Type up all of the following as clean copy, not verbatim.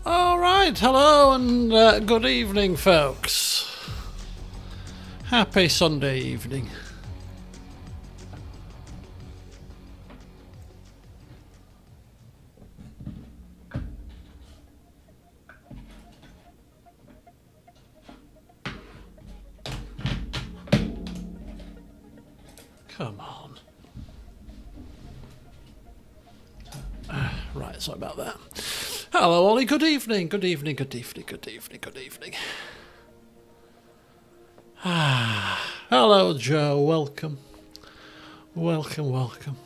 All right, hello and good evening, folks. Happy Sunday evening. Come on. Right, sorry about that. Hello, Ollie. Good evening. Good evening. Good evening. Good evening. Good evening. Hello, Joe. Welcome. Welcome. Welcome.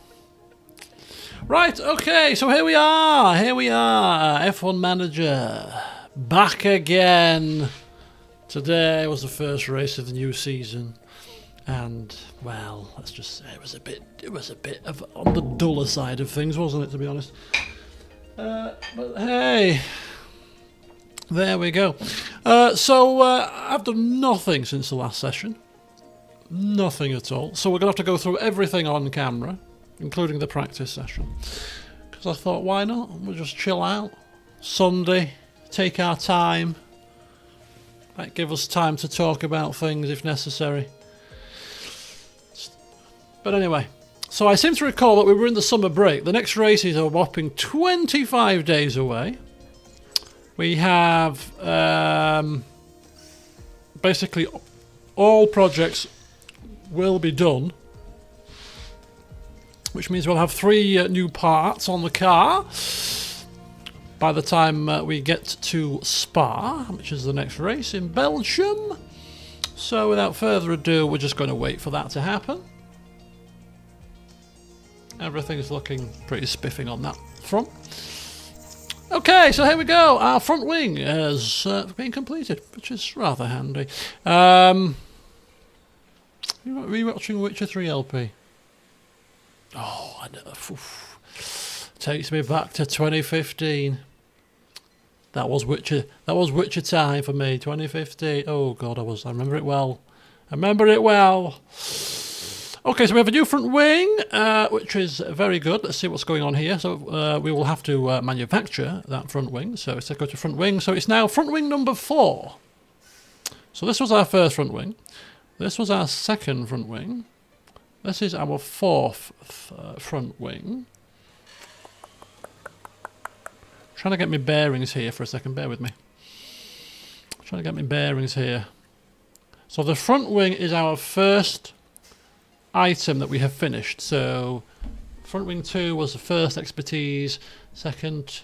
Right. Okay. So here we are. Here we are. F1 Manager back again. Today was the first race of the new season, and well, let's just say it was a bit of on the duller side of things, wasn't it? To be honest. But hey, there we go. So I've done nothing since the last session. Nothing at all. So we're going to have to go through everything on camera, including the practice session. Because I thought, why not? We'll just chill out. Sunday, take our time. Might give us time to talk about things if necessary. But anyway. So I seem to recall that we were in the summer break. The next races are a whopping 25 days away. We have basically all projects will be done, which means we'll have 3 new parts on the car by the time we get to Spa, which is the next race in Belgium. So without further ado, we're just going to wait for that to happen. Everything's looking pretty spiffing on that front. Okay, so here we go. Our front wing has been completed, which is rather handy. You're watching Witcher 3 LP. Oh, I know. Takes me back to 2015. That was Witcher time for me. 2015. Oh God, I remember it well. Okay, so we have a new front wing, which is very good. Let's see what's going on here. So we will have to manufacture that front wing. So let's go to front wing. So it's now front wing number 4. So this was our first front wing. This was our second front wing. This is our 4th front wing. Trying to get my bearings here for a second. Bear with me. Trying to get my bearings here. So the front wing is our first item that we have finished. So front wing 2 was the first expertise, second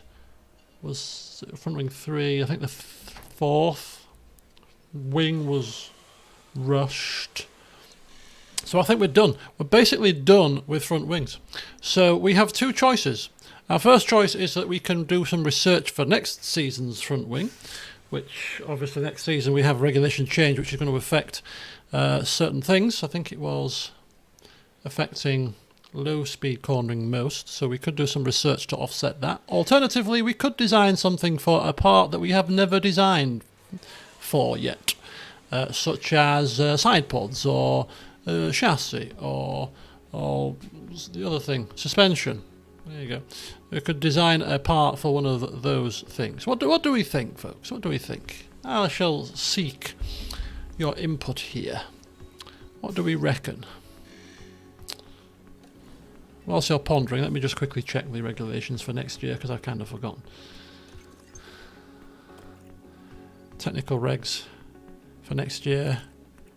was front wing 3, I think the 4th wing was rushed. So I think we're done. We're basically done with front wings. So we have 2 choices. Our first choice is that we can do some research for next season's front wing, which obviously next season we have regulation change, which is going to affect certain things. I think it was affecting low speed cornering most, so we could do some research to offset that. Alternatively, we could design something for a part that we have never designed for yet, such as side pods or chassis or the other thing, suspension. There you go. We could design a part for one of those things. What do we think, folks? What do we think? I shall seek your input here. What do we reckon? Whilst you're pondering, let me just quickly check the regulations for next year, because I've kind of forgotten. Technical regs for next year.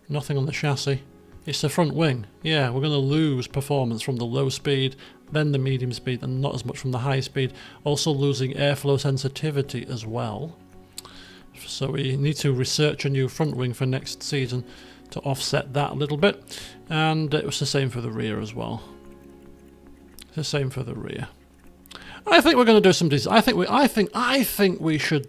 Nothing on the chassis. It's the front wing. Yeah, we're going to lose performance from the low speed, then the medium speed, and not as much from the high speed. Also losing airflow sensitivity as well. So we need to research a new front wing for next season to offset that a little bit. And it was the same for the rear as well. The same for the rear. I think we're going to do some design. I think we should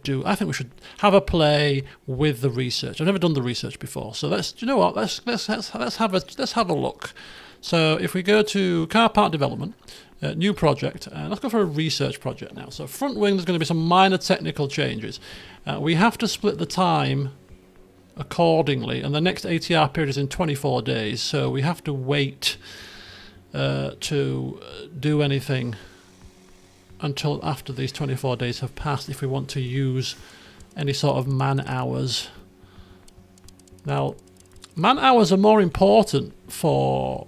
have a play with the research. I've never done the research before, so let's have a look. So if we go to car part development, new project, let's go for a research project now. So front wing, there's going to be some minor technical changes. We have to split the time accordingly, and the next ATR period is in 24 days, so we have to wait to do anything until after these 24 days have passed if we want to use any sort of man hours. Now, man hours are more important for,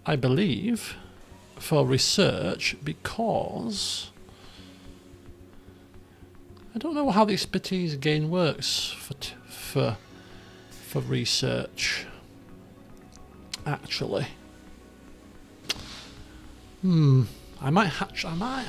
I believe, for research, because I don't know how the expertise gain works for research, actually. I might hatch. I might.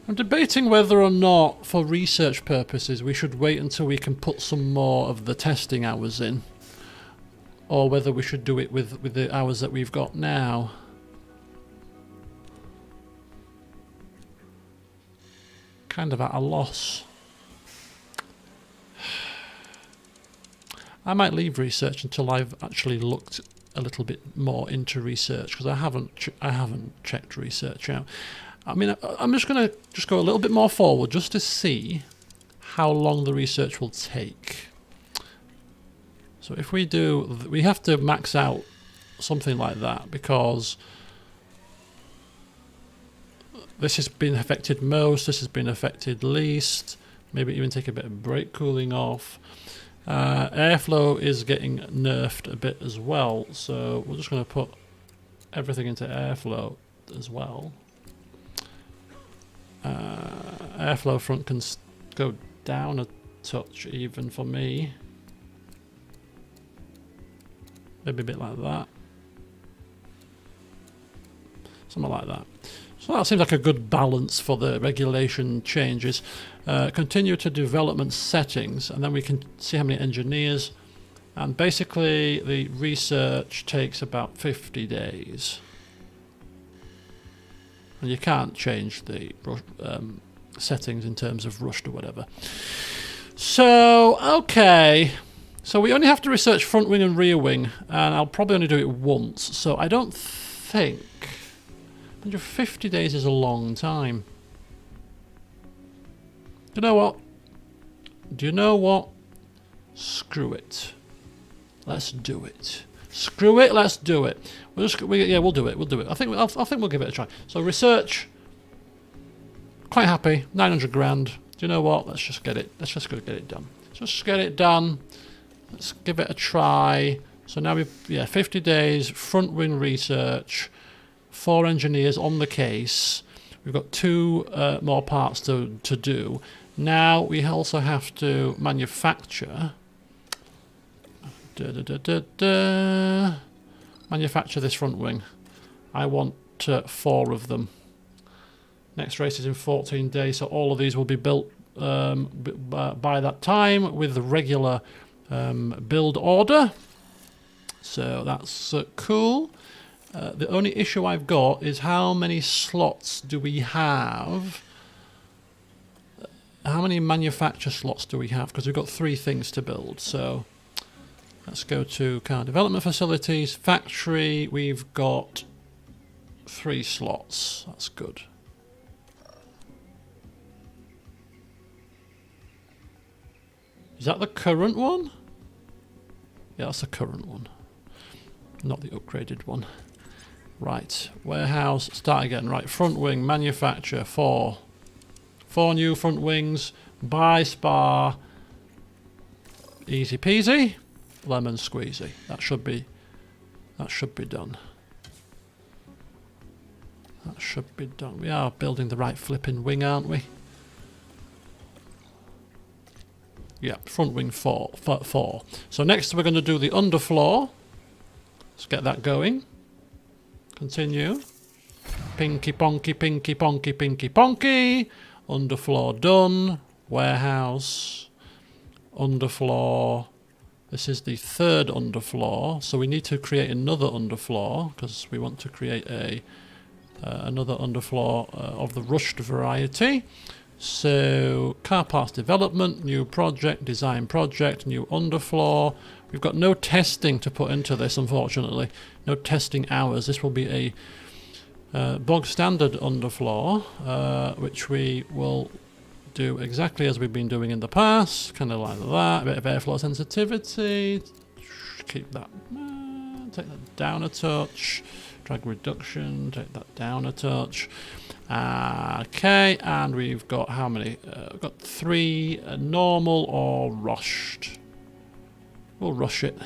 I'm debating whether or not, for research purposes, we should wait until we can put some more of the testing hours in, or whether we should do it with the hours that we've got now. Kind of at a loss. I might leave research until I've actually looked a little bit more into research, because I haven't checked research out. I mean, I'm just going to go a little bit more forward just to see how long the research will take. So if we do, we have to max out something like that, because this has been affected most, this has been affected least, maybe even take a bit of break cooling off. Airflow is getting nerfed a bit as well, so we're just going to put everything into airflow as well. Airflow front can go down a touch even for me. Maybe a bit like that. Something like that. So that seems like a good balance for the regulation changes. Continue to development settings, and then we can see how many engineers. And basically the research takes about 50 days. And you can't change the settings in terms of rushed or whatever. So, okay. So we only have to research front wing and rear wing, and I'll probably only do it once. So I don't think 150 days is a long time. Do you know what? Screw it. Let's do it. Screw it. Let's do it. We'll do it. We'll do it. I think we'll give it a try. So research. Quite happy. 900 grand. Do you know what? Let's just go get it done. Just get it done. Let's give it a try. So now we've 50 days front wing research. 4 engineers on the case. We've got 2 more parts to do. Now we also have to manufacture. Manufacture this front wing. I want 4 of them. Next race is in 14 days, so all of these will be built by that time with the regular build order. So that's cool. The only issue I've got is how many slots do we have? How many manufacture slots do we have? Because we've got 3 things to build. So let's go to car development facilities, factory. We've got 3 slots. That's good. Is that the current one? Yeah, that's the current one. Not the upgraded one. Right, warehouse, start again. Right, front wing, manufacture, 4. 4 new front wings, buy spar, easy peasy, lemon squeezy. That should be done. That should be done. We are building the right flipping wing, aren't we? Yeah, front wing 4. So next we're going to do the underfloor. Let's get that going. Continue. Pinky ponky, pinky ponky, pinky ponky. Underfloor done. Warehouse. Underfloor. This is the 3rd underfloor. So we need to create another underfloor because we want to create another underfloor of the rushed variety. So car parts development, new project, design project, new underfloor. We've got no testing to put into this, unfortunately. No testing hours. This will be a bog standard underfloor, which we will do exactly as we've been doing in the past, kind of like that. A bit of airflow sensitivity. Keep that, take that down a touch. Drag reduction, take that down a touch. Okay, and we've got how many? We've got 3 normal or rushed. We'll rush it.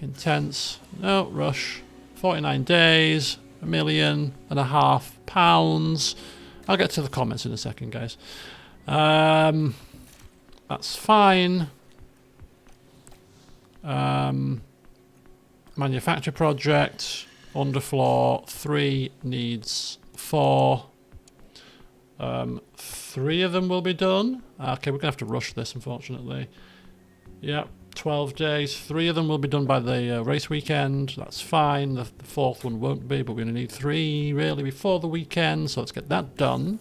Intense, no, rush. 49 days, £1.5 million. I'll get to the comments in a second, guys. That's fine. Manufacture project, underfloor, 3 needs 4. 3 of them will be done. Okay, we're going to have to rush this, unfortunately. Yep. 12 days, 3 of them will be done by the race weekend. That's fine. The 4th one won't be, but we're going to need 3 really before the weekend, so let's get that done.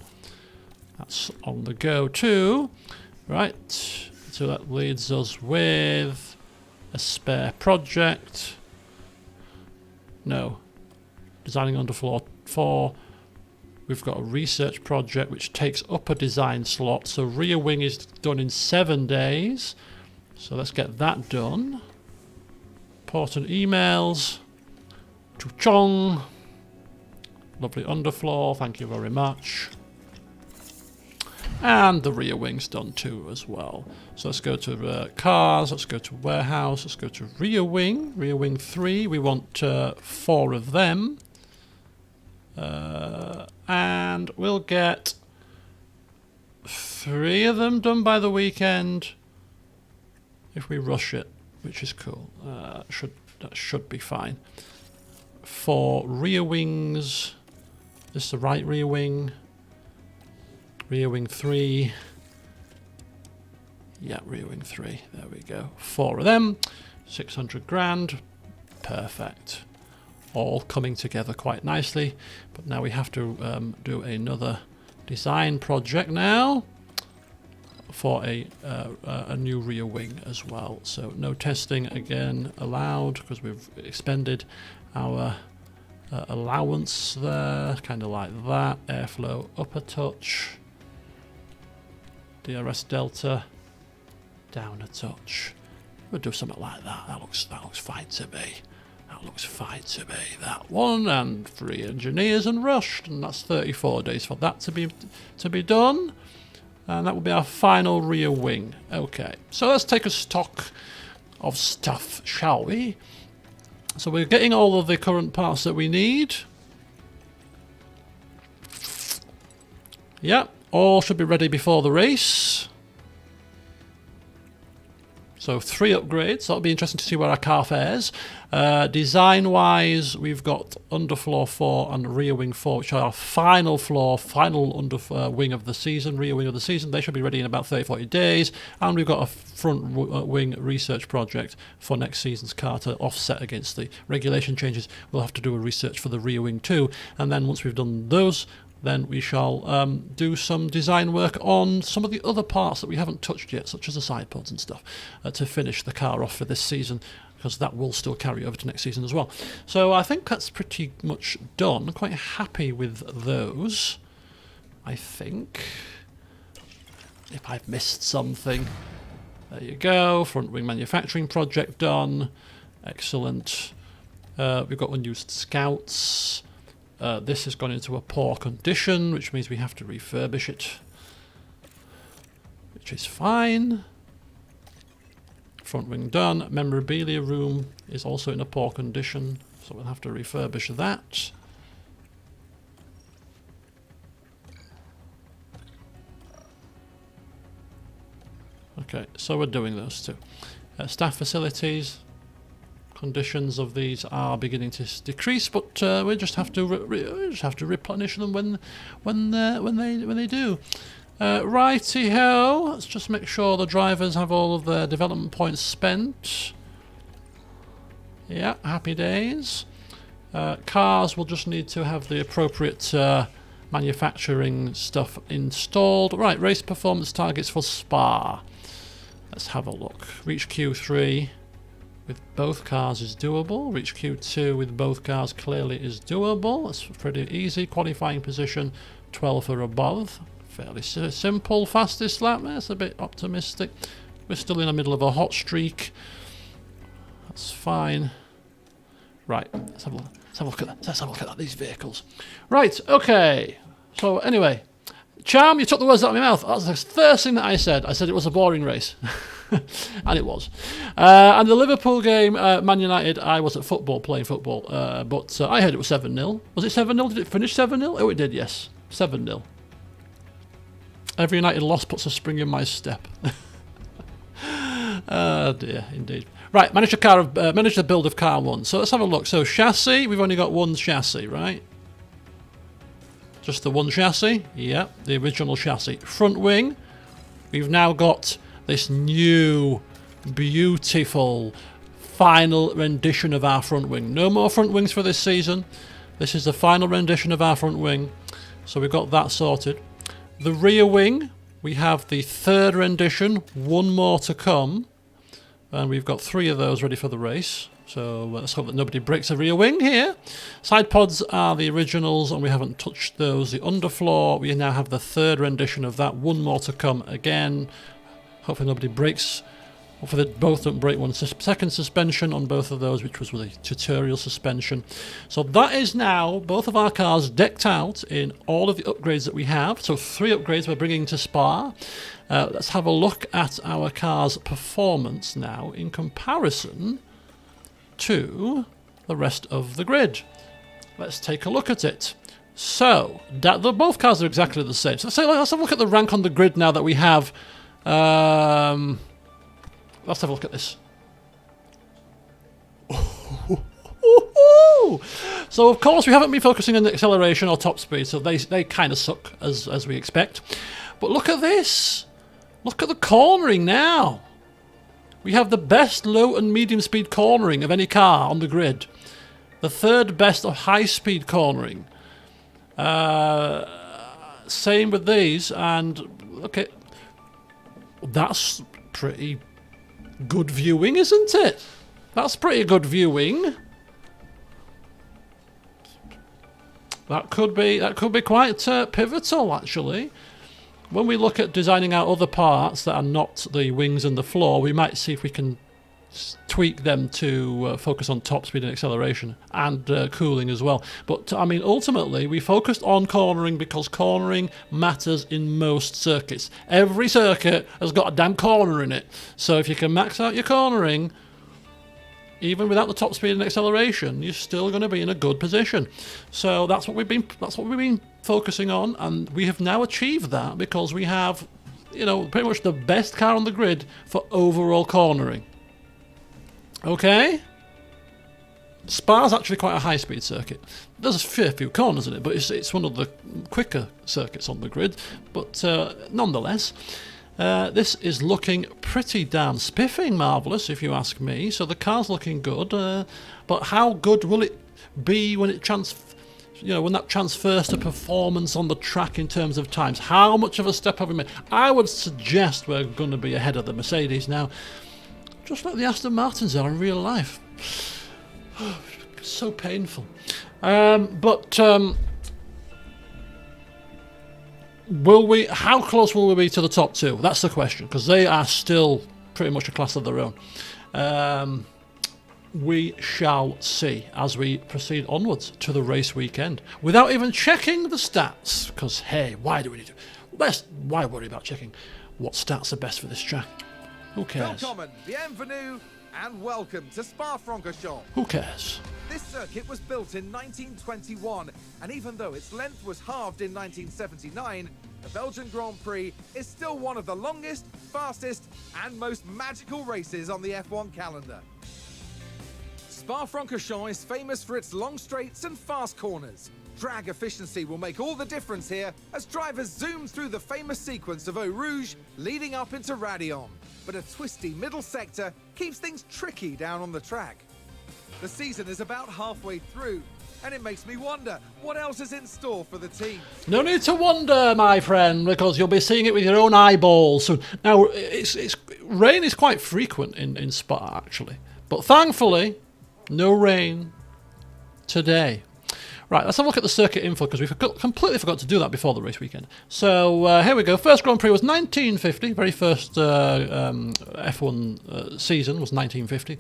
That's on the go too. Right, so that leaves us with a spare project. No, designing underfloor 4. We've got a research project which takes up a design slot, so rear wing is done in 7 days. So let's get that done. Important emails. Chong. Lovely underfloor, thank you very much. And the rear wing's done too as well. So let's go to cars, let's go to warehouse, let's go to rear wing 3. We want 4 of them. And we'll get 3 of them done by the weekend. If we rush it, which is cool, that should be fine. 4 rear wings. This is the right rear wing. Rear wing 3. Yeah, rear wing 3. There we go. 4 of them. 600 grand. Perfect. All coming together quite nicely. But now we have to do another design project now. For a new rear wing as well. So no testing again allowed because we've expended our allowance there, kind of like that. Airflow up a touch. DRS delta down a touch. We'll do something like that. That looks fine to me. That looks fine to me. That one, and 3 engineers and rushed, and that's 34 days for that to be done. And that will be our final rear wing. Okay, so let's take a stock of stuff, shall we? So we're getting all of the current parts that we need. Yep, all should be ready before the race. So 3 upgrades. That'll be interesting to see where our car fares. Design-wise, we've got underfloor 4 and rear wing 4, which are our final wing of the season, rear wing of the season. They should be ready in about 30-40 days. And we've got a front wing research project for next season's car to offset against the regulation changes. We'll have to do a research for the rear wing too. And then once we've done those, then we shall do some design work on some of the other parts that we haven't touched yet, such as the side pods and stuff, to finish the car off for this season, because that will still carry over to next season as well. So I think that's pretty much done. Quite happy with those, I think. If I've missed something. There you go. Front wing manufacturing project done. Excellent. We've got unused scouts. This has gone into a poor condition, which means we have to refurbish it, which is fine. Front wing done. Memorabilia room is also in a poor condition, so we'll have to refurbish that. Okay, so we're doing those two. Staff facilities. Conditions of these are beginning to decrease, but we just have to replenish them when they do. Righty ho. Let's just make sure the drivers have all of their development points spent. Yeah, happy days. Cars will just need to have the appropriate manufacturing stuff installed. Right, race performance targets for Spa. Let's have a look. Reach Q3. With both cars is doable. Reach Q2 with both cars clearly is doable. That's pretty easy. Qualifying position 12th or above. Fairly simple. Fastest lap. That's a bit optimistic. We're still in the middle of a hot streak. That's fine. Right, let's have a look at these vehicles. Right, okay. So anyway, Charm, you took the words out of my mouth. That's the first thing that I said. I said it was a boring race. And it was. And the Liverpool game, Man United, I was at football, playing football. But I heard it was 7-0. Was it 7-0? Did it finish 7-0? Oh, it did, yes. 7-0. Every United loss puts a spring in my step. Oh dear, indeed. Right, manage the build of car 1. So let's have a look. So chassis, we've only got one chassis, right? Just the one chassis? Yeah, the original chassis. Front wing, we've now got this new, beautiful, final rendition of our front wing. No more front wings for this season. This is the final rendition of our front wing. So we've got that sorted. The rear wing, we have the third rendition, one more to come. And we've got 3 of those ready for the race. So let's hope that nobody breaks the rear wing here. Side pods are the originals and we haven't touched those. The underfloor, we now have the third rendition of that. One more to come again. Hopefully nobody breaks. Hopefully they both don't break one. Second suspension on both of those, which was with a tutorial suspension. So that is now both of our cars decked out in all of the upgrades that we have. So 3 upgrades we're bringing to Spa. Let's have a look at our car's performance now in comparison to the rest of the grid. Let's take a look at it. So, both cars are exactly the same. So let's have a look at the rank on the grid now that we have. Let's have a look at this. So, of course, we haven't been focusing on the acceleration or top speed, so they kind of suck, as we expect. But look at this. Look at the cornering now. We have the best low and medium speed cornering of any car on the grid. The third best of high speed cornering. Same with these, and look at... That's pretty good viewing, isn't it? That's pretty good viewing. That could be quite pivotal, actually. When we look at designing out other parts that are not the wings and the floor, we might see if we can tweak them to focus on top speed and acceleration and cooling as well. But I mean, ultimately, we focused on cornering because cornering matters in most circuits. Every circuit has got a damn corner in it. So if you can max out your cornering, even without the top speed and acceleration, you're still going to be in a good position. So that's what we've been focusing on, and we have now achieved that because we have, you know, pretty much the best car on the grid for overall cornering. Okay? Spa's actually quite a high-speed circuit. There's a fair few corners in it, but it's one of the quicker circuits on the grid. But nonetheless, this is looking pretty damn spiffing marvellous, if you ask me. So the car's looking good, but how good will it be when it when that transfers to performance on the track in terms of times? How much of a step have we made? I would suggest we're going to be ahead of the Mercedes now. Just like the Aston Martins are in real life. So painful. How close will we be to the top 2? That's the question, because they are still pretty much a class of their own. We shall see as we proceed onwards to the race weekend. Without even checking the stats, because hey, why do we need to? Why worry about checking what stats are best for this track? Who cares? Willkommen, bienvenue, and welcome to Spa-Francorchamps. Who cares? This circuit was built in 1921, and even though its length was halved in 1979, the Belgian Grand Prix is still one of the longest, fastest, and most magical races on the F1 calendar. Spa-Francorchamps is famous for its long straights and fast corners. Drag efficiency will make all the difference here as drivers zoom through the famous sequence of Eau Rouge leading up into Raidillon. But a twisty middle sector keeps things tricky down on the track. The season is about halfway through, and it makes me wonder what else is in store for the team. No need to wonder, my friend, because you'll be seeing it with your own eyeballs soon. Now, rain is quite frequent in Spa, actually. But thankfully, no rain today. Right, let's have a look at the circuit info, because we completely forgot to do that before the race weekend. So here we go. First Grand Prix was 1950. Very first F1 season was 1950.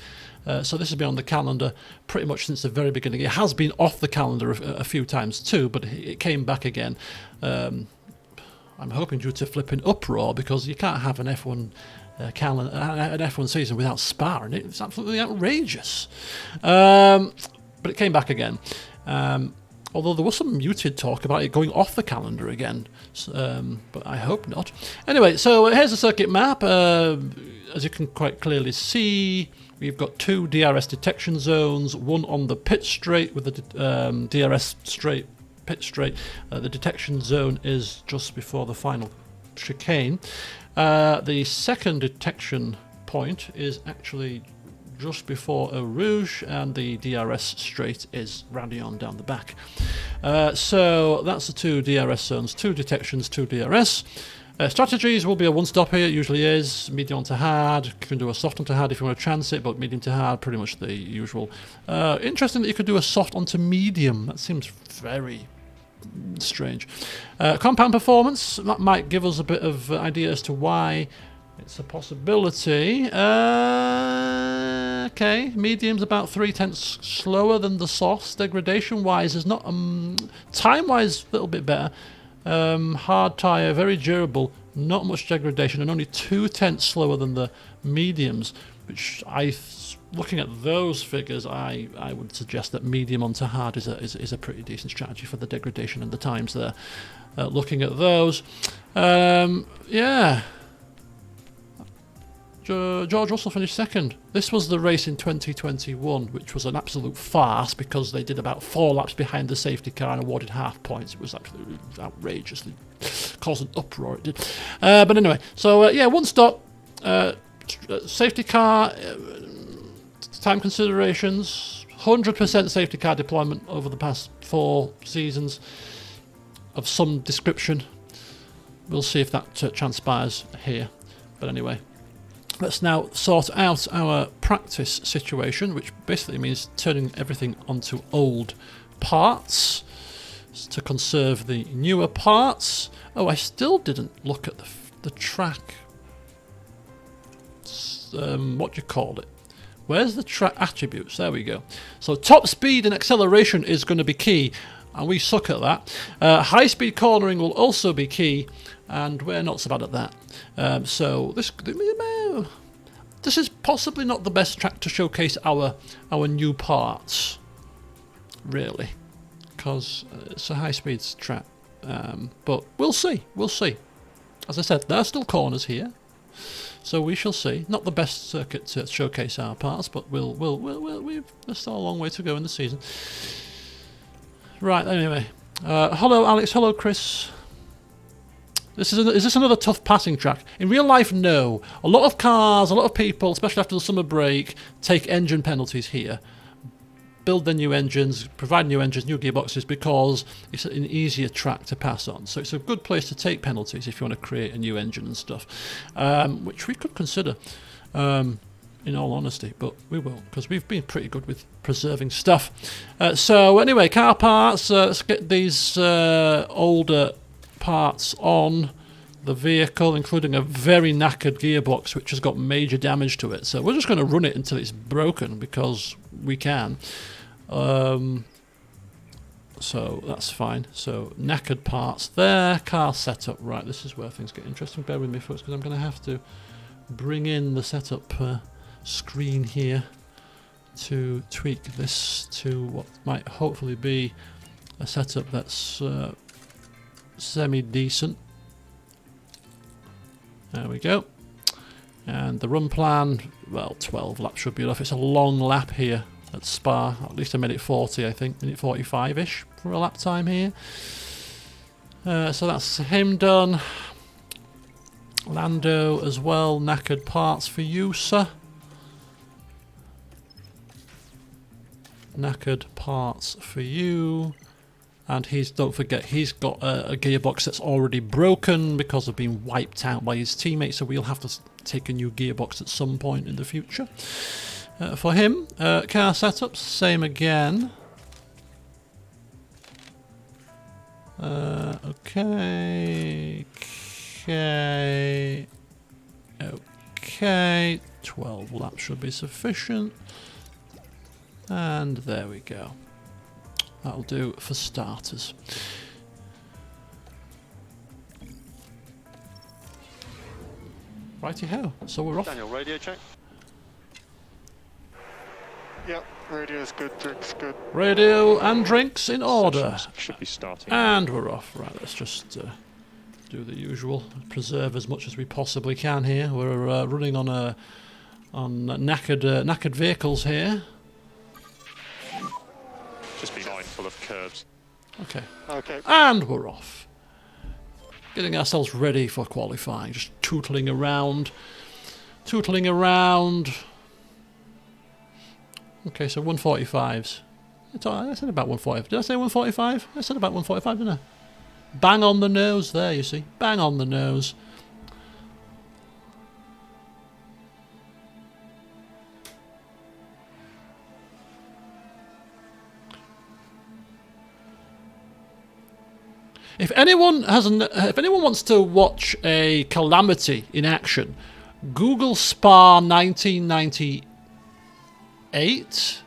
So this has been on the calendar pretty much since the very beginning. It has been off the calendar a few times too, but it came back again. I'm hoping due to flipping uproar, because you can't have an F1 calendar, an F1 season without Spa, and it's absolutely outrageous. But it came back again. Although there was some muted talk about it going off the calendar again, but I hope not. Anyway, so here's the circuit map. As you can quite clearly see, we've got 2 DRS detection zones, one on the pit straight with the DRS straight, pit straight. The detection zone is just before the final chicane. The second detection point is actually just before Eau Rouge, and the DRS straight is Radion down the back. So that's the 2 DRS zones, 2 detections, 2 DRS. Strategies will be a one-stop here, it usually is. Medium to hard, you can do a soft onto hard if you want to transit, but medium to hard, pretty much the usual. Interesting that you could do a soft onto medium, that seems very strange. Compound performance, that might give us a bit of idea as to why it's a possibility. Okay, medium's about 0.3 slower than the softs. Degradation-wise is not... time-wise, a little bit better. Hard tyre, very durable, not much degradation, and only 0.2 slower than the mediums, which looking at those figures, I would suggest that medium onto hard is a pretty decent strategy for the degradation and the times there. Looking at those, yeah. George Russell finished second. This was the race in 2021, which was an absolute farce because they did about 4 laps behind the safety car and awarded half points. It was absolutely outrageously caused an uproar. It did. But anyway, so yeah, one stop, safety car, time considerations, 100% safety car deployment over the past 4 seasons of some description. We'll see if that transpires here. But anyway. Let's now sort out our practice situation, which basically means turning everything onto old parts to conserve the newer parts. Oh, I still didn't look at the track. What do you call it? Where's the track attributes? There we go. So top speed and acceleration is going to be key, and we suck at that. High speed cornering will also be key, and we're not so bad at that. So this is possibly not the best track to showcase our new parts, really, because it's a high speed track. But we'll see. We'll see. As I said, there are still corners here, so we shall see. Not the best circuit to showcase our parts, but we've still a long way to go in the season. Right. Anyway, hello Alex. Hello Chris. Is this another tough passing track? In real life, no. A lot of cars, a lot of people, especially after the summer break, take engine penalties here. Build their new engines, provide new engines, new gearboxes, because it's an easier track to pass on. So it's a good place to take penalties if you want to create a new engine and stuff, which we could consider, in all honesty, but we won't, because we've been pretty good with preserving stuff. So anyway, car parts, let's get these older parts on the vehicle, including a very knackered gearbox which has got major damage to it. So we're just going to run it until it's broken, because we can. So that's fine. So knackered parts there, car setup. Right, this is where things get interesting. Bear with me folks, because I'm going to have to bring in the setup screen here to tweak this to what might hopefully be a setup that's semi-decent. There we go. And the run plan, well, 12 laps should be enough. It's a long lap here at Spa, at least a minute 40, I think, minute 45-ish for a lap time here. So that's him done. Lando as well, knackered parts for you, sir. Knackered parts for you. And don't forget, he's got a gearbox that's already broken because of being wiped out by his teammates, so we'll have to take a new gearbox at some point in the future. For him, car setups, same again. Okay. Okay. Okay. 12 laps should be sufficient. And there we go. That'll do for starters. Righty-ho. So we're off. Daniel, radio check. Yep, radio's good, drinks good. Radio and drinks in order. Should be starting. And we're off. Right, let's just do the usual. Preserve as much as we possibly can here. We're running on knackered vehicles here. Just be mindful of curbs. Okay. Okay. And we're off. Getting ourselves ready for qualifying. Just tootling around. Tootling around. Okay, so 145s. I said about 145. Did I say 145? I said about 145, didn't I? Bang on the nose there, you see. Bang on the nose. If anyone wants to watch a calamity in action, Google Spa 1998.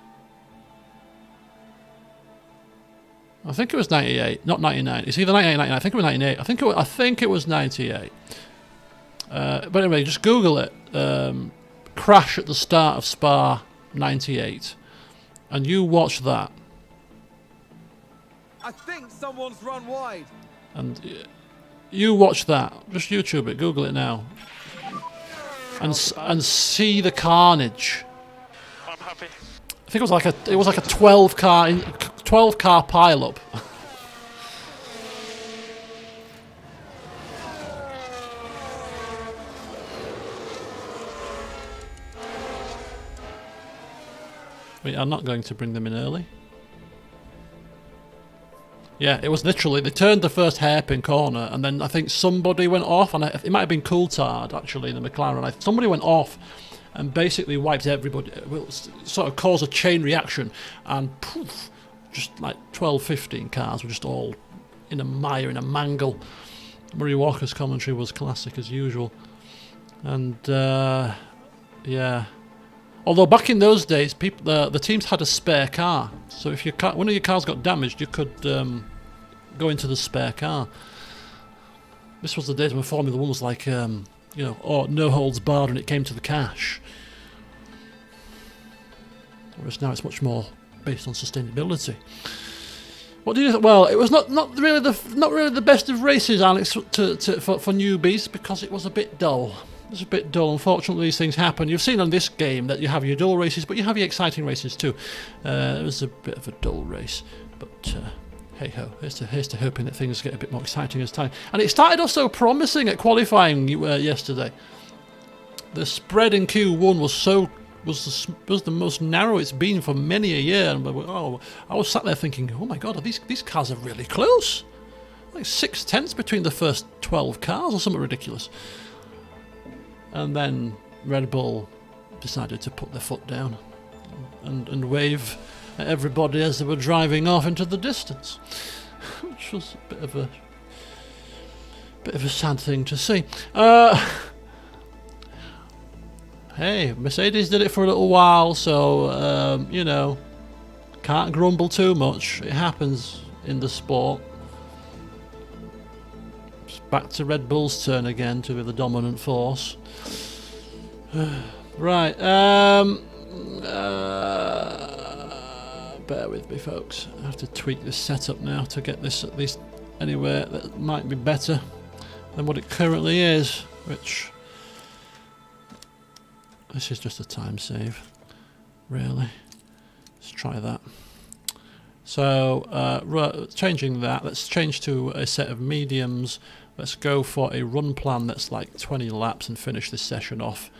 I think it was 98, not 99. It's either 98 or 99. I think it was 98. I think it was 98. But anyway, just Google it. Crash at the start of Spa 98, and you watch that. I think someone's run wide. And you watch that. Just YouTube it. Google it now. And see the carnage. I'm happy. I think it was like a 12 car pile up. We are not going to bring them in early. Yeah, it was literally, they turned the first hairpin corner and then I think somebody went off, and it might have been Coulthard actually in the McLaren. Somebody went off and basically wiped everybody, sort of caused a chain reaction, and poof, just like 12, 15 cars were just all in a mire, in a mangle. Murray Walker's commentary was classic as usual. And yeah. Although back in those days, the teams had a spare car, so if one of your cars got damaged, you could go into the spare car. This was the days when Formula 1 was like, no holds barred when it came to the cash. Whereas now it's much more based on sustainability. What do you think? Well, it was not really the best of races, Alex, for newbies, because it was a bit dull. It was a bit dull. Unfortunately, these things happen. You've seen on this game that you have your dull races, but you have your exciting races too. It was a bit of a dull race, but hey ho. Here's to hoping that things get a bit more exciting as time. And it started off so promising at qualifying yesterday. The spread in Q1 was the most narrow it's been for many a year. And I was sat there thinking, oh my god, these cars are really close. Like 6/10 between the first 12 cars or something ridiculous. And then Red Bull decided to put their foot down and wave at everybody as they were driving off into the distance, which was a bit of a sad thing to see. Hey, Mercedes did it for a little while, so can't grumble too much. It happens in the sport. It's back to Red Bull's turn again to be the dominant force. Right, bear with me, folks. I have to tweak this setup now to get this at least anywhere that might be better than what it currently is, which this is just a time save, really. Let's try that. So, changing that, let's change to a set of mediums. Let's go for a run plan that's like 20 laps and finish this session off.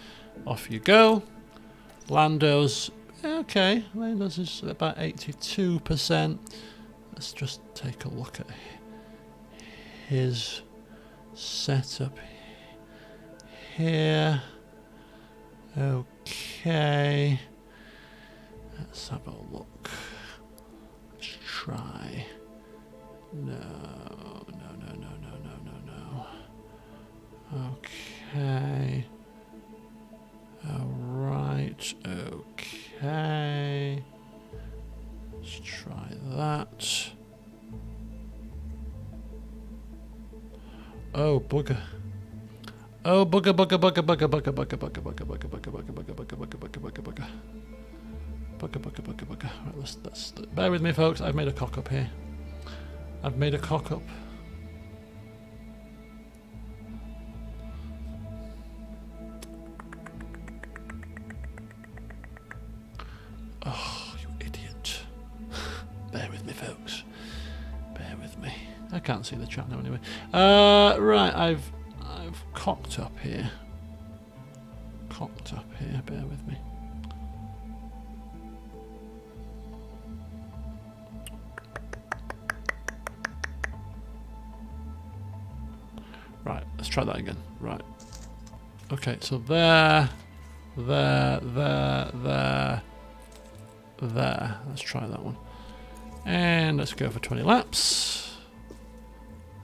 Off you go. Lando's okay. Lando's is about 82%. Let's just take a look at his setup here. Okay. Let's have a look. Let's try No. Okay. Alright, okay. Let's try that. Oh, bugger. Oh, bugger. Right, let's bear with me, folks. I've made a cock up here. I've made a cock up. Oh, you idiot. Bear with me, folks. Bear with me. I can't see the chat now anyway. Right, I've cocked up here. Bear with me. Right, let's try that again. Right. Okay, so there. Let's try that one. And let's go for 20 laps.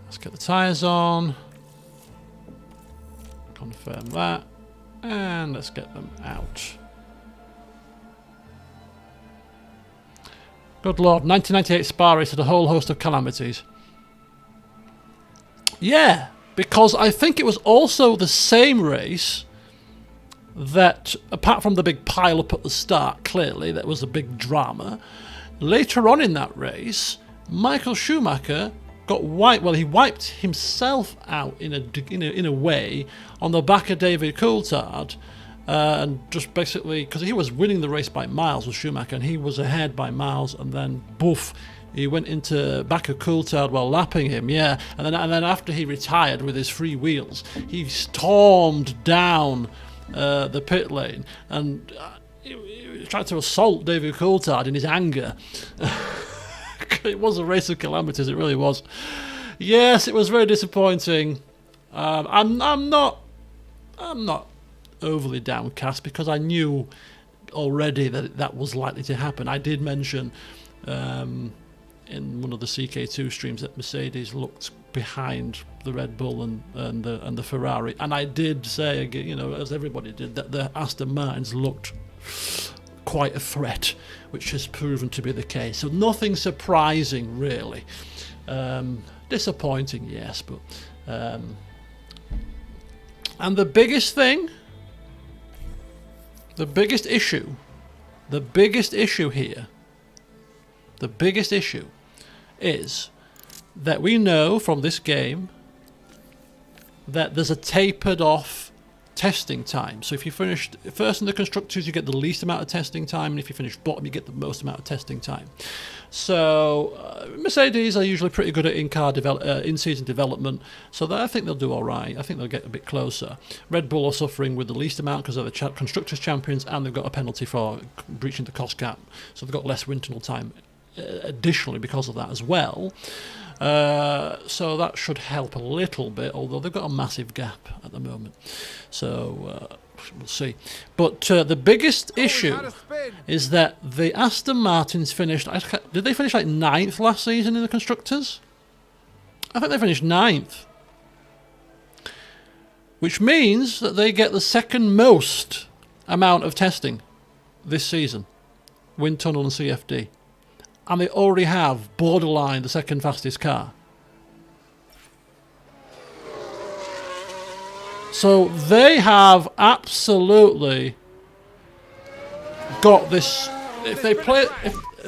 Let's get the tyres on. Confirm that. And let's get them out. Good lord, 1998 Spa race had a whole host of calamities. Yeah, because I think it was also the same race that, apart from the big pile up at the start, clearly, that was a big drama. Later on in that race, Michael Schumacher got wiped. Well, he wiped himself out in a way on the back of David Coulthard, and just basically because he was winning the race by miles with Schumacher, and he was ahead by miles, and then boof, he went into back of Coulthard while lapping him. Yeah, and then after he retired with his free wheels, he stormed down the pit lane and he tried to assault David Coulthard in his anger. It was a race of calamities, it really was. Yes, it was very disappointing. I'm not overly downcast because I knew already that was likely to happen. I did mention in one of the CK2 streams that Mercedes looked behind the Red Bull and the Ferrari, and I did say, you know, as everybody did, that the Aston Martins looked quite a threat, which has proven to be the case. So nothing surprising, really. Disappointing, yes, but and the biggest thing, the biggest issue here, the biggest issue is that we know from this game that there's a tapered off testing time. So if you finish first in the constructors, you get the least amount of testing time, and if you finish bottom, you get the most amount of testing time. So Mercedes are usually pretty good at in-season development, so I think they'll do all right. I think they'll get a bit closer. Red Bull are suffering with the least amount because they're the constructors champions, and they've got a penalty for breaching the cost cap, so they've got less wind tunnel time additionally because of that as well. So that should help a little bit, although they've got a massive gap at the moment. So we'll see. But the biggest issue is that the Aston Martins finished... Did they finish like 9th last season in the Constructors? I think they finished 9th. Which means that they get the second most amount of testing this season. Wind tunnel and CFD. And they already have borderline the second fastest car. So they have absolutely got this. If they play,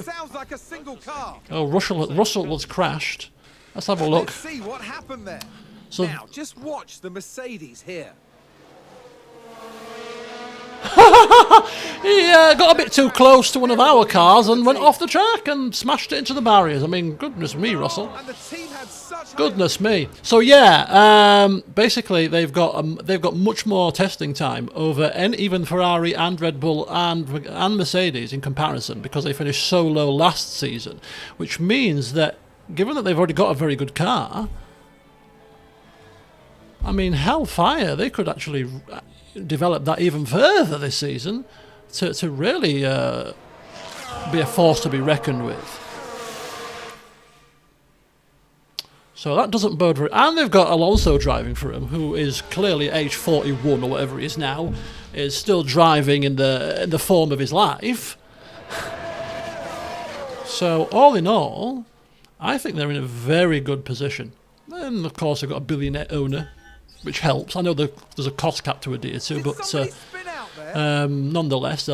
sounds like a single car. Oh, Russell was crashed. Let's have a look. Let's see what happened there. So now, just watch the Mercedes here. He got a bit too close to one of our cars and went off the track and smashed it into the barriers. I mean, goodness me, Russell. And the team had such goodness me. So yeah, basically they've got much more testing time over even Ferrari and Red Bull and Mercedes in comparison, because they finished so low last season, which means that given that they've already got a very good car, I mean, hellfire, they could actually develop that even further this season to really be a force to be reckoned with. So that doesn't bode very... And they've got Alonso driving for him, who is clearly age 41 or whatever he is now, is still driving in the form of his life. So all in all, I think they're in a very good position. And of course they've got a billionaire owner, which helps. I know there's a cost cap to adhere to, but nonetheless,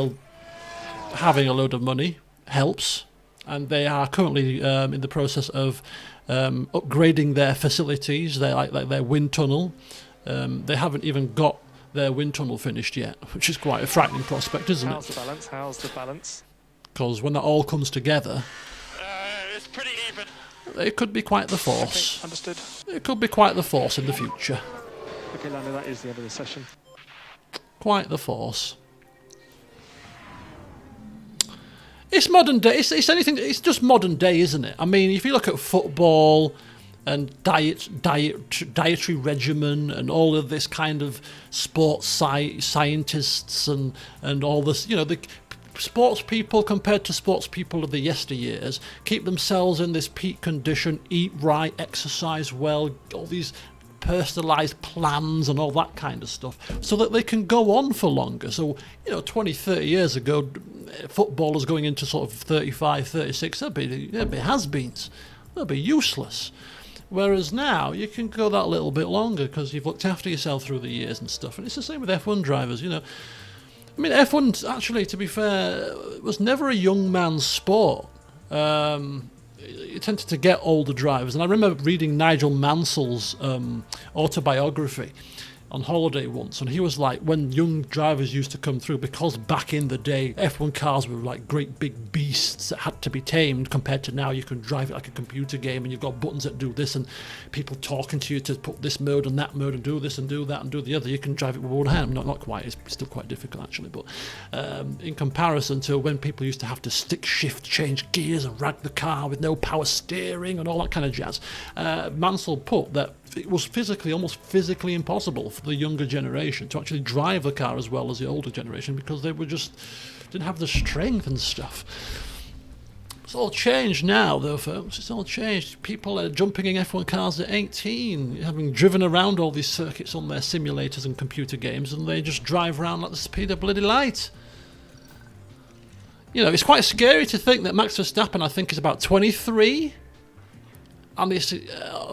having a load of money helps. And they are currently in the process of upgrading their facilities, their wind tunnel. They haven't even got their wind tunnel finished yet, which is quite a frightening prospect, isn't How's it? the balance? How's the balance? Because when that all comes together, It's pretty even. it could be quite the force. Okay, understood. It could be quite the force in the future. Okay, Lando, that is the end of the session. Quite the force. It's modern day. It's anything. It's just modern day, isn't it? I mean, if you look at football and dietary regimen and all of this kind of sports scientists and all this, you know, the sports people compared to sports people of the yesteryears keep themselves in this peak condition, eat right, exercise well, all these personalised plans and all that kind of stuff, so that they can go on for longer. So, you know, 20, 30 years ago, footballers going into sort of 35, 36, they'd be has-beens. They'll be useless. Whereas now, you can go that little bit longer because you've looked after yourself through the years and stuff. And it's the same with F1 drivers, you know. I mean, F1, actually, to be fair, was never a young man's sport. You tended to get older drivers. And I remember reading Nigel Mansell's autobiography on holiday once, and he was like, when young drivers used to come through, because back in the day F1 cars were like great big beasts that had to be tamed, compared to now you can drive it like a computer game and you've got buttons that do this and people talking to you to put this mode and that mode and do this and do that and do the other. You can drive it with one hand. Not quite, it's still quite difficult actually, but in comparison to when people used to have to stick shift, change gears and rag the car with no power steering and all that kind of jazz, Mansell put that it was almost physically impossible for the younger generation to actually drive the car as well as the older generation, because they were just didn't have the strength and stuff. It's all changed now, though, folks. It's all changed. People are jumping in F1 cars at 18, having driven around all these circuits on their simulators and computer games, and they just drive around like the speed of bloody light. You know, it's quite scary to think that Max Verstappen, I think, is about 23. And it's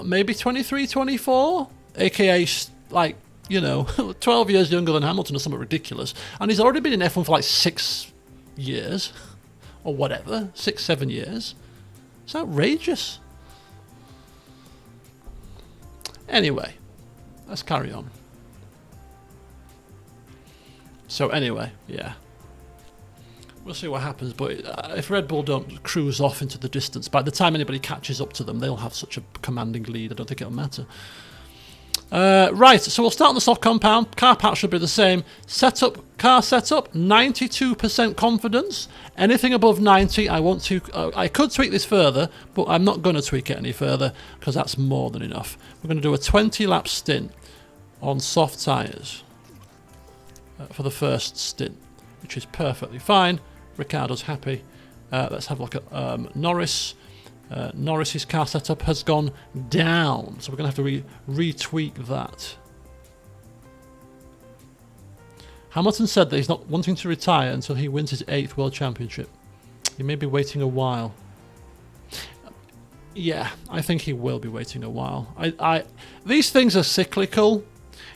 maybe 23, 24, aka like, you know, 12 years younger than Hamilton or something ridiculous. And he's already been in F1 for like 6 years or whatever, 6, 7 years. It's outrageous. Anyway, let's carry on. So anyway, yeah. We'll see what happens, but if Red Bull don't cruise off into the distance, by the time anybody catches up to them, they'll have such a commanding lead, I don't think it'll matter. Right, so we'll start on the soft compound. Car part should be the same. Car setup, 92% confidence. Anything above 90, I could tweak this further, but I'm not going to tweak it any further, because that's more than enough. We're going to do a 20-lap stint on soft tyres for the first stint, which is perfectly fine. Ricciardo's happy. Let's have a look at Norris. Norris's car setup has gone down, so we're going to have to retweak that. Hamilton said that he's not wanting to retire until he wins his 8th World Championship. He may be waiting a while. Yeah, I think he will be waiting a while. These things are cyclical.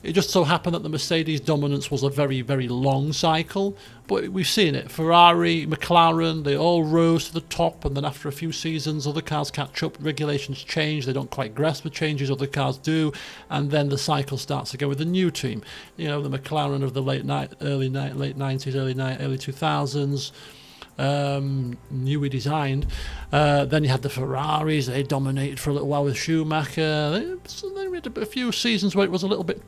It just so happened that the Mercedes dominance was a very, very long cycle, but we've seen it. Ferrari, McLaren, they all rose to the top, and then after a few seasons, other cars catch up, regulations change, they don't quite grasp the changes other cars do, and then the cycle starts again with a new team. You know, the McLaren of the late 90s, early 2000s, newly designed. Then you had the Ferraris, they dominated for a little while with Schumacher. Then we had a few seasons where it was a little bit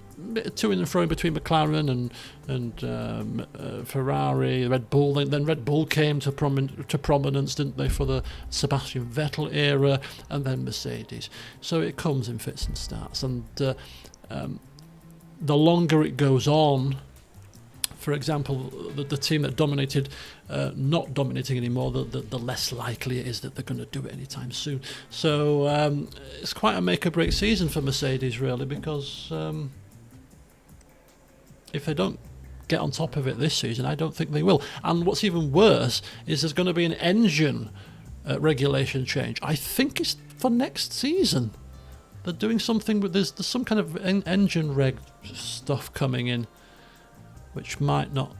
to and fro between McLaren and Ferrari, Red Bull. Then Red Bull came to prominence, didn't they, for the Sebastian Vettel era, and then Mercedes. So it comes in fits and starts, and the longer it goes on, for example, the team that dominated, not dominating anymore, the less likely it is that they're going to do it anytime soon. So it's quite a make or break season for Mercedes, really, because if they don't get on top of it this season, I don't think they will. And what's even worse is there's going to be an engine regulation change. I think it's for next season. They're doing something with there's some kind of engine reg stuff coming in, which might not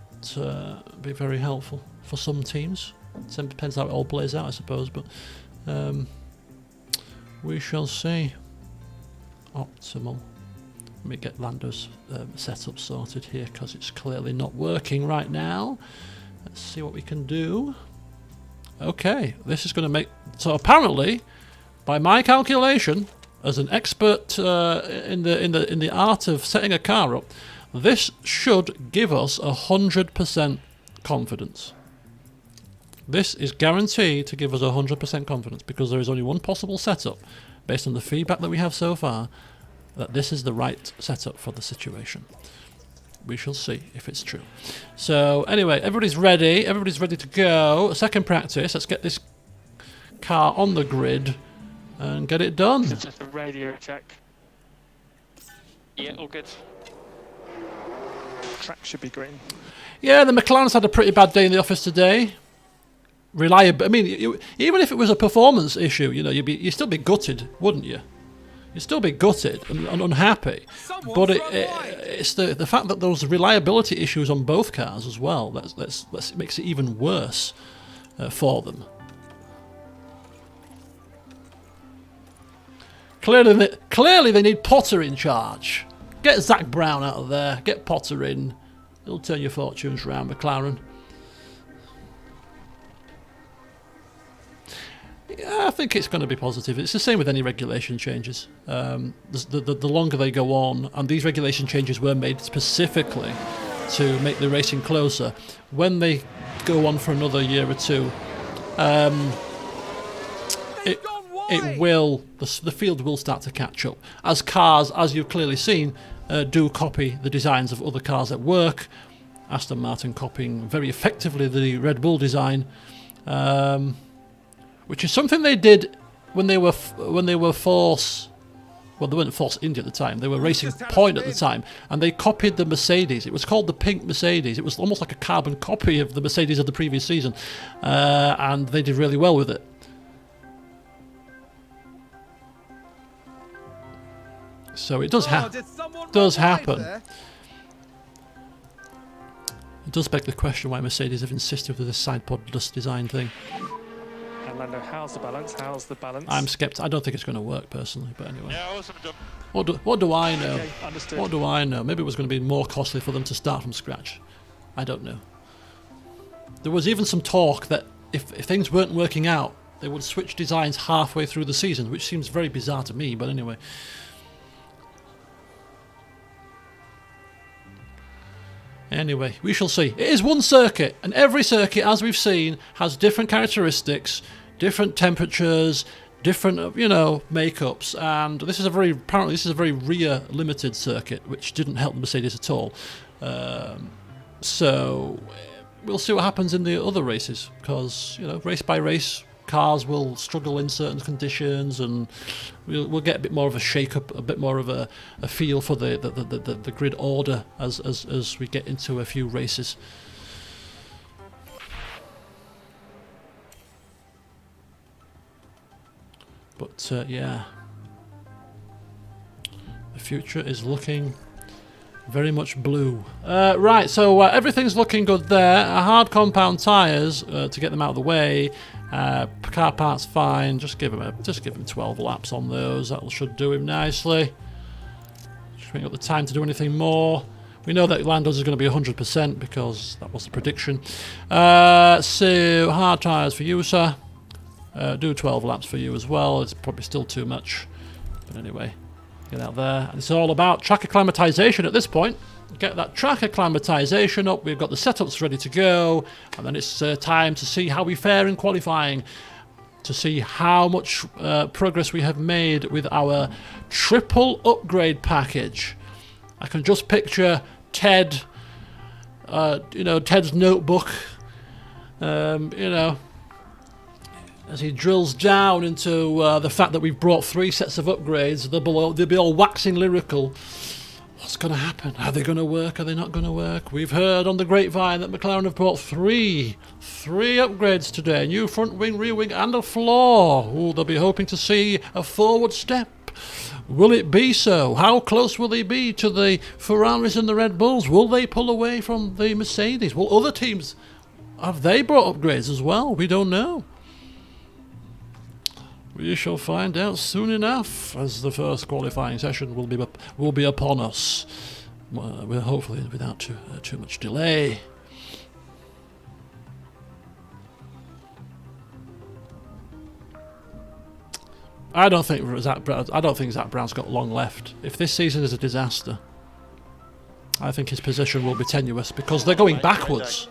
be very helpful for some teams. It depends how it all plays out, I suppose, but we shall see. Optimal. Let me get Lando's setup sorted here, because it's clearly not working right now. Let's see what we can do. Okay, this is going to make... So apparently, by my calculation, as an expert in the art of setting a car up, this should give us 100% confidence. This is guaranteed to give us 100% confidence, because there is only one possible setup, based on the feedback that we have so far, that this is the right setup for the situation. We shall see if it's true. So anyway, everybody's ready to go. Second practice, let's get this car on the grid and get it done. It's just a radio check. Yeah, all good. Track should be green. Yeah, the McLaren's had a pretty bad day in the office today. Reliable. I mean, even if it was a performance issue, you know, you'd still be gutted, wouldn't you? You'd still be gutted and unhappy. But it's the fact that those reliability issues on both cars as well that makes it even worse for them. Clearly they need Potter in charge. Get Zach Brown out of there. Get Potter in. He'll turn your fortunes round, McLaren. Yeah, I think it's going to be positive. It's the same with any regulation changes. The longer they go on, and these regulation changes were made specifically to make the racing closer, when they go on for another year or two, the field will start to catch up. As cars, as you've clearly seen, do copy the designs of other cars at work. Aston Martin copying very effectively the Red Bull design. Which is something they did when they were Force. Well, they weren't Force India at the time. They were Racing Point at the time, and they copied the Mercedes. It was called the Pink Mercedes. It was almost like a carbon copy of the Mercedes of the previous season, and they did really well with it. So it does happen. It does beg the question why Mercedes have insisted with this side pod dust design thing. Lando, how's the balance? I'm skeptical. I don't think it's going to work personally, but anyway. Yeah, awesome job. What do I know? Okay, understood. What do I know? Maybe it was going to be more costly for them to start from scratch. I don't know. There was even some talk that if things weren't working out, they would switch designs halfway through the season, which seems very bizarre to me, but anyway. Anyway, we shall see. It is one circuit, and every circuit, as we've seen, has different characteristics, different temperatures, different, makeups, and this is a very rear limited circuit, which didn't help the Mercedes at all. So we'll see what happens in the other races, because race by race, cars will struggle in certain conditions, and we'll get a bit more of a shake-up, a bit more of a feel for the grid order as we get into a few races. But yeah, the future is looking very much blue. Right, so everything's looking good there. Hard compound tyres to get them out of the way. Car parts fine. Just give him 12 laps on those. That should do him nicely. Just ain't got the time to do anything more. We know that Lando's is going to be 100% because that was the prediction. So hard tyres for you, sir. Do 12 laps for you as well. It's probably still too much, but anyway, get out there. And it's all about track acclimatization at this point. Get that track acclimatization up. We've got the setups ready to go, and then it's time to see how we fare in qualifying, to see how much progress we have made with our triple upgrade package. I can just picture Ted you know, Ted's notebook. You know, as he drills down into the fact that we've brought 3 sets of upgrades, they'll be all waxing lyrical. What's going to happen? Are they going to work? Are they not going to work? We've heard on the grapevine that McLaren have brought three upgrades today. New front wing, rear wing and a floor. Ooh, they'll be hoping to see a forward step. Will it be so? How close will they be to the Ferraris and the Red Bulls? Will they pull away from the Mercedes? Will other teams, have they brought upgrades as well? We don't know. We shall find out soon enough, as the first qualifying session will be upon us. We're hopefully without too much delay. I don't think Zach Brown's got long left. If this season is a disaster, I think his position will be tenuous because they're going backwards.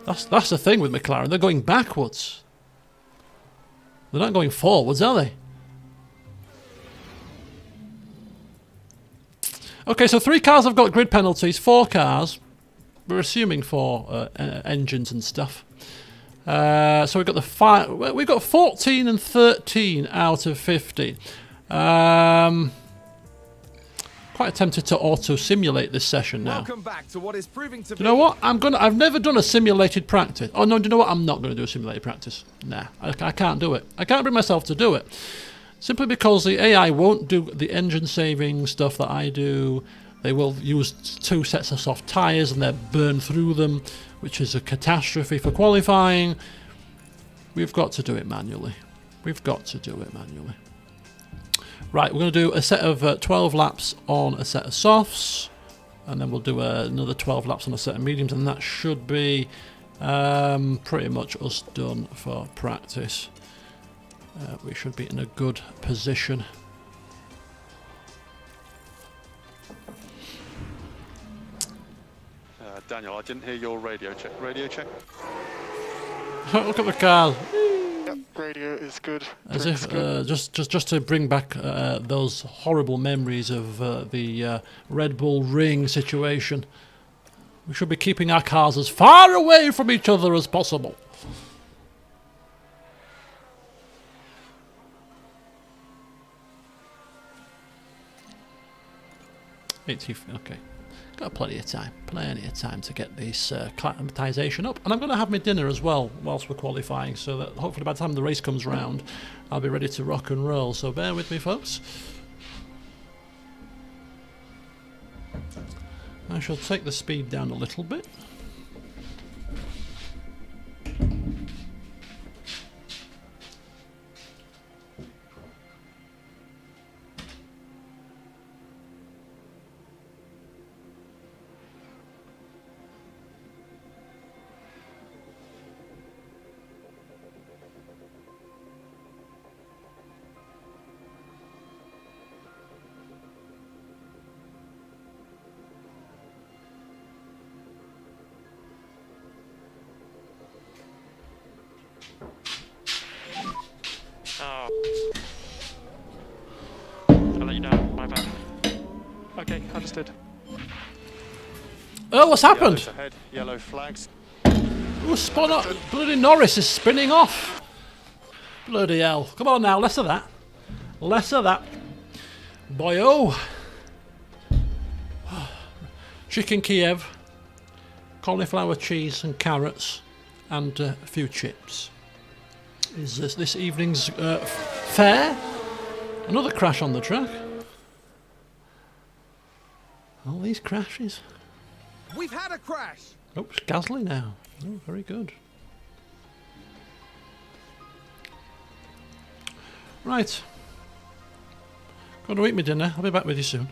That's the thing with McLaren. They're going backwards. They're not going forwards, are they? Okay, so 3 cars have got grid penalties. 4 cars. We're assuming 4 engines and stuff. So we've got we've got 14 and 13 out of 50. Quite tempted to auto-simulate this session now. Welcome back to what is proving to be. You know what? I've never done a simulated practice. Oh no, do you know what? I'm not going to do a simulated practice. Nah, I can't do it. I can't bring myself to do it. Simply because the AI won't do the engine saving stuff that I do. They will use 2 sets of soft tyres and they'll burn through them, which is a catastrophe for qualifying. We've got to do it manually. We've got to do it manually. Right, we're going to do a set of 12 laps on a set of softs, and then we'll do another 12 laps on a set of mediums, and that should be pretty much us done for practice. We should be in a good position. Daniel, I didn't hear your radio check. Radio check? Look at the car. Yep, radio is good. As if just to bring back those horrible memories of the Red Bull Ring situation. We should be keeping our cars as far away from each other as possible. Okay. Got plenty of time to get this climatization up, and I'm going to have my dinner as well whilst we're qualifying, so that hopefully by the time the race comes round I'll be ready to rock and roll, so bear with me folks. I shall take the speed down a little bit. Oh. I'll let you know, my bad. Okay, understood. Oh, what's happened? Yellows ahead, yellow flags. Ooh, spun up. Bloody Norris is spinning off. Bloody hell. Come on now, less of that. Less of that. Boy-oh. Chicken Kiev, cauliflower cheese and carrots, and a few chips. Is this evening's fare? Another crash on the track. All these crashes. We've had a crash. Oops, Gasly now. Oh, very good. Right. Got to eat my dinner. I'll be back with you soon.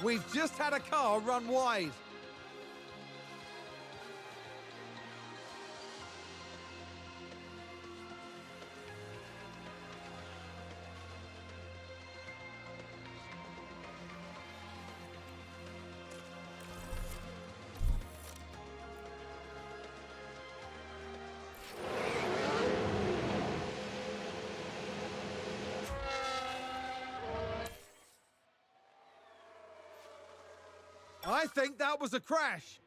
We've just had a car run wide. I think that was a crash.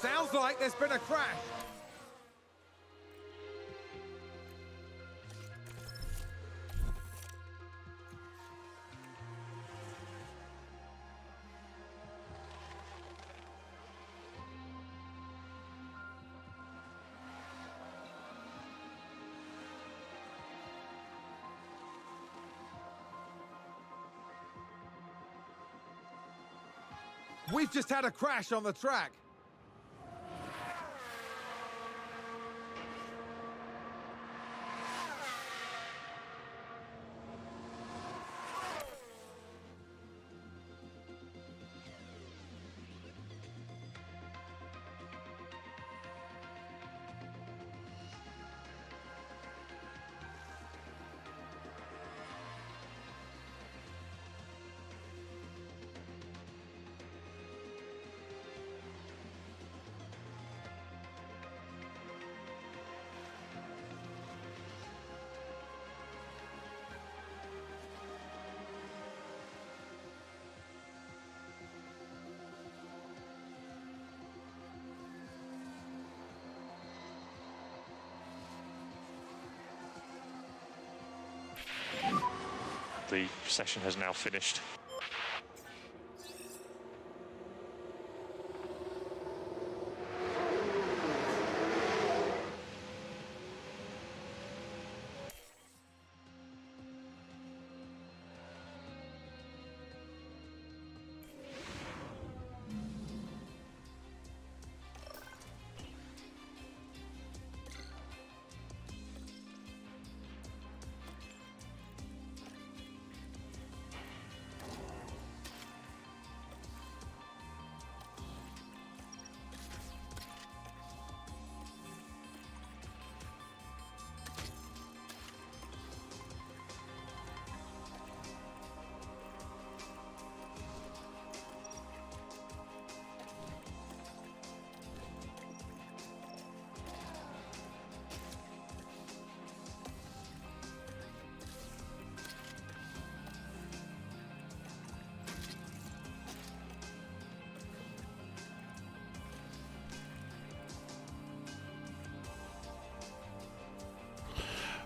Sounds like there's been a crash. We've just had a crash on the track. The session has now finished.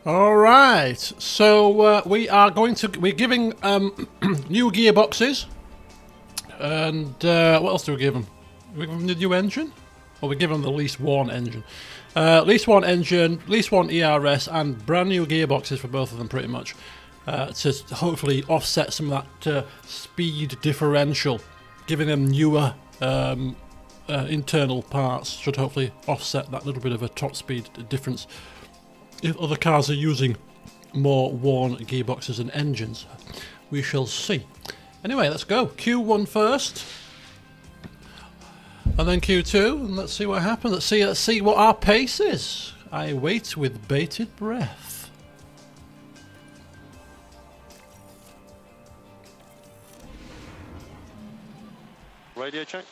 All right, so we're giving new gearboxes, and what else do we give them? We give them the new engine, or we give them the least worn engine, least worn engine, least worn ERS, and brand new gearboxes for both of them, pretty much, to hopefully offset some of that speed differential. Giving them newer internal parts should hopefully offset that little bit of a top speed difference if other cars are using more worn gearboxes and engines. We shall see. Anyway, let's go. Q1 first, and then Q2, and let's see what happens. Let's see what our pace is. I wait with bated breath. Radio check.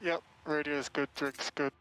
Yep, radio is good, drink's good.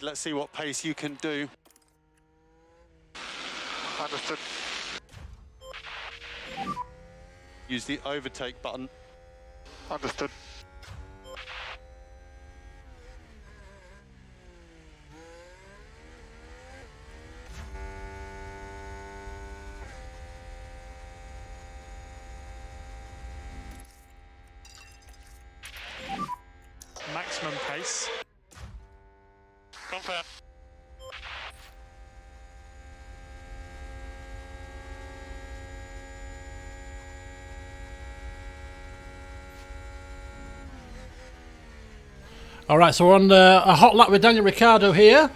Let's see what pace you can do. Understood. Use the overtake button. Understood. Maximum pace. Confirm. All right, so we're on a hot lap with Daniel Ricciardo here.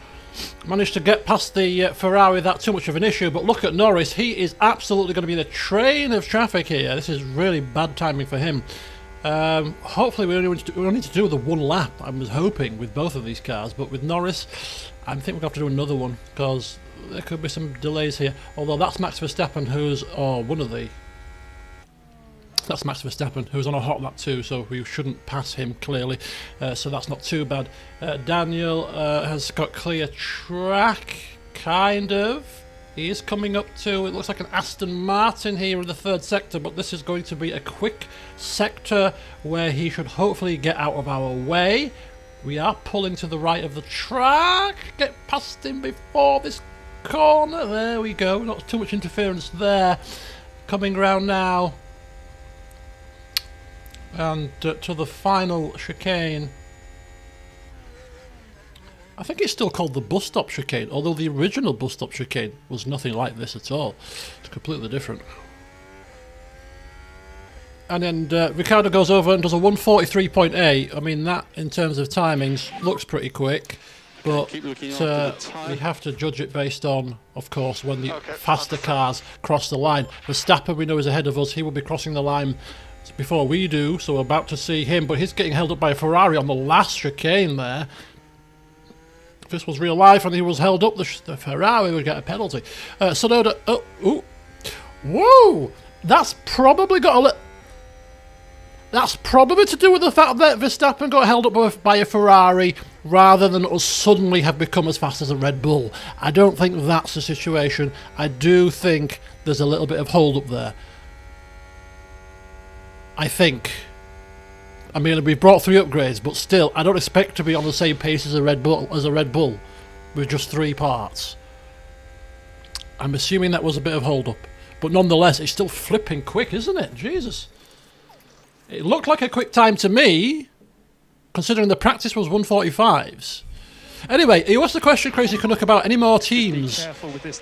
Managed to get past the Ferrari without too much of an issue, but look at Norris. He is absolutely going to be in a train of traffic here. This is really bad timing for him. Hopefully we only need to do the one lap, I was hoping, with both of these cars, but with Norris, I think we're going to have to do another one, because there could be some delays here. Although that's Max Verstappen, that's Max Verstappen, who's on a hot lap too, so we shouldn't pass him clearly, so that's not too bad. Daniel has got clear track, kind of. He is coming up to, it looks like an Aston Martin here in the third sector, but this is going to be a quick sector where he should hopefully get out of our way. We are pulling to the right of the track. Get past him before this corner. There we go. Not too much interference there. Coming round now. And to the final chicane. I think it's still called the bus stop chicane, although the original bus stop chicane was nothing like this at all. It's completely different. And then Ricciardo goes over and does a 143.8. I mean, that in terms of timings looks pretty quick, but we have to judge it based on, of course, when the faster cars cross the line. Verstappen, we know, is ahead of us. He will be crossing the line before we do, so we're about to see him, but he's getting held up by a Ferrari on the last chicane there. If this was real life and he was held up, the Ferrari would get a penalty. Sonoda, whoa! That's probably got that's probably to do with the fact that Verstappen got held up by a Ferrari rather than us suddenly have become as fast as a Red Bull. I don't think that's the situation. I do think there's a little bit of hold up there. I think. I mean, we've brought 3 upgrades, but still, I don't expect to be on the same pace as a Red Bull with just 3 parts. I'm assuming that was a bit of hold up, but nonetheless, it's still flipping quick, isn't it? Jesus. It looked like a quick time to me, considering the practice was 145s. Anyway, he asked the question, Crazy Canuck, about any more teams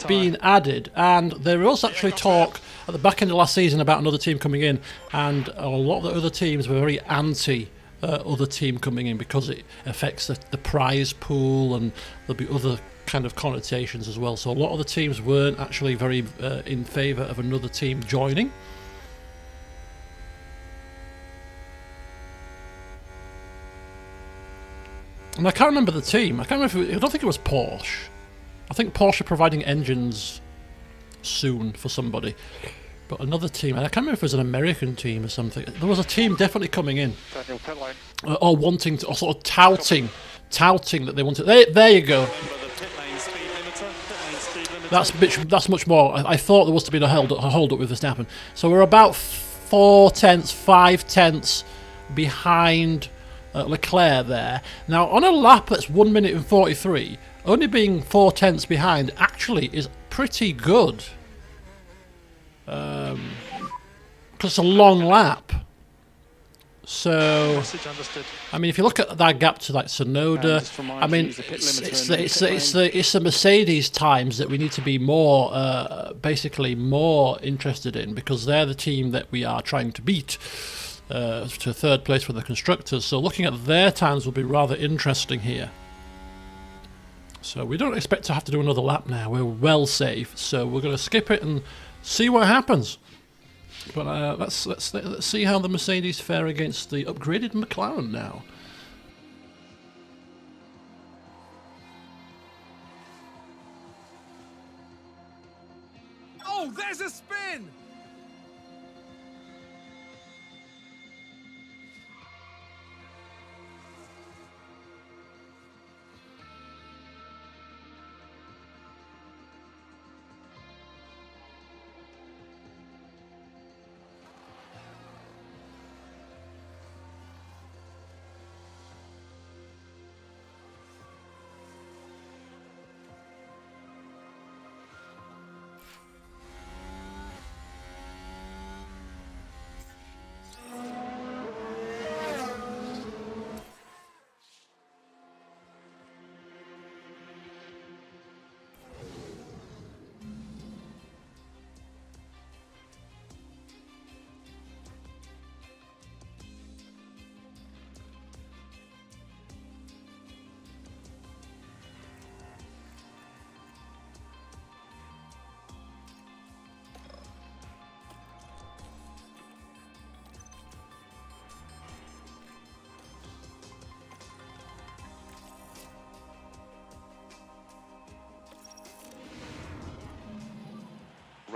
being added, and there was actually talk at the back end of last season about another team coming in, and a lot of the other teams were very anti other team coming in because it affects the prize pool, and there'll be other kind of connotations as well. So a lot of the teams weren't actually very in favour of another team joining. And I can't remember the team. I don't think it was Porsche. I think Porsche are providing engines soon for somebody. But another team, and I can't remember if it was an American team or something. There was a team definitely coming in. Daniel, pit lane. Or wanting to, or sort of touting that they wanted. There you go. That's much more. I thought there was to be a hold up with Verstappen. So we're about 5 tenths behind Leclerc there. Now on a lap that's 1 minute and 43, only being 4 tenths behind actually is pretty good. Because it's a long lap. So, I mean, if you look at that gap to like Sonoda, I mean, it's the Mercedes times that we need to be more, basically more interested in, because they're the team that we are trying to beat to third place for the constructors. So looking at their times will be rather interesting here. So we don't expect to have to do another lap now. We're well safe. So we're going to skip it and see what happens. But let's see how the Mercedes fare against the upgraded McLaren now. Oh, there's a spin!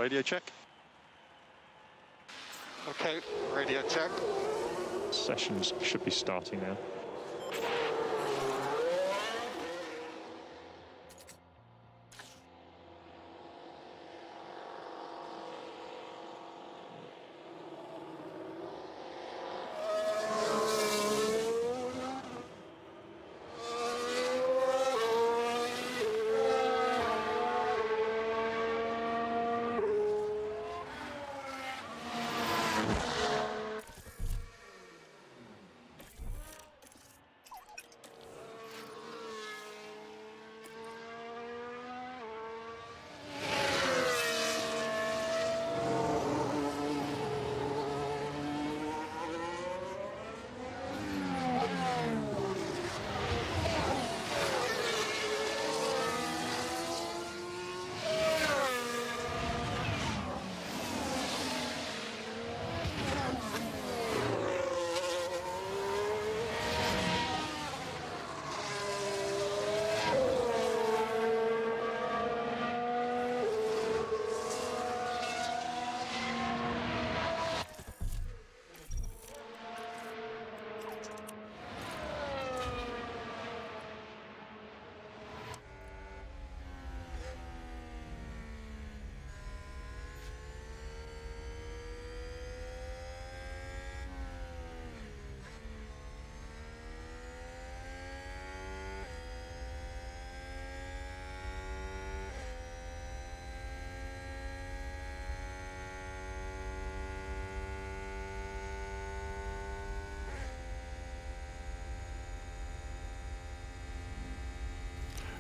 Radio check. Okay, radio check. Sessions should be starting now.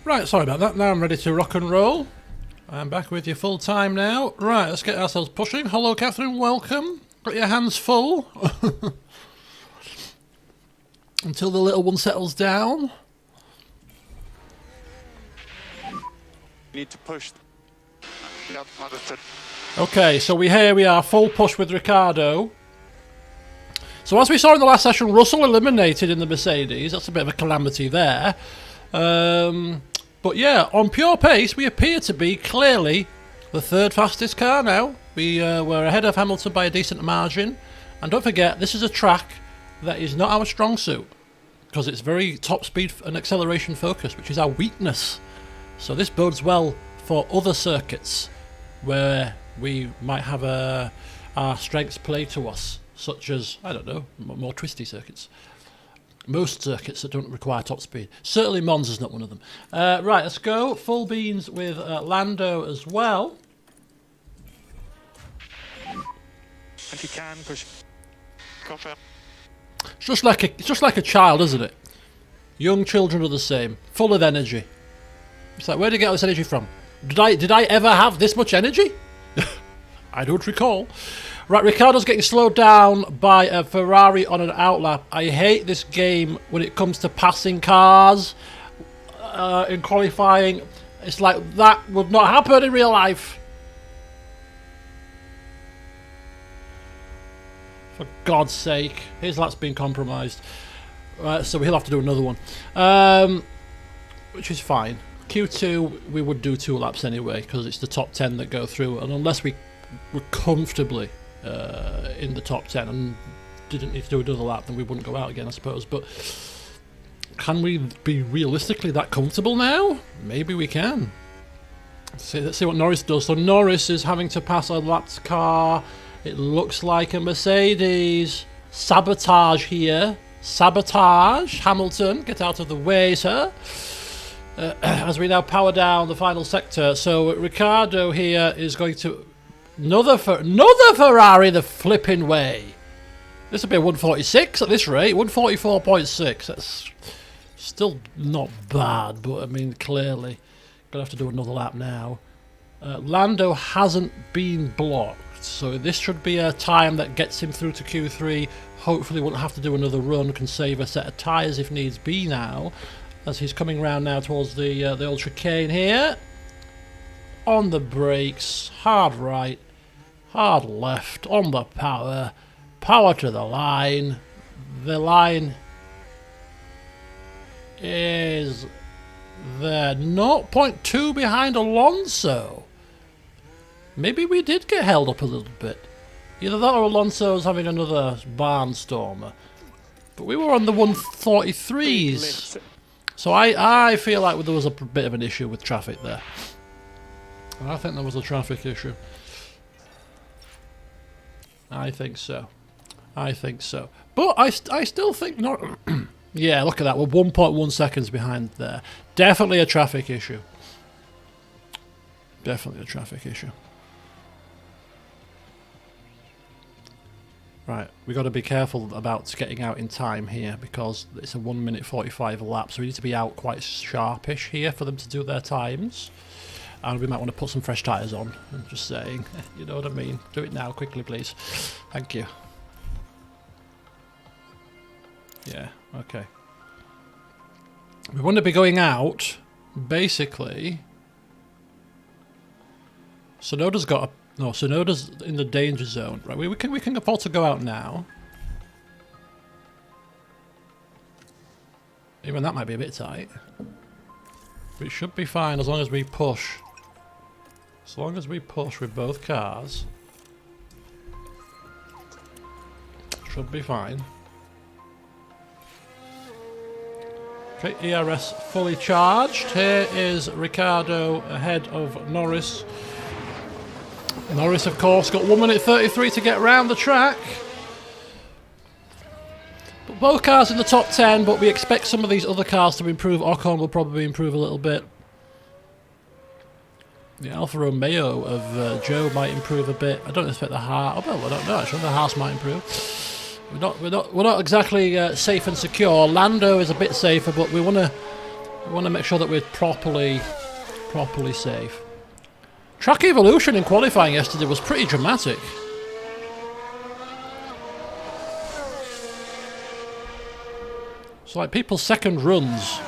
Right, sorry about that. Now I'm ready to rock and roll. I'm back with you full time now. Right, let's get ourselves pushing. Hello, Catherine. Welcome. Got your hands full until the little one settles down. You need to push. Yep, understood. Okay, so here we are, full push with Ricardo. So as we saw in the last session, Russell eliminated in the Mercedes. That's a bit of a calamity there. But yeah, on pure pace, we appear to be clearly the third fastest car now. We were ahead of Hamilton by a decent margin. And don't forget, this is a track that is not our strong suit, because it's very top speed and acceleration focused, which is our weakness. So this bodes well for other circuits where we might have our strengths play to us, such as, I don't know, more twisty circuits. Most circuits that don't require top speed. Certainly Monza's not one of them. Right, let's go. Full beans with Lando as well. If you can, push. Confirm. It's just like a child, isn't it? Young children are the same, full of energy. It's like, where did you get all this energy from? Did I ever have this much energy? I don't recall. Right, Ricciardo's getting slowed down by a Ferrari on an outlap. I hate this game when it comes to passing cars in qualifying. It's like, that would not happen in real life. For God's sake. His lap's been compromised. Right, so he'll have to do another one. Which is fine. Q2, we would do 2 laps anyway, because it's the top 10 that go through. And unless we were comfortably in the top 10 and didn't need to do another lap, then we wouldn't go out again, I suppose. But can we be realistically that comfortable now? Maybe we can. Let's see what Norris does. So Norris is having to pass a lapped car. It looks like a Mercedes. Sabotage here. Sabotage. Hamilton, get out of the way, sir. As we now power down the final sector. So Ricciardo here is going to... Another Ferrari the flipping way. This will be a 146 at this rate. 144.6. That's still not bad, but I mean, clearly going to have to do another lap now. Lando hasn't been blocked, so this should be a time that gets him through to Q3. Hopefully won't have to do another run, can save a set of tyres if needs be now, as he's coming round now towards the old chicane here. On the brakes, hard right, hard left, on the power, power to the line. The line is there, 0.2 behind Alonso. Maybe we did get held up a little bit. Either that or Alonso's having another barnstormer. But we were on the 143s. So I feel like there was a bit of an issue with traffic there. I think there was a traffic issue. I think so. I think so. But I still think not. Yeah, look at that. We're 1.1 seconds behind there. Definitely a traffic issue. Definitely a traffic issue. Right, we got to be careful about getting out in time here because it's a 1 minute 45 lap, so we need to be out quite sharpish here for them to do their times. And we might want to put some fresh tyres on. I'm just saying, you know what I mean. Do it now, quickly, please. Thank you. Yeah, okay. We want to be going out, basically. Sonoda's got a... No, Sonoda's in the danger zone. Right, we can afford to go out now. Even that might be a bit tight. But it should be fine as long as we push. As long as we push with both cars. Should be fine. Okay, ERS fully charged. Here is Ricciardo ahead of Norris. Norris, of course, got 1 minute 33 to get round the track. But both cars in the top 10, but we expect some of these other cars to improve. Ocon will probably improve a little bit. The Alfa Romeo of Joe might improve a bit. I don't expect the Haas. Oh, well, I don't know actually. The Haas might improve. We're not exactly safe and secure. Lando is a bit safer, but we want to make sure that we're properly safe. Track evolution in qualifying yesterday was pretty dramatic. So like people's second runs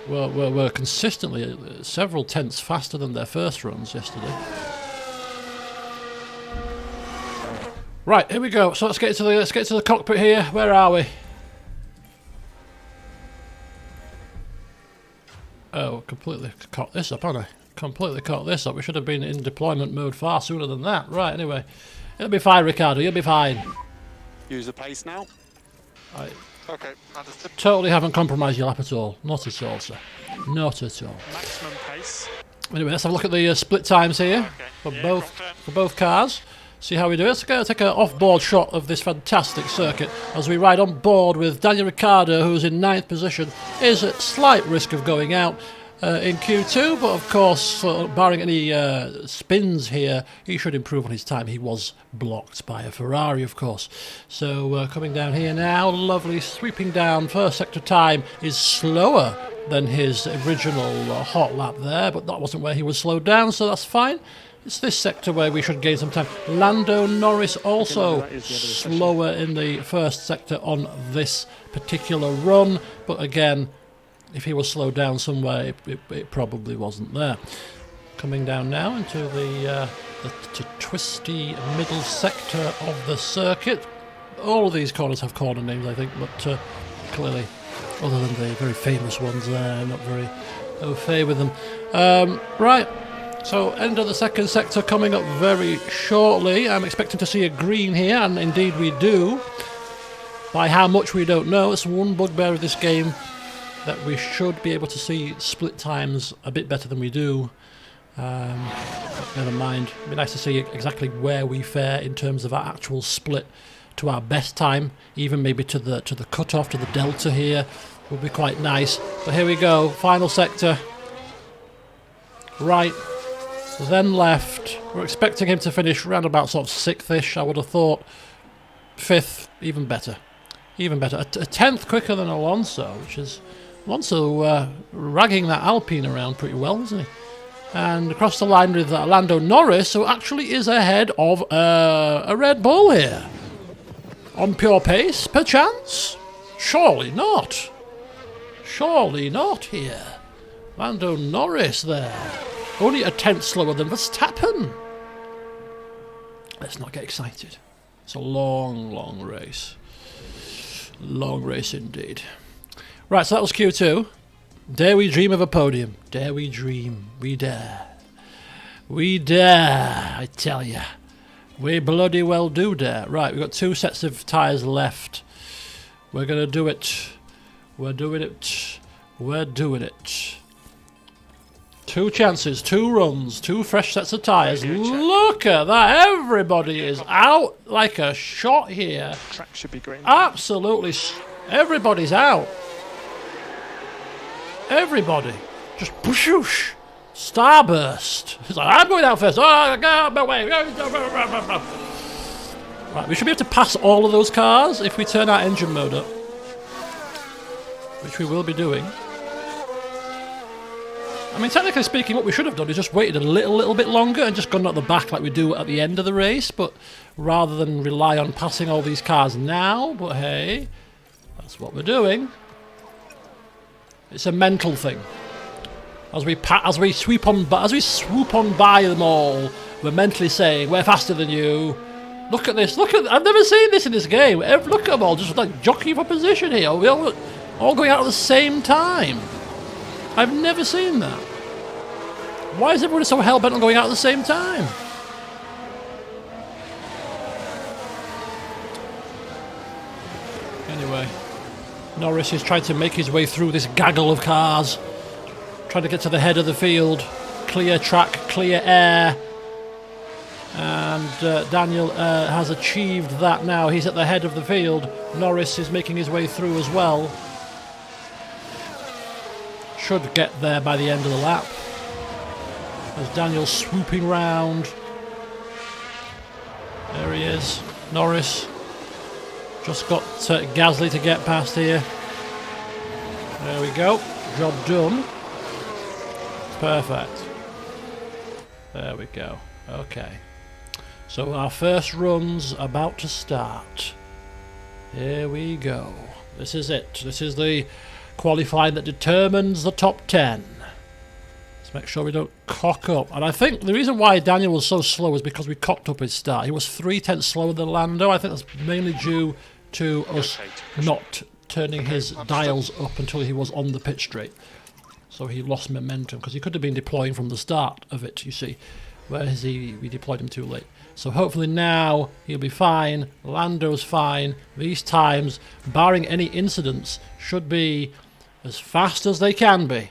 were consistently several tenths faster than their first runs yesterday. Right, here we go. So let's get to the cockpit here. Where are we? Oh, completely caught this up, haven't I? Completely caught this up. We should have been in deployment mode far sooner than that. Right, anyway. It'll be fine, Ricciardo. You'll be fine. Use the pace now. I Okay, understood. totally haven't compromised your lap at all. Not at all, sir. Not at all. Maximum pace. Anyway, let's have a look at the split times here Okay. for both cars. See how we do it. Let's go take an off-board shot of this fantastic circuit as we ride on board with Daniel Ricciardo, who's in 9th position, is at slight risk of going out in Q2, but of course, barring any spins here, he should improve on his time. He was blocked by a Ferrari, of course. So coming down here now, lovely sweeping down. First sector time is slower than his original hot lap there, but that wasn't where he was slowed down, so that's fine. It's this sector where we should gain some time. Lando Norris also slower in the first sector on this particular run, but again, if he was slowed down somewhere, it probably wasn't there. Coming down now into the twisty middle sector of the circuit. All of these corners have corner names, I think, but clearly, other than the very famous ones there, I'm not very au fait with them. Right. So, end of the second sector coming up very shortly. I'm expecting to see a green here, and indeed we do. By how much we don't know. It's one bugbear of this game that we should be able to see split times a bit better than we do. But never mind. It'd be nice to see exactly where we fare in terms of our actual split to our best time. Even maybe to the cutoff, to the delta here, would be quite nice. But here we go. Final sector. Right. Then left. We're expecting him to finish around about sort of 6th-ish, I would have thought. 5th, even better. Even better. A 10th quicker than Alonso, which is... Alonso ragging that Alpine around pretty well, isn't he? And across the line with Lando Norris, who actually is ahead of a Red Bull here. On pure pace, perchance? Surely not. Surely not here. Lando Norris there. Only a tenth slower than Verstappen. Let's not get excited. It's a long, long race. Long race indeed. Right, so that was Q2. Dare we dream of a podium? Dare we dream? We dare. We dare, I tell ya. We bloody well do dare. Right, we've got 2 sets of tyres left. We're going to do it. We're doing it. We're doing it. 2 chances, 2 runs, 2 fresh sets of tyres. Look at that. Everybody is out like a shot here. Track should be green. Absolutely. Everybody's out. Everybody. Just push. Starburst. It's like, I'm going out first. Oh, go out my way. Right, we should be able to pass all of those cars if we turn our engine mode up. Which we will be doing. I mean, technically speaking, what we should have done is just waited a little bit longer and just gone at the back like we do at the end of the race, but rather than rely on passing all these cars now, but hey, that's what we're doing. It's a mental thing. As we swoop on by them all, we're mentally saying, we're faster than you. Look at this, I've never seen this in this game. Look at them all just like jockeying for position here. We're all going out at the same time. I've never seen that. Why is everyone so hell-bent on going out at the same time? Anyway, Norris is trying to make his way through this gaggle of cars. Trying to get to the head of the field. Clear track, clear air. And Daniel has achieved that now. He's at the head of the field. Norris is making his way through as well. Should get there by the end of the lap. As Daniel's swooping round. There he is. Norris. Just got Gasly to get past here. There we go. Job done. Perfect. There we go. Okay. So our first run's about to start. Here we go. This is it. This is the qualifying that determines the top 10. Let's make sure we don't cock up. And I think the reason why Daniel was so slow is because we cocked up his start. He was 3/10 slower than Lando. I think that's mainly due to us not turning his dials up until he was on the pit straight. So he lost momentum because he could have been deploying from the start of it, you see. Whereas we deployed him too late. So hopefully now he'll be fine. Lando's fine. These times, barring any incidents, should be as fast as they can be.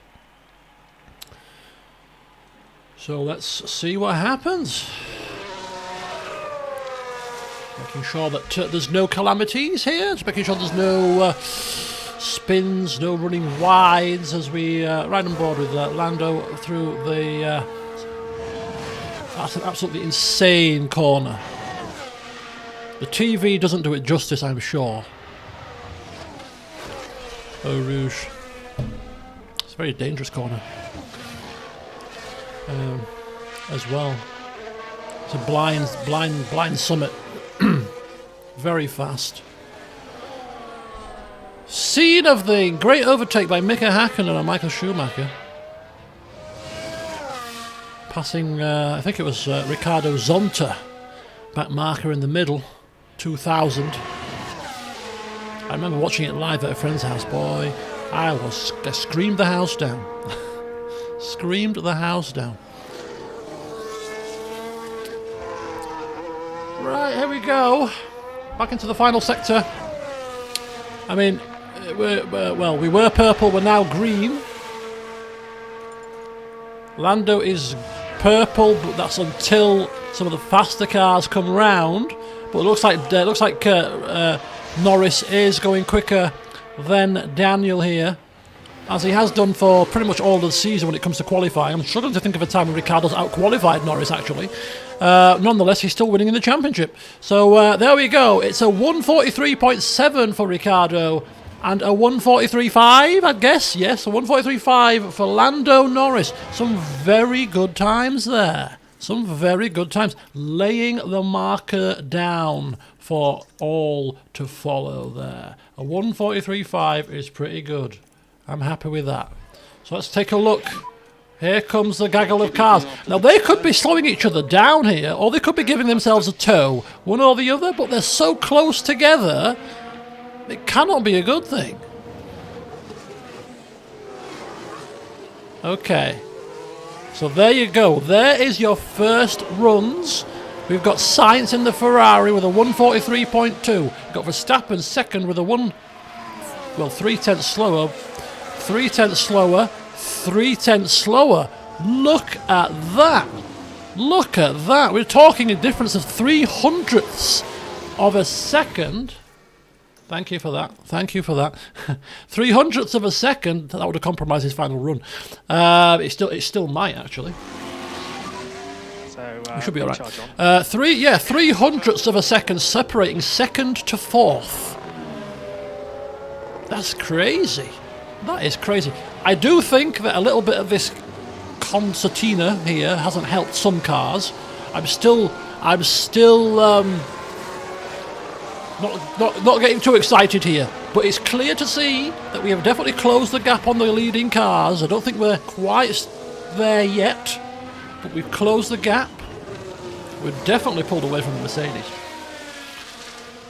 So let's see what happens. Making sure that there's no calamities here. Just making sure there's no spins, no running wides as we ride on board with Lando through the... that's an absolutely insane corner. The TV doesn't do it justice, I'm sure. Eau Rouge. It's a very dangerous corner. As well. It's a blind summit. Very fast. Scene of the great overtake by Mika Hakkinen and Michael Schumacher. Passing, I think it was Ricardo Zonta, back marker in the middle, 2000. I remember watching it live at a friend's house, boy. I screamed the house down. Screamed the house down. Right, here we go. Back into the final sector. I mean, we were purple, we're now green. Lando is purple, but that's until some of the faster cars come round. But it looks like Norris is going quicker than Daniel here, as he has done for pretty much all of the season when it comes to qualifying. I'm struggling to think of a time when Ricciardo's out-qualified Norris, actually. Nonetheless, he's still winning in the championship. So there we go. It's a 143.7 for Ricciardo and a 143.5, I guess. Yes, a 143.5 for Lando Norris. Some very good times there. Some very good times. Laying the marker down for all to follow there. A 143.5 is pretty good. I'm happy with that. So let's take a look. Here comes the gaggle of cars. Now, they could be slowing each other down here, or they could be giving themselves a tow, one or the other, but they're so close together, it cannot be a good thing. Okay. So there you go. There is your first runs. We've got Sainz in the Ferrari with a 143.2. We've got Verstappen second with a 3 tenths slower. 3 tenths slower. 3 tenths slower. Look at that. Look at that. We're talking a difference of 300ths of a second. Thank you for that. Thank you for that. 300ths of a second. That would have compromised his final run. It still might actually. So We should be all right. 300ths of a second separating second to fourth. That's crazy. That is crazy. I do think that a little bit of this concertina here hasn't helped some cars. I'm still not getting too excited here, but it's clear to see that we have definitely closed the gap on the leading cars. I don't think we're quite there yet, but we've closed the gap. We've definitely pulled away from the Mercedes.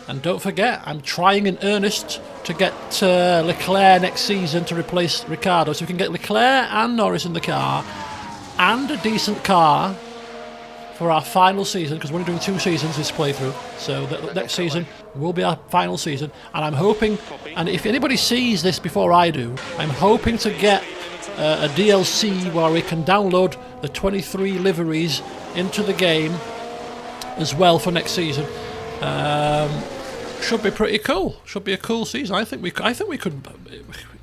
And don't forget, I'm trying in earnest to get Leclerc next season to replace Ricciardo. So we can get Leclerc and Norris in the car and a decent car for our final season, because we're only doing 2 seasons this playthrough. So the next season will be our final season. And I'm hoping, and if anybody sees this before I do, I'm hoping to get a DLC where we can download the 23 liveries into the game as well for next season. Should be pretty cool. Should be a cool season. I think we could.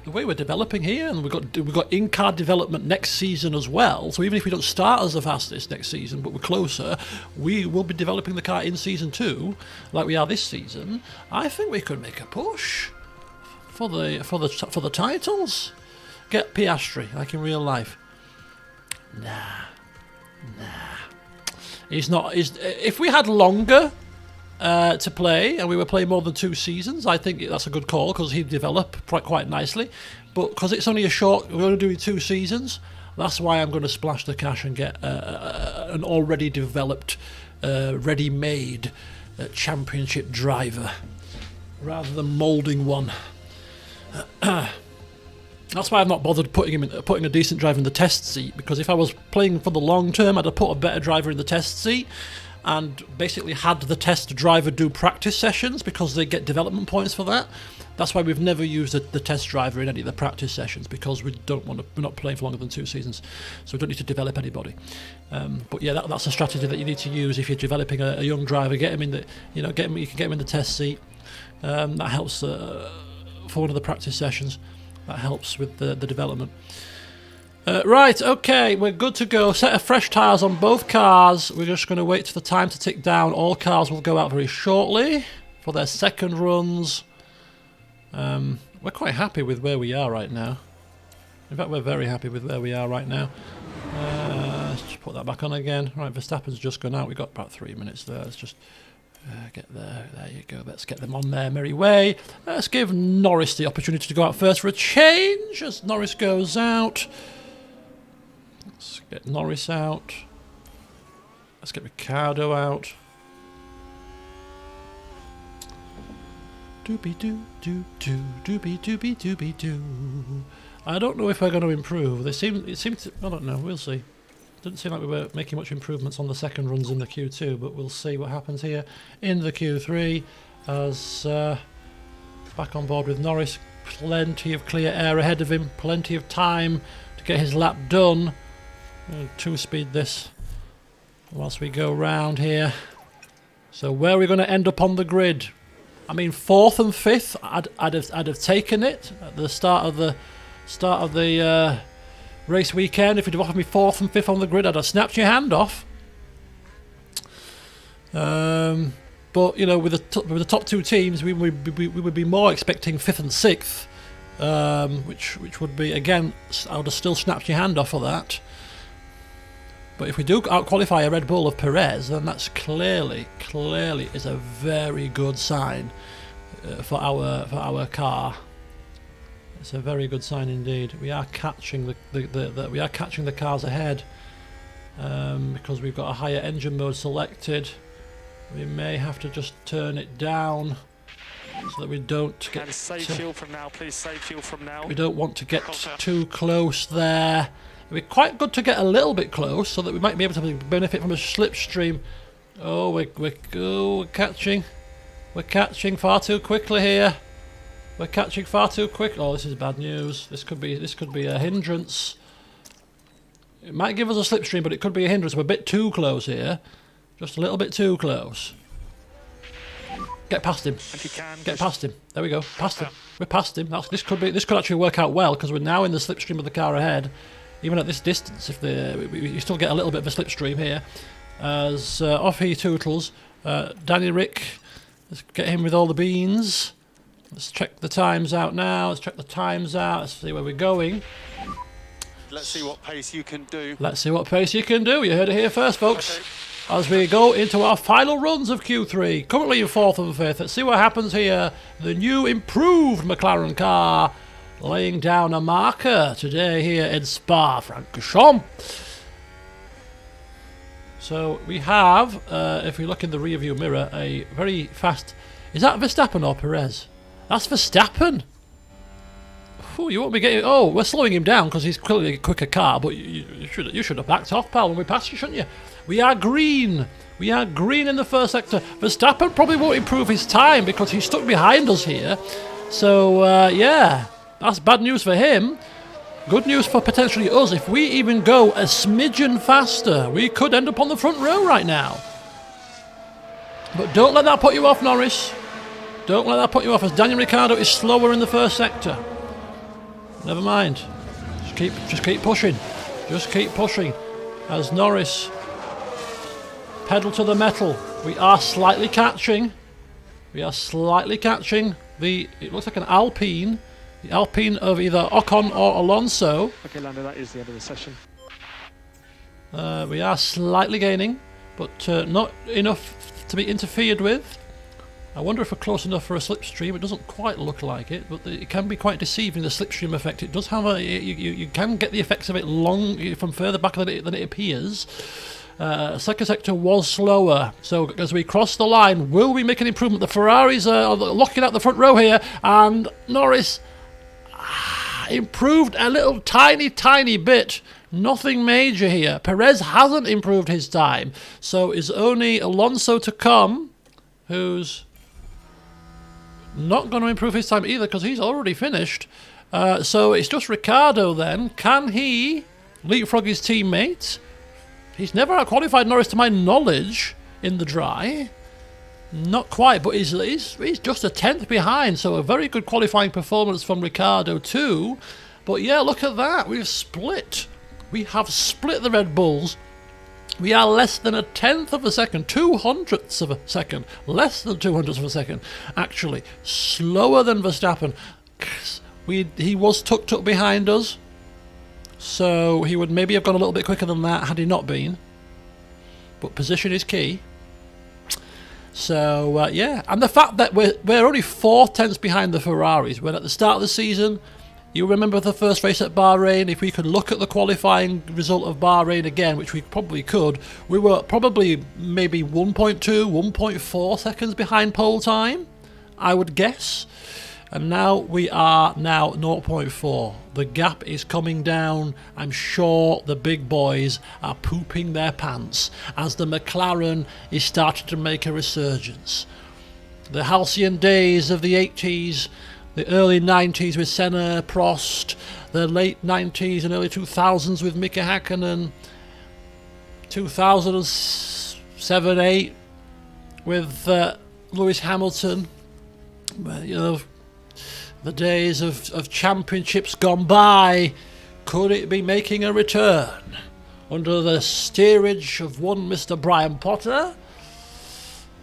The way we're developing here, and we've got in-car development next season as well. So even if we don't start as the fastest next season, but we're closer, we will be developing the car in season 2, like we are this season. I think we could make a push for the titles. Get Piastri like in real life. Nah. He's not. If we had longer to play, and we were playing more than 2 seasons, I think that's a good call, because he'd develop quite nicely. But because it's only we're only doing 2 seasons, that's why I'm going to splash the cash and get an already developed, ready-made championship driver, rather than moulding one. That's why I've not bothered putting a decent driver in the test seat, because if I was playing for the long term, I'd have put a better driver in the test seat and basically had the test driver do practice sessions, because they get development points for that. That's why we've never used the test driver in any of the practice sessions, because we're not playing for longer than 2 seasons, so we don't need to develop anybody. But yeah, that's a strategy that you need to use if you're developing a young driver. Get him in you can get him in the test seat. That helps for one of the practice sessions. That helps with the development. Right, okay, we're good to go. Set of fresh tyres on both cars. We're just going to wait for the time to tick down. All cars will go out very shortly for their second runs. We're quite happy with where we are right now. In fact, we're very happy with where we are right now. Let's just put that back on again. Right, Verstappen's just gone out. We've got about 3 minutes there. Let's just get there. There you go. Let's get them on their merry way. Let's give Norris the opportunity to go out first for a change as Norris goes out. Let's get Norris out. Let's get Ricciardo out. Doobie doo doo doo, doobie doobie doobie doo. I don't know if we're going to improve. It seemed to, I don't know. We'll see. Didn't seem like we were making much improvements on the second runs in the Q2, but we'll see what happens here in the Q3 as back on board with Norris. Plenty of clear air ahead of him. Plenty of time to get his lap done. 2-speed this whilst we go round here. So where are we going to end up on the grid? I mean, 4th and 5th, I'd have taken it at the start of the race weekend. If you'd have offered me 4th and 5th on the grid, I'd have snapped your hand off. But you know, with the top 2 teams, we would be more expecting 5th and 6th, which would be, again, I would have still snapped your hand off for that. But if we do out-qualify a Red Bull of Perez, then that's clearly is a very good sign for our car. It's a very good sign indeed. We are catching the cars ahead because we've got a higher engine mode selected. We may have to just turn it down so that we don't get. And save fuel from now, please. Save fuel from now. We don't want to get too close there. It'd be quite good to get a little bit close so that we might be able to benefit from a slipstream. Oh, we're catching. We're catching far too quickly here. We're catching far too quick. Oh, this is bad news. This could be a hindrance. It might give us a slipstream, but it could be a hindrance. We're a bit too close here. Just a little bit too close. Get past him. If you can, Get past him. There we go. Past him. We're past him. This could actually work out well because we're now in the slipstream of the car ahead. Even at this distance, if you still get a little bit of a slipstream here. As off he tootles. Danny Rick, let's get him with all the beans. Let's check the times out now. Let's check the times out. Let's see where we're going. Let's see what pace you can do. Let's see what pace you can do. You heard it here first, folks. As we go into our final runs of Q3, currently in 4th and 5th. Let's see what happens here. The new improved McLaren car laying down a marker today here in Spa-Francorchamps. So we have, if we look in the rear view mirror, a very fast... Is that Verstappen or Perez? That's Verstappen! Ooh, you won't be getting... Oh, we're slowing him down because he's clearly a quicker car, but you should have backed off, pal, when we passed you, shouldn't you? We are green. We are green in the first sector. Verstappen probably won't improve his time because he's stuck behind us here. So, yeah, that's bad news for him. Good news for potentially us. If we even go a smidgen faster, we could end up on the front row right now. But don't let that put you off, Norris. Don't let that put you off, as Daniel Ricciardo is slower in the first sector. Never mind. Just keep pushing. Just keep pushing. As Norris... pedal to the metal. We are slightly catching. We are slightly catching the... It looks like an Alpine. The Alpine of either Ocon or Alonso. Okay, Lando, that is the end of the session. We are slightly gaining, but not enough to be interfered with. I wonder if we're close enough for a slipstream. It doesn't quite look like it, but it can be quite deceiving, the slipstream effect. It does have a... You can get the effects of it from further back than it appears. Second sector was slower, so as we cross the line, will we make an improvement? The Ferraris are locking out the front row here, and Norris improved a little tiny bit. Nothing major here. Perez hasn't improved his time, so is only Alonso to come, who's not going to improve his time either because he's already finished. So it's just Ricciardo then. Can he leapfrog his teammates? He's never out-qualified Norris to my knowledge in the dry. Not quite, but he's just a 10th behind, so a very good qualifying performance from Ricciardo too. But yeah, look at that. We've split. We have split the Red Bulls. We are less than a 10th of a second, 200ths of a second, less than 200ths of a second, actually. Slower than Verstappen. He was tucked up behind us. So he would maybe have gone a little bit quicker than that had he not been. But position is key. So, yeah. And the fact that we're only 4/10ths behind the Ferraris. When at the start of the season, you remember the first race at Bahrain, if we could look at the qualifying result of Bahrain again, which we probably could, we were probably maybe 1.2, 1.4 seconds behind pole time, I would guess. And now we are 0.4. The gap is coming down. I'm sure the big boys are pooping their pants as the McLaren is starting to make a resurgence. The halcyon days of the 80s, the early 90s with Senna, Prost, the late 90s and early 2000s with Mika Hakkinen, 2007-8 with Lewis Hamilton, you know, the days of championships gone by. Could it be making a return under the steerage of one Mr. Brian Potter?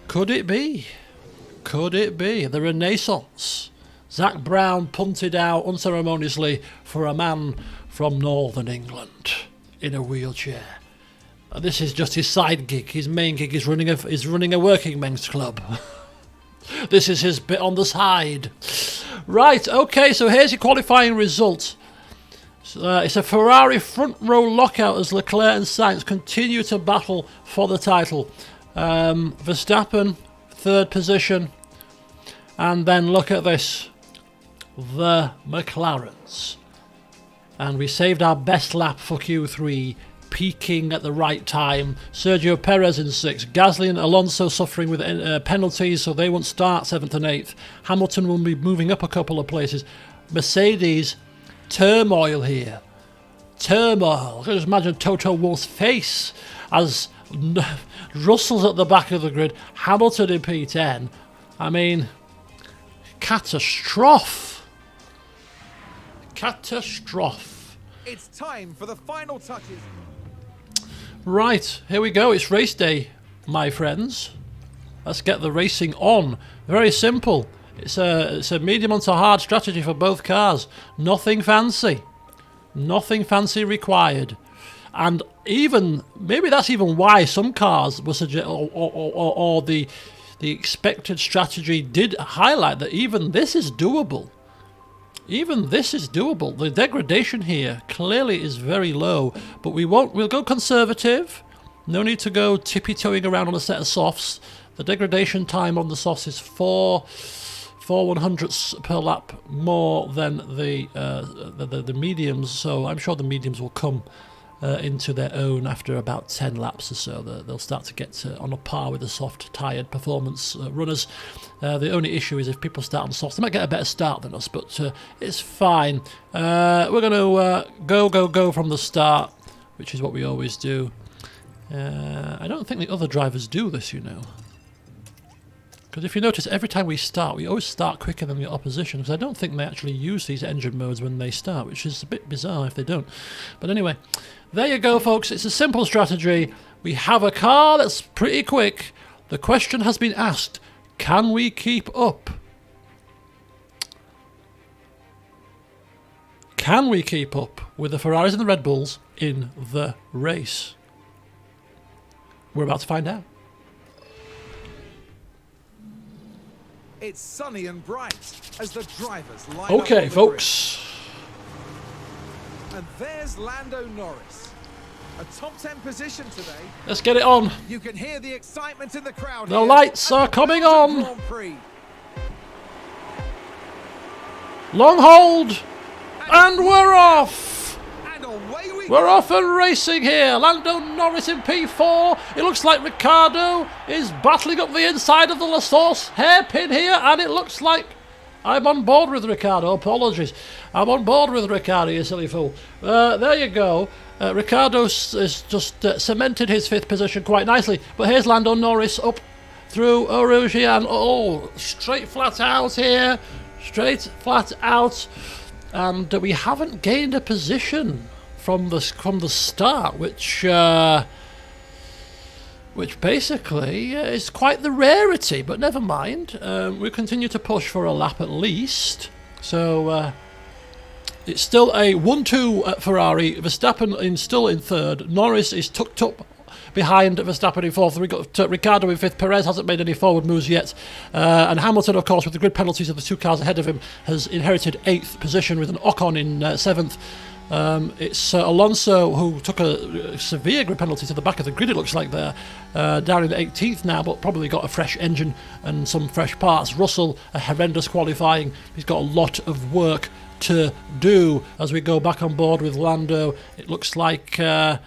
Could it be? Could it be? The Renaissance. Zach Brown punted out unceremoniously for a man from Northern England in a wheelchair. This is just his side gig. His main gig is running a working men's club. This is his bit on the side. Right, okay, so here's your qualifying result. It's a Ferrari front row lockout as Leclerc and Sainz continue to battle for the title. Verstappen, 3rd position. And then look at this. The McLarens. and we saved our best lap for Q3, peaking at the right time. Sergio Perez in 6th, Gasly and Alonso suffering with penalties, so they won't start 7th and 8th. Hamilton will be moving up a couple of places. Mercedes, turmoil here. Turmoil. I can just imagine Toto Wolff's face as Russell's at the back of the grid, Hamilton in P10. I mean, catastrophe. Catastrophe. It's time for the final touches. Right, here we go. It's race day, my friends. Let's get the racing on. Very simple. It's a medium on to hard strategy for both cars. Nothing fancy. Nothing fancy required. And even, maybe that's even why some cars were suggest, or the expected strategy did highlight that even this is doable. Even this is doable. The degradation here clearly is very low, but we'll go conservative. No need to go tippy-toeing around on a set of softs. The degradation time on the softs is 4 100ths per lap more than the mediums, so I'm sure the mediums will come into their own after about 10 laps or so. They'll start to get on a par with the soft tired performance runners. The only issue is if people start on softs, they might get a better start than us, but it's fine. We're going to go from the start, which is what we always do. I don't think the other drivers do this, you know. Because if you notice, every time we start, we always start quicker than the opposition, because I don't think they actually use these engine modes when they start, which is a bit bizarre if they don't. But anyway, there you go, folks. It's a simple strategy. We have a car that's pretty quick. The question has been asked, can we keep up? Can we keep up with the Ferraris and the Red Bulls in the race? We're about to find out. It's sunny and bright as the drivers line up Okay, on the folks. grid. And there's Lando Norris. A top 10 position today. Let's get it on. You can hear the excitement in the crowd. The here lights at are the coming Belgian on. Grand Prix. Long hold. And we're off. And away we We're go. off and racing here. Lando Norris in P4. It looks like Ricciardo is battling up the inside of the La Source hairpin here, and it looks like I'm on board with Ricciardo. Apologies. I'm on board with Ricciardo, you silly fool. There you go. Ricciardo has just cemented his 5th position quite nicely. But here's Lando Norris up through Eau Rouge and straight flat out here. Straight flat out. And we haven't gained a position from the start, which basically is quite the rarity, but never mind. We continue to push for a lap at least. So it's still a 1-2 at Ferrari. Verstappen still in 3rd. Norris is tucked up behind Verstappen in 4th. We got Ricciardo in 5th. Perez hasn't made any forward moves yet. And Hamilton, of course, with the grid penalties of the 2 cars ahead of him, has inherited 8th position with an Ocon in 7th. It's Alonso who took a severe grid penalty to the back of the grid, it looks like there, down in 18th now, but probably got a fresh engine and some fresh parts. Russell, a horrendous qualifying. He's got a lot of work to do as we go back on board with Lando. It looks like we're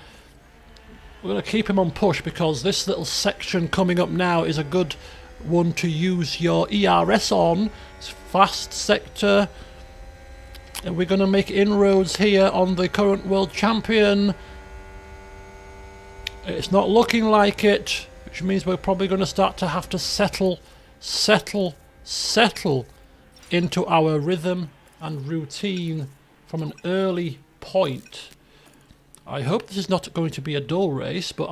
going to keep him on push, because this little section coming up now is a good one to use your ERS on. It's fast sector. And we're going to make inroads here on the current world champion. It's not looking like it, which means we're probably going to start to have to settle into our rhythm and routine from an early point. I hope this is not going to be a dull race, but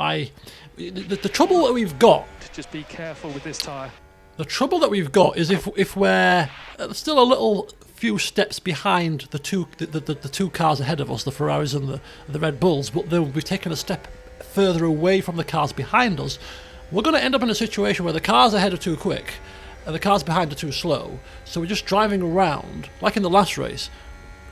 the trouble that we've got... Just be careful with this tyre. The trouble that we've got is if we're still a little few steps behind the two cars ahead of us, the Ferraris and the Red Bulls, but then we've taken a step further away from the cars behind us, we're going to end up in a situation where the cars ahead are too quick and the cars behind are too slow. So we're just driving around, like in the last race,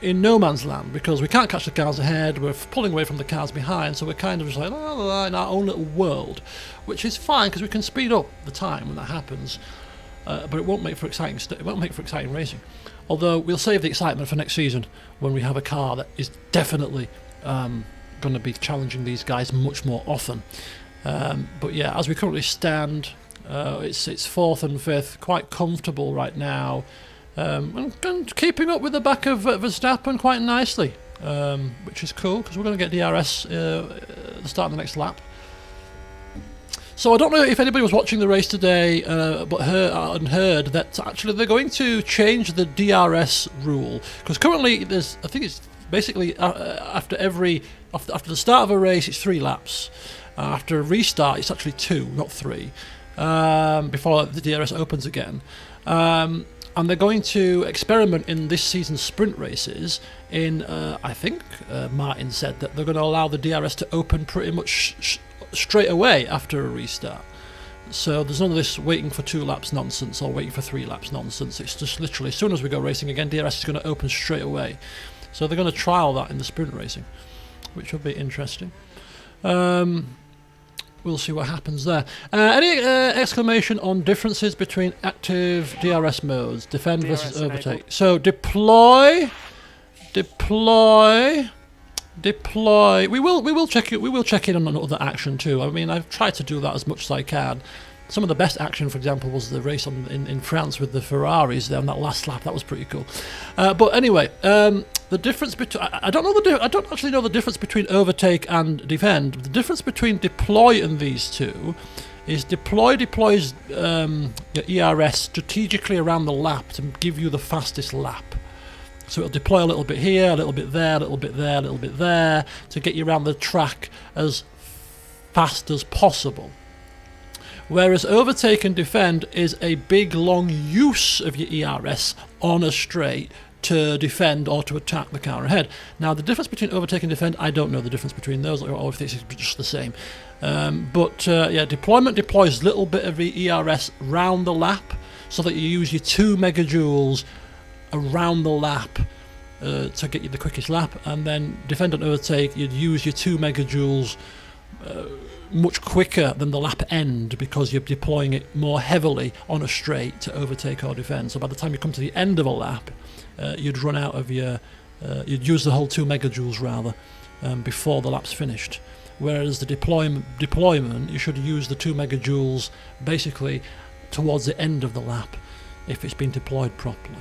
in no man's land, because we can't catch the cars ahead, we're pulling away from the cars behind, so we're kind of just like in our own little world, which is fine because we can speed up the time when that happens. but it won't make for exciting. It won't make for exciting racing. Although we'll save the excitement for next season when we have a car that is definitely going to be challenging these guys much more often. But yeah, as we currently stand, it's fourth and fifth, quite comfortable right now, and keeping up with the back of Verstappen quite nicely, which is cool because we're going to get DRS at the start of the next lap. So I don't know if anybody was watching the race today, but heard that actually they're going to change the DRS rule, because currently there's, I think it's basically after the start of a race it's 3 laps. After a restart it's actually 2, not 3, before the DRS opens again. And they're going to experiment in this season's sprint races in, I think Martin said that they're going to allow the DRS to open pretty much straight away after a restart. So there's none of this waiting for 2 laps nonsense or waiting for 3 laps nonsense. It's just literally as soon as we go racing again, DRS is going to open straight away. So they're going to trial that in the sprint racing, which will be interesting. We'll see what happens there. Any exclamation on differences between active DRS modes, defend versus overtake? So deploy. We will check it. We will check in on other action too. I mean, I've tried to do that as much as I can. Some of the best action, for example, was the race in France with the Ferraris there on that last lap. That was pretty cool. But anyway, the difference between I don't actually know the difference between overtake and defend. The difference between deploy and these two is deploys your ERS strategically around the lap to give you the fastest lap. So it'll deploy a little bit here, a little bit there, a little bit there, a little bit there, to get you around the track as fast as possible. Whereas overtake and defend is a big long use of your ERS on a straight to defend or to attack the car ahead. Now the difference between overtake and defend, I don't know the difference between those, or if it's just the same. Yeah, deployment deploys a little bit of the ERS round the lap so that you use your 2 megajoules around the lap to get you the quickest lap, and then defend and overtake, you'd use your 2 megajoules much quicker than the lap end because you're deploying it more heavily on a straight to overtake or defend. So by the time you come to the end of a lap, you'd run out of your you'd use the whole 2 megajoules rather before the lap's finished. Whereas the deployment you should use the 2 megajoules basically towards the end of the lap if it's been deployed properly.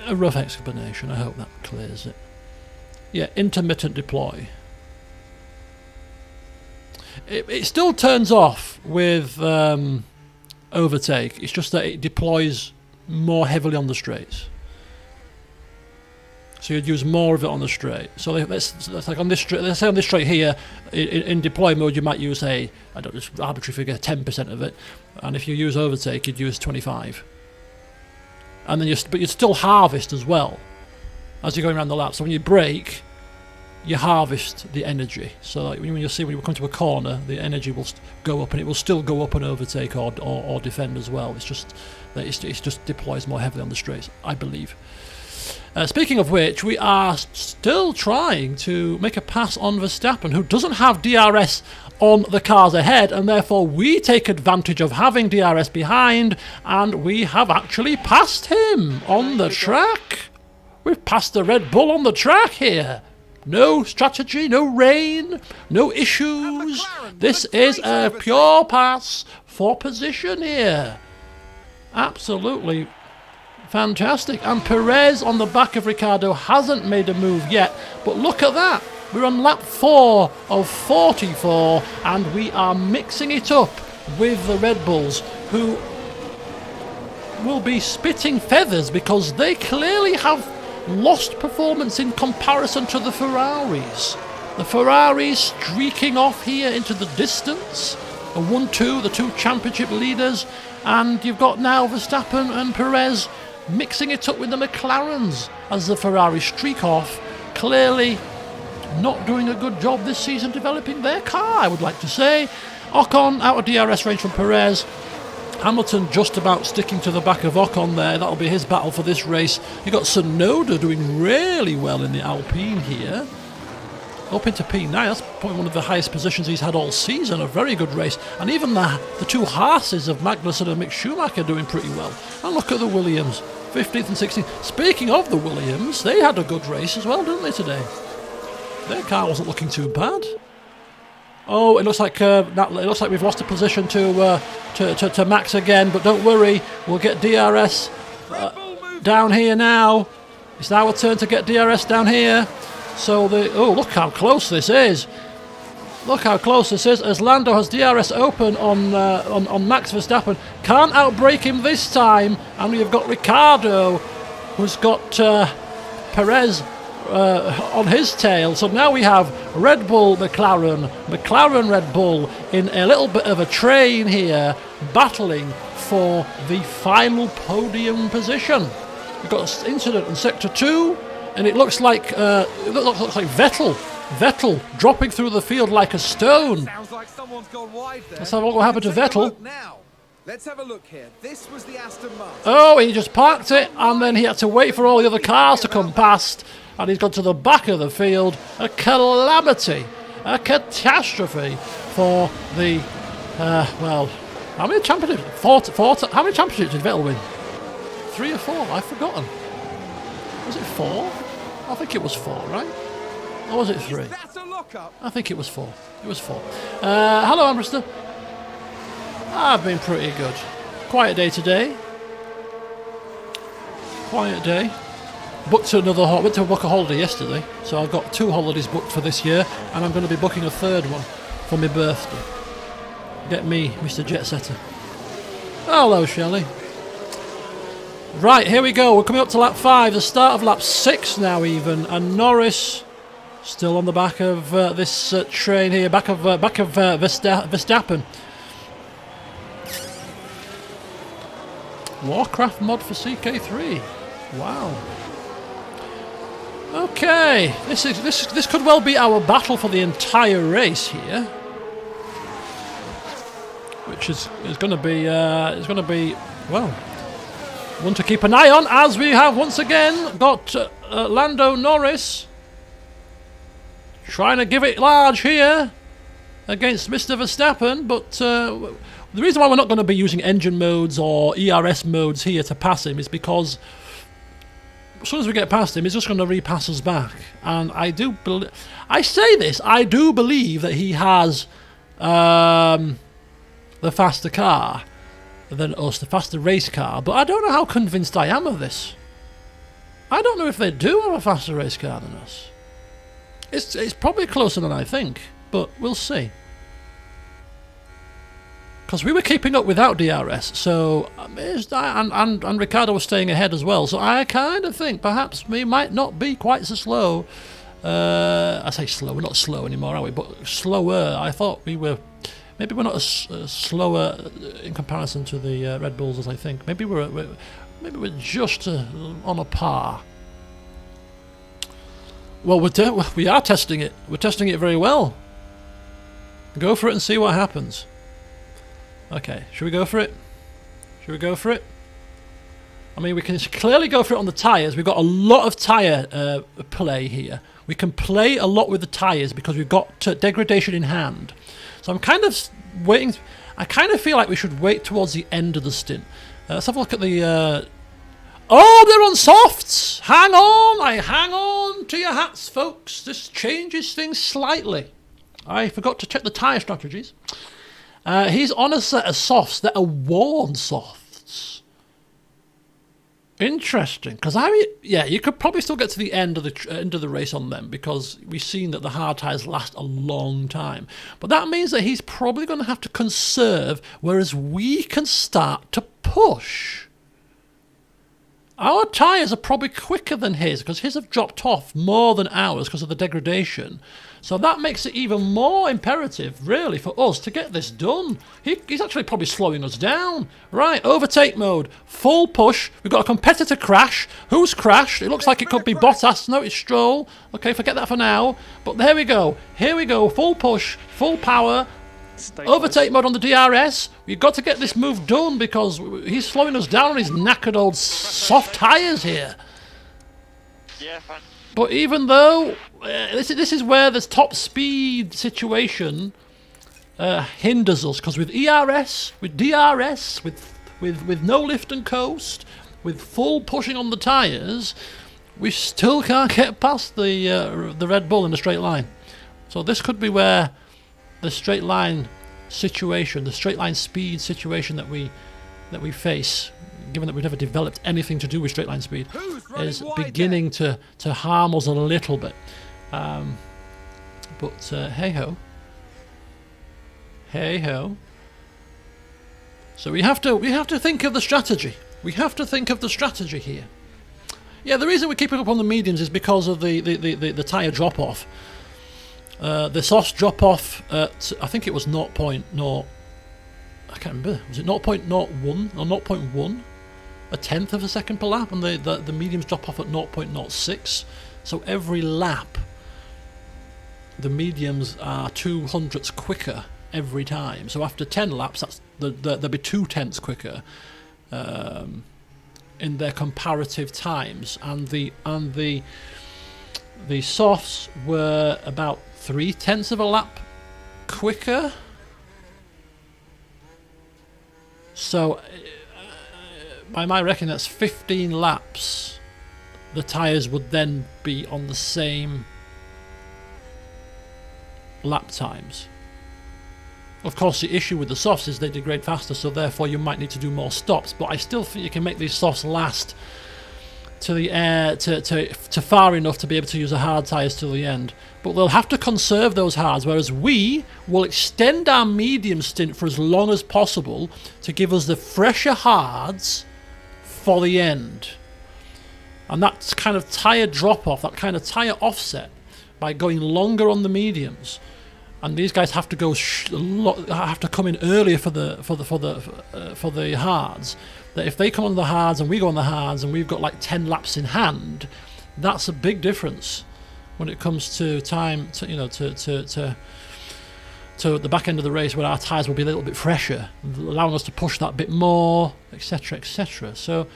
A rough explanation, I hope that clears it. Yeah, intermittent deploy. It still turns off with overtake, it's just that it deploys more heavily on the straights. So you'd use more of it on the straight. So let's like on this straight, let's say on this straight here, in deploy mode you might use I don't know, just arbitrary figure, 10% of it, and if you use overtake you'd use 25. And then but you'd still harvest as well as you're going around the lap. So when you brake, you harvest the energy. So like when you come to a corner, the energy will go up, and it will still go up and overtake or defend as well. It's just that it just deploys more heavily on the straights, I believe. Speaking of which, we are still trying to make a pass on Verstappen, who doesn't have DRS on the cars ahead, and therefore we take advantage of having DRS behind, and we have actually passed him on the track. We've passed the Red Bull on the track here. No strategy, no rain, no issues. This is a pure pass for position here. Absolutely fantastic. And Perez on the back of Ricciardo hasn't made a move yet, but look at that. We're on lap 4 of 44, and we are mixing it up with the Red Bulls, who will be spitting feathers because they clearly have lost performance in comparison to the Ferraris. The Ferraris streaking off here into the distance. A 1-2, the 2 championship leaders, and you've got now Verstappen and Perez mixing it up with the McLarens as the Ferrari streak off. Clearly not doing a good job this season developing their car, I would like to say. Ocon out of DRS range from Perez. Hamilton just about sticking to the back of Ocon there. That'll be his battle for this race. You've got Tsunoda doing really well in the Alpine here. up into P9. That's probably one of the highest positions he's had all season. A very good race. And even the two Haas's of Magnussen and Mick Schumacher doing pretty well. And look at the Williams, 15th and 16th. Speaking of the Williams, they had a good race as well, didn't they, today? Their car wasn't looking too bad. Oh, it looks like we've lost a position to Max again. But don't worry, we'll get DRS down here now. It's our turn to get DRS down here. So look how close this is. Look how close this is. As Lando has DRS open on Max Verstappen, can't outbrake him this time. And we've got Ricciardo, who's got Perez on his tail. So now we have Red Bull, McLaren, Red Bull in a little bit of a train here, battling for the final podium position. We've got an incident in Sector 2. And it looks like Vettel dropping through the field like a stone. Sounds like someone's gone wide there. Let's have a look what happened to Vettel. Now, let's have a look here. This was the Aston Martin. Oh, he just parked it, and then he had to wait for all the other cars to come past, and he's gone to the back of the field. A calamity, a catastrophe for the how many championships? How many championships did Vettel win? 3 or 4? I've forgotten. Was it 4? I think it was 4, right? Or was it 3? That's a lock-up. I think it was 4. It was 4. Hello, Ambrister. I've been pretty good. Quiet day today. Quiet day. Went to book a holiday yesterday, so I've got 2 holidays booked for this year, and I'm going to be booking a 3rd one for my birthday. Get me, Mr. Jet Setter. Hello, Shelley. Right, here we go. We're coming up to lap 5, the start of lap 6 now even, and Norris still on the back of this train here, back of Verstappen. Warcraft mod for CK3. Wow. Okay, this could well be our battle for the entire race here, which is going to be well. One to keep an eye on, as we have once again got Lando Norris trying to give it large here against Mr. Verstappen, but the reason why we're not going to be using engine modes or ERS modes here to pass him is because as soon as we get past him, he's just going to repass us back. And I do believe that he has the faster car than us, the faster race car, but I don't know how convinced I am of this. I don't know if they do have a faster race car than us. It's probably closer than I think, but we'll see. Because we were keeping up without DRS, so and Ricciardo was staying ahead as well, so I kind of think perhaps we might not be quite so slow. I say slow, we're not slow anymore, are we? But slower. I thought we were. Maybe we're not as slower in comparison to the Red Bulls as I think. Maybe we're just on a par. Well, we are testing it. We're testing it very well. Go for it and see what happens. Okay, should we go for it? Should we go for it? I mean, we can clearly go for it on the tyres. We've got a lot of tyre play here. We can play a lot with the tyres because we've got degradation in hand. So I'm kind of waiting. I kind of feel like we should wait towards the end of the stint. Let's have a look at the... Oh, they're on softs! Hang on! Hang on to your hats, folks. This changes things slightly. I forgot to check the tyre strategies. He's on a set of softs that are worn softs. Interesting, because you could probably still get to the end of the race on them because we've seen that the hard tyres last a long time. But that means that he's probably going to have to conserve, whereas we can start to push. Our tyres are probably quicker than his because his have dropped off more than ours because of the degradation. So that makes it even more imperative, really, for us to get this done. He's actually probably slowing us down. Right, overtake mode, full push. We've got a competitor crash. Who's crashed? It looks like it could be Bottas. No, it's Stroll. Okay, forget that for now. But there we go. Here we go. Full push, full power. Overtake mode on the DRS. We've got to get this move done because he's slowing us down on his knackered old soft tyres here. Yeah, fine. But even though this is where the top speed situation hinders us, because with ERS, with DRS, with no lift and coast, with full pushing on the tyres, we still can't get past the Red Bull in a straight line. So this could be where the straight line situation, the straight line speed situation that we face, given that we've never developed anything to do with straight line speed, is beginning to harm us a little bit. But hey ho. So we have to think of the strategy. We have to think of the strategy here. Yeah, the reason we're keeping up on the mediums is because of the tyre drop off. The softs drop off at, I think it was 0.0. I can't remember. Was it 0.01 or 0.1? A tenth of a second per lap, and the mediums drop off at 0.06. So every lap, the mediums are 2/100ths quicker every time. So after 10 laps, they'll be 2/10ths quicker in their comparative times, and the softs were about 3/10ths of a lap quicker. So by my reckoning, that's 15 laps. The tyres would then be on the same lap times. Of course, the issue with the softs is they degrade faster, so therefore you might need to do more stops. But I still think you can make these softs last to the air to far enough to be able to use the hard tyres till the end. But they'll have to conserve those hards, whereas we will extend our medium stint for as long as possible to give us the fresher hards for the end. And that kind of tyre drop off, that kind of tyre offset, by going longer on the mediums. And these guys have to go have to come in earlier for the hards. That if they come on the hards and we go on the hards and we've got like 10 laps in hand, that's a big difference when it comes to time to the back end of the race, where our tyres will be a little bit fresher, allowing us to push that bit more, etc., etc. So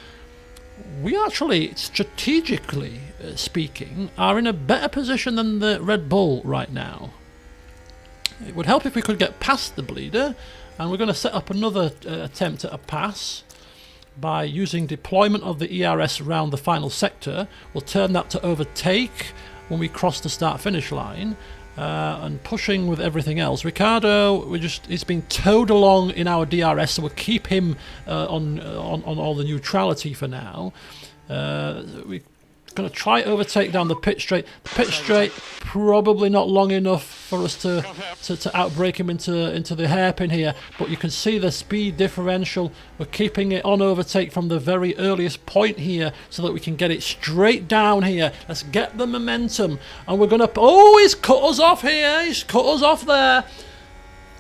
we actually, strategically speaking, are in a better position than the Red Bull right now. It would help if we could get past the bleeder, and we're going to set up another attempt at a pass by using deployment of the ERS around the final sector. We'll turn that to overtake when we cross the start-finish line, and pushing with everything else. Ricardo, he's been towed along in our DRS, so we'll keep him on all the neutrality for now. We're going to try overtake down the pit straight. The pit straight probably not long enough for us to outbrake him into the hairpin here, but you can see the speed differential. We're keeping it on overtake from the very earliest point here so that we can get it straight down here. Let's get the momentum, and we're going to... Oh, he's cut us off here. He's cut us off there.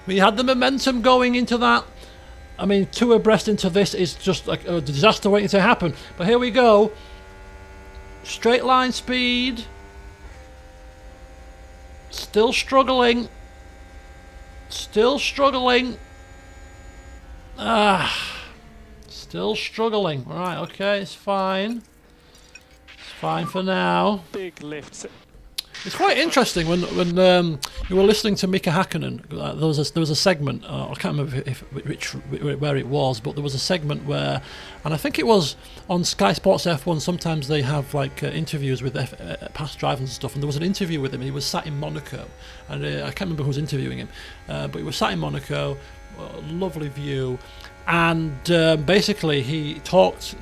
We had the momentum going into that. I mean, 2 abreast into this is just like a disaster waiting to happen. But here we go. Straight line speed. Still struggling. Still struggling. Still struggling. Right, okay, it's fine. It's fine for now. Big lifts. It's quite interesting when you were listening to Mika Hakkinen. There was a segment. I can't remember where it was, but there was a segment where, and I think it was on Sky Sports F1. Sometimes they have like interviews with past drivers and stuff. And there was an interview with him. He was sat in Monaco, and I can't remember who was interviewing him, but he was sat in Monaco. Lovely view, and basically he talked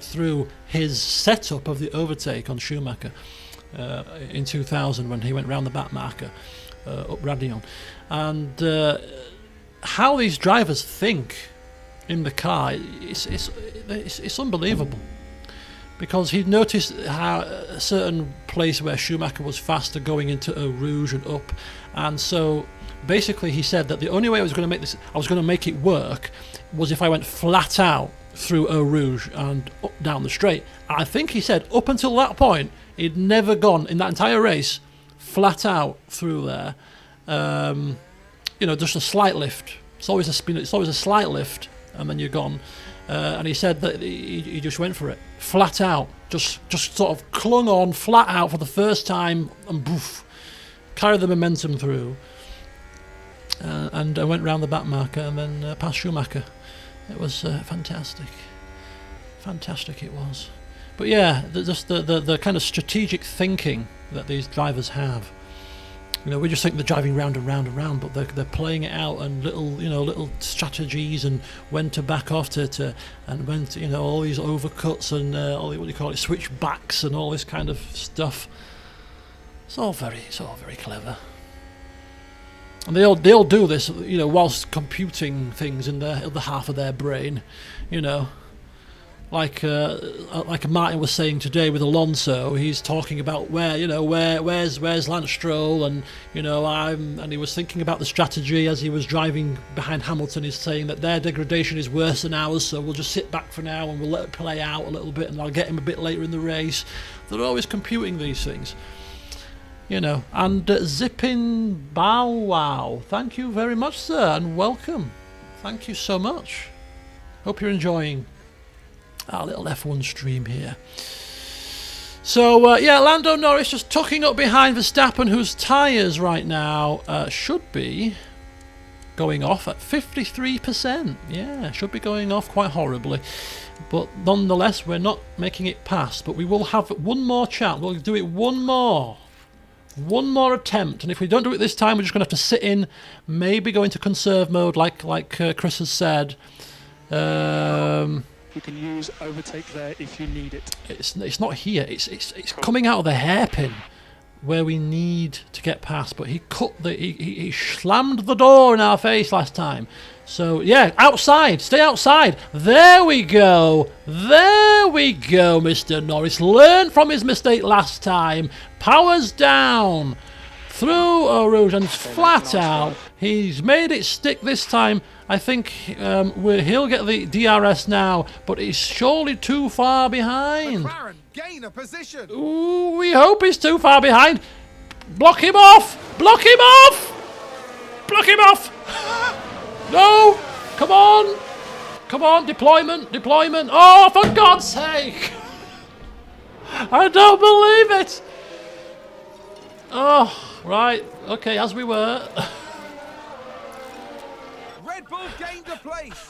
through his setup of the overtake on Schumacher. In 2000 when he went round the back marker up Radion, and how these drivers think in the car, it's unbelievable, because he noticed how a certain place where Schumacher was faster going into Eau Rouge and up, and so basically he said that the only way I was going to make it work was if I went flat out through Eau Rouge and up down the straight. I think he said up until that point he'd never gone in that entire race flat out through there. Just a slight lift. It's always a spin. It's always a slight lift, and then you're gone. And he said that he just went for it flat out just sort of clung on flat out for the first time and boof, carried the momentum through. And I went round the back marker and then past Schumacher. It was fantastic. Fantastic it was. But yeah, just the kind of strategic thinking that these drivers have. You know, we just think they're driving round and round and round, but they're playing it out and little strategies and when to back off to and when to, all these overcuts and all the, what do you call it, switchbacks and all this kind of stuff. It's all very clever. And they all do this, whilst computing things in the other half of their brain, like Martin was saying today with Alonso. He's talking about where's Lance Stroll, and and he was thinking about the strategy as he was driving behind Hamilton. He's saying that their degradation is worse than ours, so we'll just sit back for now and we'll let it play out a little bit, and I'll get him a bit later in the race. They're always computing these things. And Zippin Bow Wow, thank you very much, sir, and welcome. Thank you so much. Hope you're enjoying our little F1 stream here. So, Lando Norris just tucking up behind Verstappen, whose tyres right now should be going off at 53%. Yeah, should be going off quite horribly. But nonetheless, we're not making it past. But we will have one more chance. We'll do it one more attempt, and if we don't do it this time, we're just going to have to sit in, maybe go into conserve mode like Chris has said. You can use overtake there if you need it. It's not here, it's cool. Coming out of the hairpin where we need to get past, but he slammed the door in our face last time. So yeah, outside, stay outside. There we go, Mr. Norris. Learn from his mistake last time. Powers down through Eau Rouge and flat out. He's made it stick this time. I think he'll get the DRS now, but he's surely too far behind. McLaren gain a position. Ooh, we hope he's too far behind. Block him off! Block him off! Block him off! No! Come on! Come on, deployment! Oh, for God's sake! I don't believe it! Oh, right. Okay, as we were. Red Bull gained a place.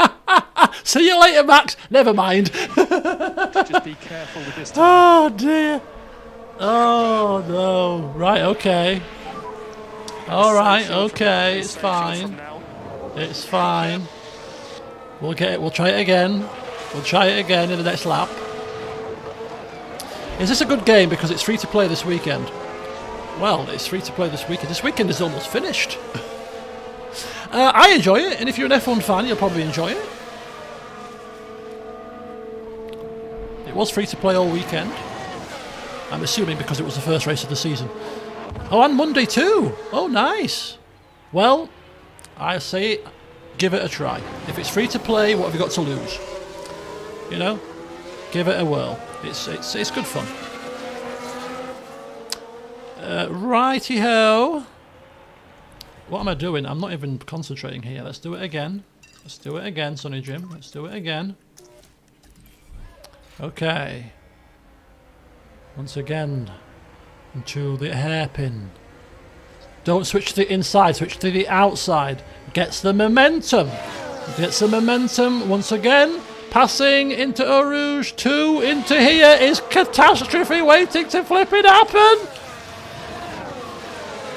See you later, Max. Never mind. Just be careful with this time. Oh, dear. Oh, no. Right, okay. All right, okay. It's fine. It's fine. We'll get it. We'll try it again. We'll try it again in the next lap. Is this a good game because it's free to play this weekend? Well, it's free to play this weekend. This weekend is almost finished. I enjoy it, and if you're an F1 fan, you'll probably enjoy it. It was free to play all weekend. I'm assuming because it was the first race of the season. Oh, and Monday too. Oh, nice. Well, I say give it a try. If it's free to play, what have you got to lose? Give it a whirl. It's good fun. Righty-ho. What am I doing? I'm not even concentrating here. Let's do it again. Let's do it again, Sonny Jim. Let's do it again. Okay. Once again, into the hairpin. Don't switch to the inside, switch to the outside. Gets the momentum. Gets the momentum once again. Passing into Eau Rouge. 2 into here is catastrophe waiting to flipping happen.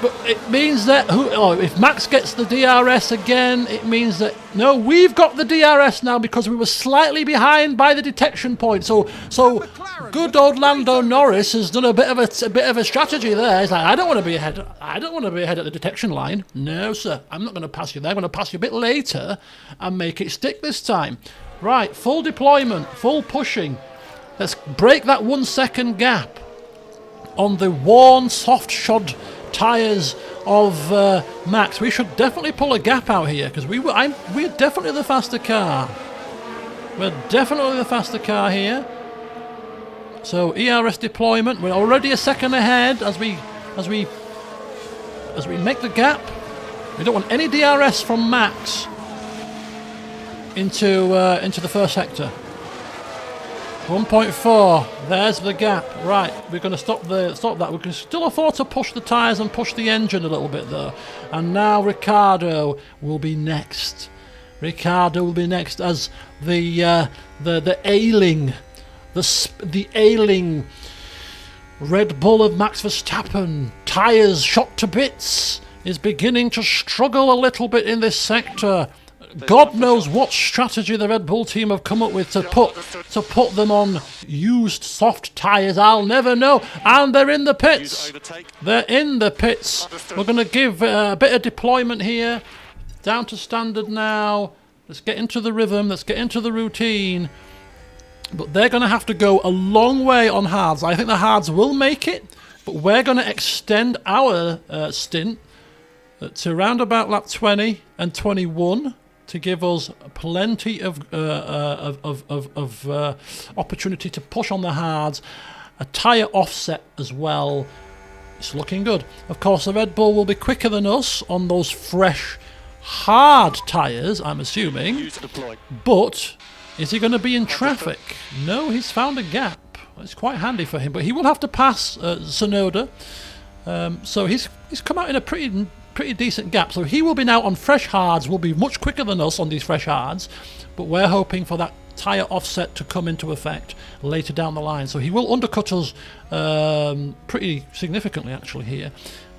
But it means that if Max gets the DRS again, it means that no, we've got the DRS now because we were slightly behind by the detection point. So good old Lando Norris has done a bit of a strategy there. He's like, I don't want to be ahead. I don't want to be ahead at the detection line. No, sir, I'm not going to pass you there. I'm going to pass you a bit later and make it stick this time. Right, full deployment, full pushing. Let's break that 1 second gap on the worn, soft-shod tyres of Max. We should definitely pull a gap out here because we're definitely the faster car. We're definitely the faster car here. So ERS deployment. We're already a second ahead as we make the gap. We don't want any DRS from Max into the first sector. 1.4. There's the gap. Right, we're going to stop that. We can still afford to push the tyres and push the engine a little bit though. And now Ricciardo will be next. Ricciardo will be next as the ailing Red Bull of Max Verstappen, tyres shot to bits, is beginning to struggle a little bit in this sector. God knows what strategy the Red Bull team have come up with to put them on used soft tyres. I'll never know. And they're in the pits. They're in the pits. We're going to give a bit of deployment here. Down to standard now. Let's get into the rhythm. Let's get into the routine. But they're going to have to go a long way on hards. I think the hards will make it, but we're going to extend our stint to around about lap 20 and 21 to give us plenty of opportunity to push on the hards. A tyre offset as well. It's looking good. Of course, the Red Bull will be quicker than us on those fresh, hard tyres, I'm assuming. But is he going to be in traffic? No, he's found a gap. It's quite handy for him, but he will have to pass Tsunoda. So he's come out in a pretty decent gap. So he will be now on fresh hards, will be much quicker than us on these fresh hards, but we're hoping for that tyre offset to come into effect later down the line. So he will undercut us pretty significantly actually here,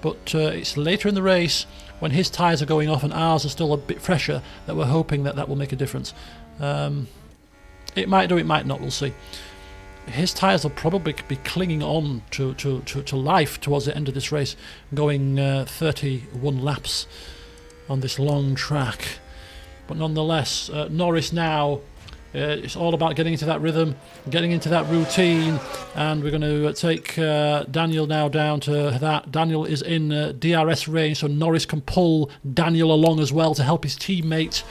but it's later in the race when his tyres are going off and ours are still a bit fresher that we're hoping that will make a difference. It might do, it might not, we'll see. His tyres will probably be clinging on to life towards the end of this race, going 31 laps on this long track. But nonetheless, Norris now, it's all about getting into that rhythm, getting into that routine, and we're going to take Daniel now down to that. Daniel is in DRS range, so Norris can pull Daniel along as well to help his teammate,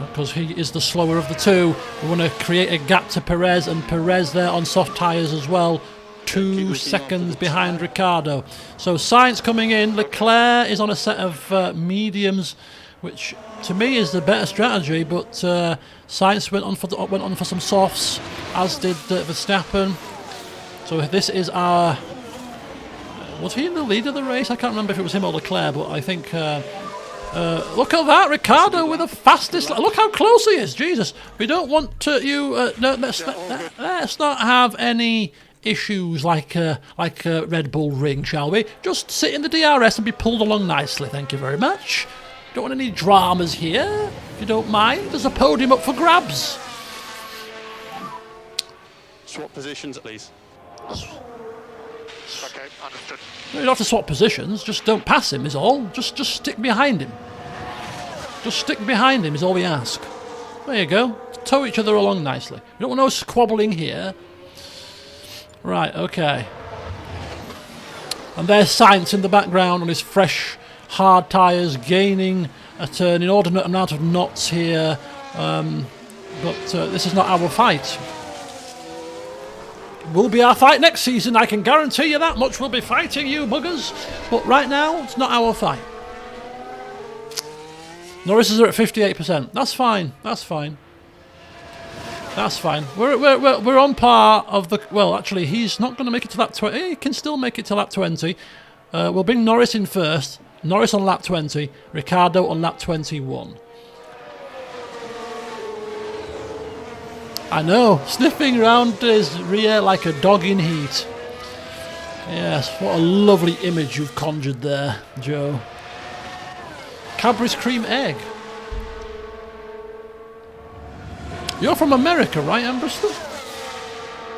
because he is the slower of the two. We want to create a gap to Perez, and Perez there on soft tyres as well, 2 seconds behind Ricciardo. So Sainz coming in. Leclerc is on a set of mediums, which to me is the better strategy, but Sainz went on for some softs, as did Verstappen. So this is our... was he in the lead of the race? I can't remember if it was him or Leclerc, but I think... look at that, Ricciardo with the fastest... Look how close he is, Jesus. We don't want to... let's not have any issues like a Red Bull ring, shall we? Just sit in the DRS and be pulled along nicely, thank you very much. Don't want any dramas here, if you don't mind. There's a podium up for grabs. Swap positions, please. Okay, understood. You don't have to swap positions, just don't pass him is all. Just stick behind him. Just stick behind him is all we ask. There you go. Tow each other along nicely. We don't want no squabbling here. Right, okay. And there's Sainz in the background on his fresh, hard tyres, gaining at an inordinate amount of knots here. But this is not our fight. Will be our fight next season, I can guarantee you that much. We'll be fighting you buggers, but right now it's not our fight. Norris is at 58%. That's fine. That's fine. That's fine. We're on par of the... Well, actually, he's not going to make it to lap 20. He can still make it to lap 20. We'll bring Norris in first. Norris on lap 20. Ricciardo on lap 21. I know, sniffing around his rear like a dog in heat. Yes, what a lovely image you've conjured there, Joe. Cadbury's cream egg. You're from America, right, Ambrister?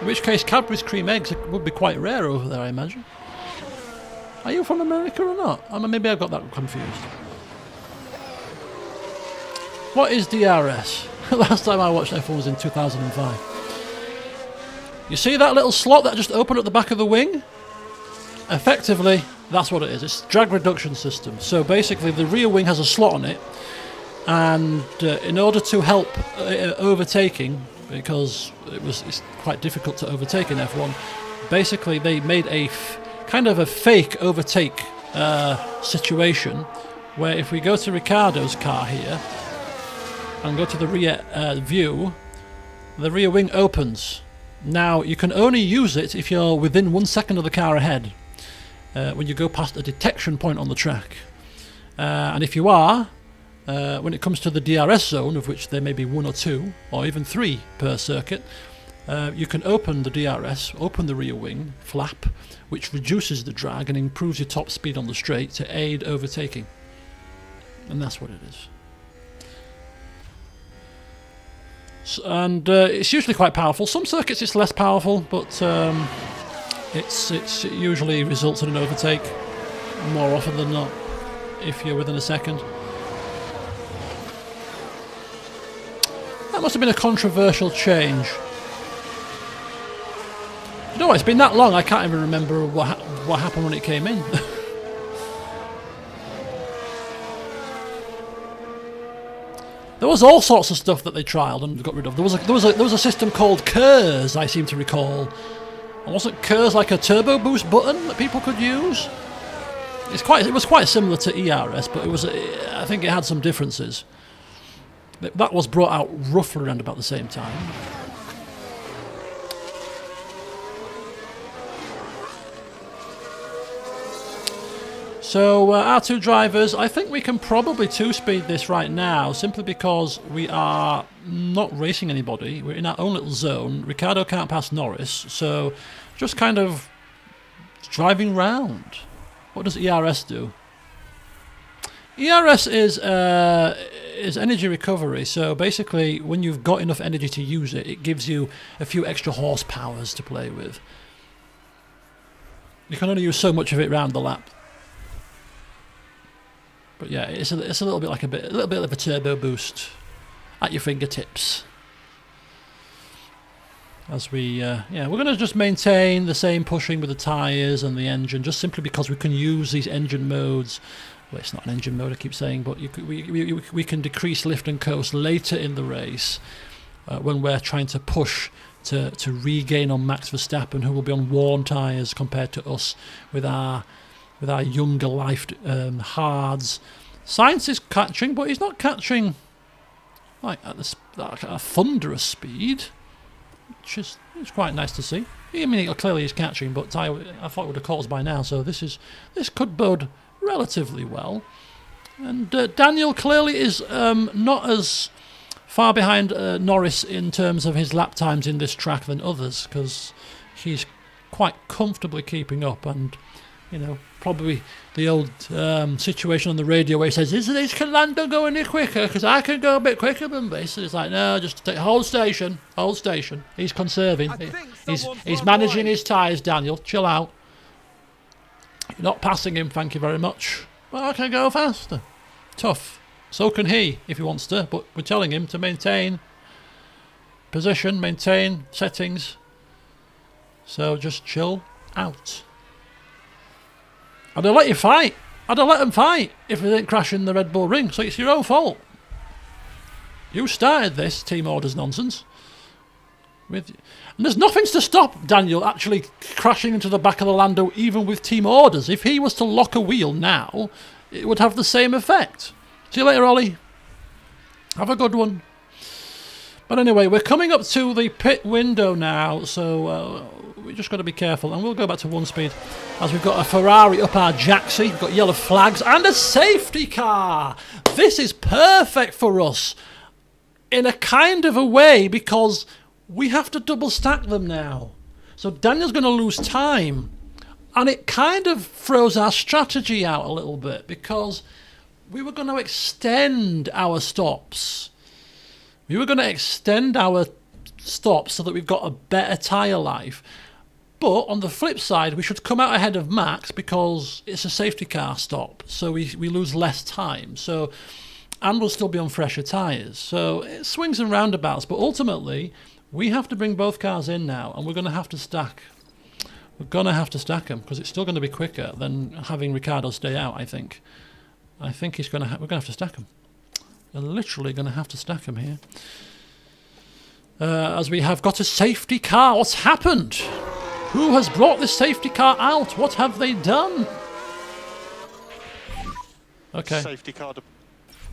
In which case, Cadbury's cream eggs would be quite rare over there, I imagine. Are you from America or not? I mean, maybe I've got that confused. What is DRS? Last time I watched F1 was in 2005. You see that little slot that just opened at the back of the wing? Effectively, that's what it is. It's a drag reduction system. So basically the rear wing has a slot on it, and in order to help overtaking, because it's quite difficult to overtake in F1, basically they made a kind of a fake overtake situation, where if we go to Ricciardo's car here, and go to the rear view, the rear wing opens. Now, you can only use it if you're within 1 second of the car ahead, when you go past a detection point on the track. And if you are, when it comes to the DRS zone, of which there may be 1 or 2, or even 3 per circuit, you can open the DRS, open the rear wing flap, which reduces the drag and improves your top speed on the straight to aid overtaking. And that's what it is. And it's usually quite powerful. Some circuits it's less powerful, but it usually results in an overtake more often than not if you're within a second. That must have been a controversial change. You know what, it's been that long I can't even remember what happened when it came in. There was all sorts of stuff that they trialled and got rid of. There was a system called KERS, I seem to recall. And wasn't KERS like a turbo boost button that people could use? It was quite similar to ERS, but I think it had some differences. That was brought out roughly around about the same time. So our two drivers, I think we can probably two-speed this right now, simply because we are not racing anybody. We're in our own little zone. Ricciardo can't pass Norris, so just kind of driving round. What does ERS do? ERS is energy recovery, so basically when you've got enough energy to use it, it gives you a few extra horsepowers to play with. You can only use so much of it round the lap. But yeah, it's a little bit like a little bit of a turbo boost at your fingertips. As we're going to just maintain the same pushing with the tyres and the engine, just simply because we can use these engine modes. Well, it's not an engine mode, I keep saying, but we can decrease lift and coast later in the race when we're trying to push to regain on Max Verstappen, who will be on worn tyres compared to us with our younger life hards. Sainz is catching, but he's not catching like at a thunderous speed, which is quite nice to see. I mean, clearly he's catching, but I thought it would have caught us by now, so this could bode relatively well. And Daniel clearly is not as far behind Norris in terms of his lap times in this track than others, because he's quite comfortably keeping up. And you know, probably the old situation on the radio where he says, is Lando going any quicker? Because I can go a bit quicker than this. And it's like, no, just hold station. He's conserving. He's managing his tyres, Daniel. Chill out. You're not passing him, thank you very much. But I can go faster. Tough. So can he, if he wants to. But we're telling him to maintain position, maintain settings. So just chill out. I'd have let you fight. I'd have let them fight if they didn't crash in the Red Bull ring. So it's your own fault. You started this team orders nonsense. And there's nothing to stop Daniel actually crashing into the back of the Lando, even with team orders. If he was to lock a wheel now, it would have the same effect. See you later, Ollie. Have a good one. But anyway, we're coming up to the pit window now, so we just got to be careful. And we'll go back to 1 speed, as we've got a Ferrari up our jacksie. We've got yellow flags and a safety car. This is perfect for us in a kind of a way, because we have to double stack them now. So Daniel's going to lose time. And it kind of throws our strategy out a little bit, because we were going to extend our stops. We were going to extend our stops so that we've got a better tyre life. But on the flip side, we should come out ahead of Max because it's a safety car stop. So we lose less time. And we'll still be on fresher tyres. So it swings and roundabouts. But ultimately, we have to bring both cars in now, and we're going to have to stack. We're going to have to stack them, because it's still going to be quicker than having Ricciardo stay out, I think. I think we're going to have to stack them. We're literally going to have to stack them here. As we have got a safety car. What's happened? Who has brought this safety car out? What have they done? Okay. Safety car.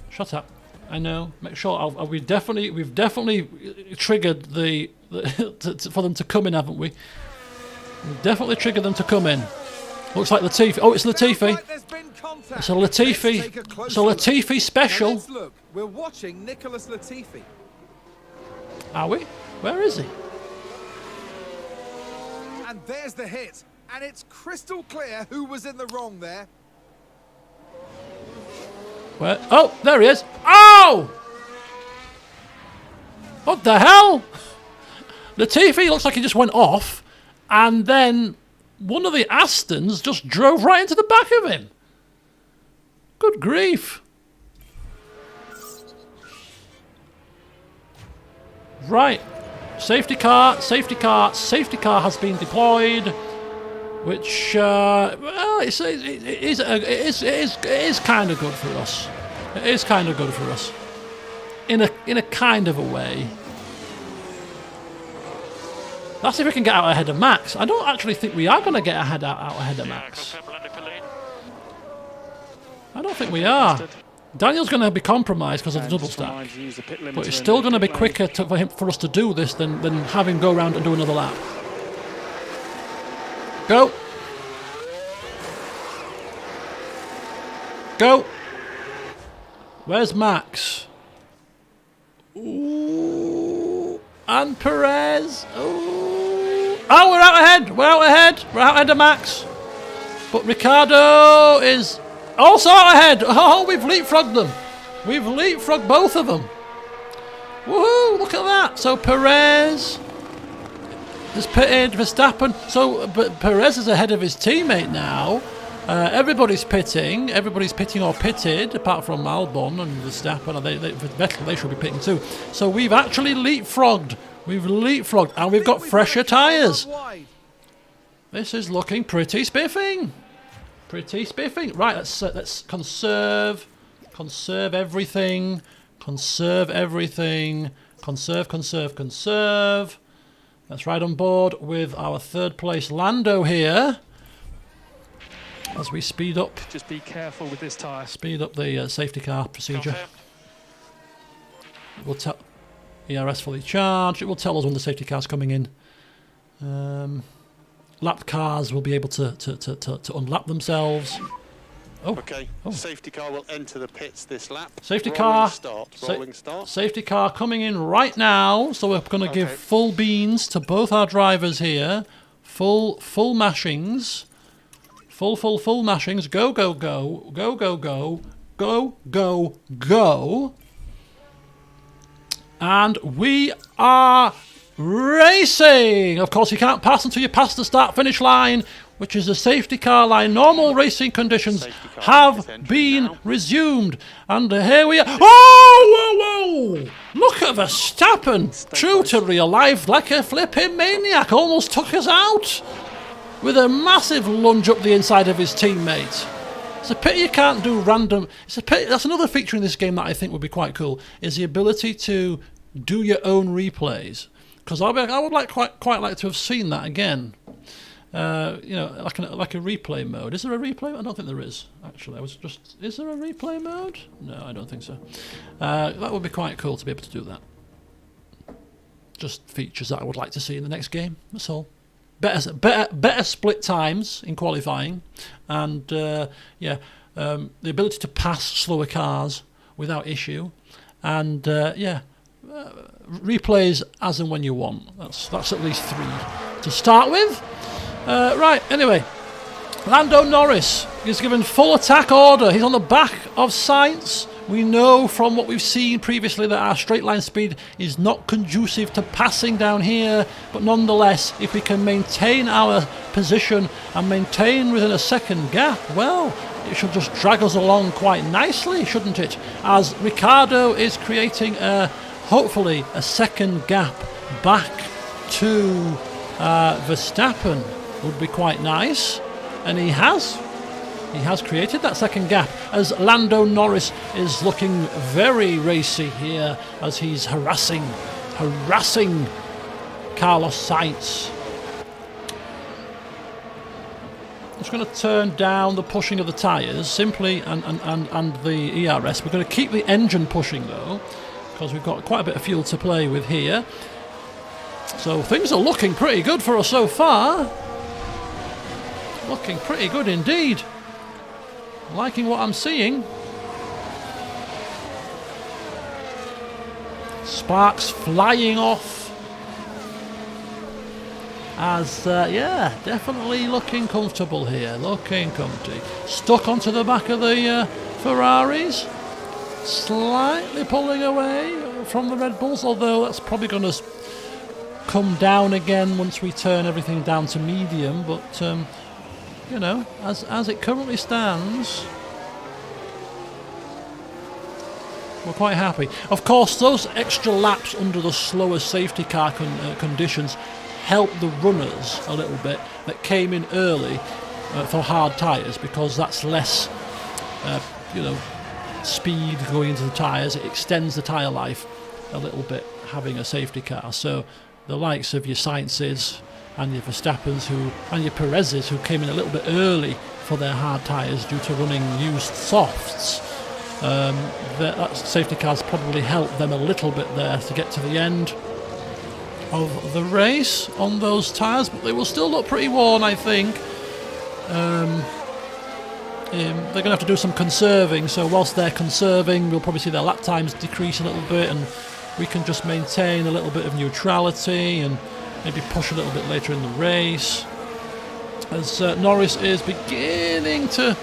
Shut up. I know. Make sure we've definitely triggered for them to come in, haven't we? We've definitely triggered them to come in. Looks like Latifi. Oh, it's Latifi. Like there's been contact. It's a Latifi. Let's take a closer It's a Latifi look. special. Now let's look. We're watching Nicholas Latifi. Are we? Where is he? And there's the hit. And it's crystal clear who was in the wrong there. Where? Oh, there he is. Oh! What the hell? Latifi looks like he just went off, and then one of the Astons just drove right into the back of him. Good grief. Right. Safety car has been deployed, which, well, it is kind of good for us. It is kind of good for us. In a kind of a way. That's if we can get out ahead of Max. I don't actually think we are going to get out ahead of Max. I don't think we are. Daniel's going to be compromised because of the double stack. But it's still going to be quicker for us to do this than have him go around and do another lap. Go. Go. Where's Max? Ooh. And Perez. Ooh. Oh, we're out ahead. We're out ahead. We're out ahead of Max. But Ricardo is also out ahead. Oh, we've leapfrogged them. We've leapfrogged both of them. Woohoo, look at that. So Perez has pitted, Verstappen. So but Perez is ahead of his teammate now. Everybody's pitting or pitted, apart from Albon and Verstappen. Vettel, they should be pitting too. So we've actually leapfrogged. And we've got fresher tyres. This is looking pretty spiffing. Right, let's conserve everything. Conserve. Let's ride on board with our third place Lando here. As we speed up. Just be careful with this tyre. Speed up the safety car procedure. We'll tell ERS fully charged. It will tell us when the safety car's coming in. Lapped cars will be able to unlap themselves. Oh. Okay. Oh. Safety car will enter the pits this lap. Safety rolling car. Rolling start. Safety car coming in right now. So we're going to give full beans to both our drivers here. Full mashings. Full mashings. Go. Go. And we are racing. Of course, you can't pass until you pass the start-finish line, which is the safety car line. Normal racing conditions have been resumed. And here we are. Oh, whoa. Look at Verstappen. True to real life, like a flipping maniac. Almost took us out with a massive lunge up the inside of his teammate. It's a pity you can't do random. It's a pity. That's another feature in this game that I think would be quite cool, is the ability to do your own replays. Because I would quite like to have seen that again. Like a replay mode. Is there a replay? I don't think there is. Actually, is there a replay mode? No, I don't think so. That would be quite cool to be able to do that. Just features that I would like to see in the next game. That's all. Better split times in qualifying, and the ability to pass slower cars without issue, and replays as and when you want. That's at least 3 to start with. Right, anyway, Lando Norris is given full attack order. He's on the back of Sainz. We know from what we've seen previously that our straight line speed is not conducive to passing down here, but nonetheless, if we can maintain our position and maintain within a second gap, well, it should just drag us along quite nicely, shouldn't it? As Ricardo is creating hopefully a second gap back to Verstappen. Would be quite nice, and he has created that second gap as Lando Norris is looking very racy here as he's harassing Carlos Sainz. just going to turn down the pushing of the tyres simply and the ERS. We're going to keep the engine pushing though, because we've got quite a bit of fuel to play with here. So things are looking pretty good for us so far. Looking pretty good indeed. Liking what I'm seeing. Sparks flying off. As, yeah, definitely looking comfortable here. Looking comfy. Stuck onto the back of the Ferraris. Slightly pulling away from the Red Bulls, although that's probably going to come down again once we turn everything down to medium. But, you know, as it currently stands, we're quite happy. Of course, those extra laps under the slower safety car conditions help the runners a little bit that came in early for hard tyres, because that's less, you know, speed going into the tyres. It extends the tyre life a little bit having a safety car. So the likes of your Sainzes and your Verstappens and your Perez's, who came in a little bit early for their hard tyres due to running used softs, that safety cars probably helped them a little bit there to get to the end of the race on those tyres, but they will still look pretty worn, I think. They're going to have to do some conserving, so whilst they're conserving, we'll probably see their lap times decrease a little bit, and we can just maintain a little bit of neutrality and maybe push a little bit later in the race. As Norris is beginning to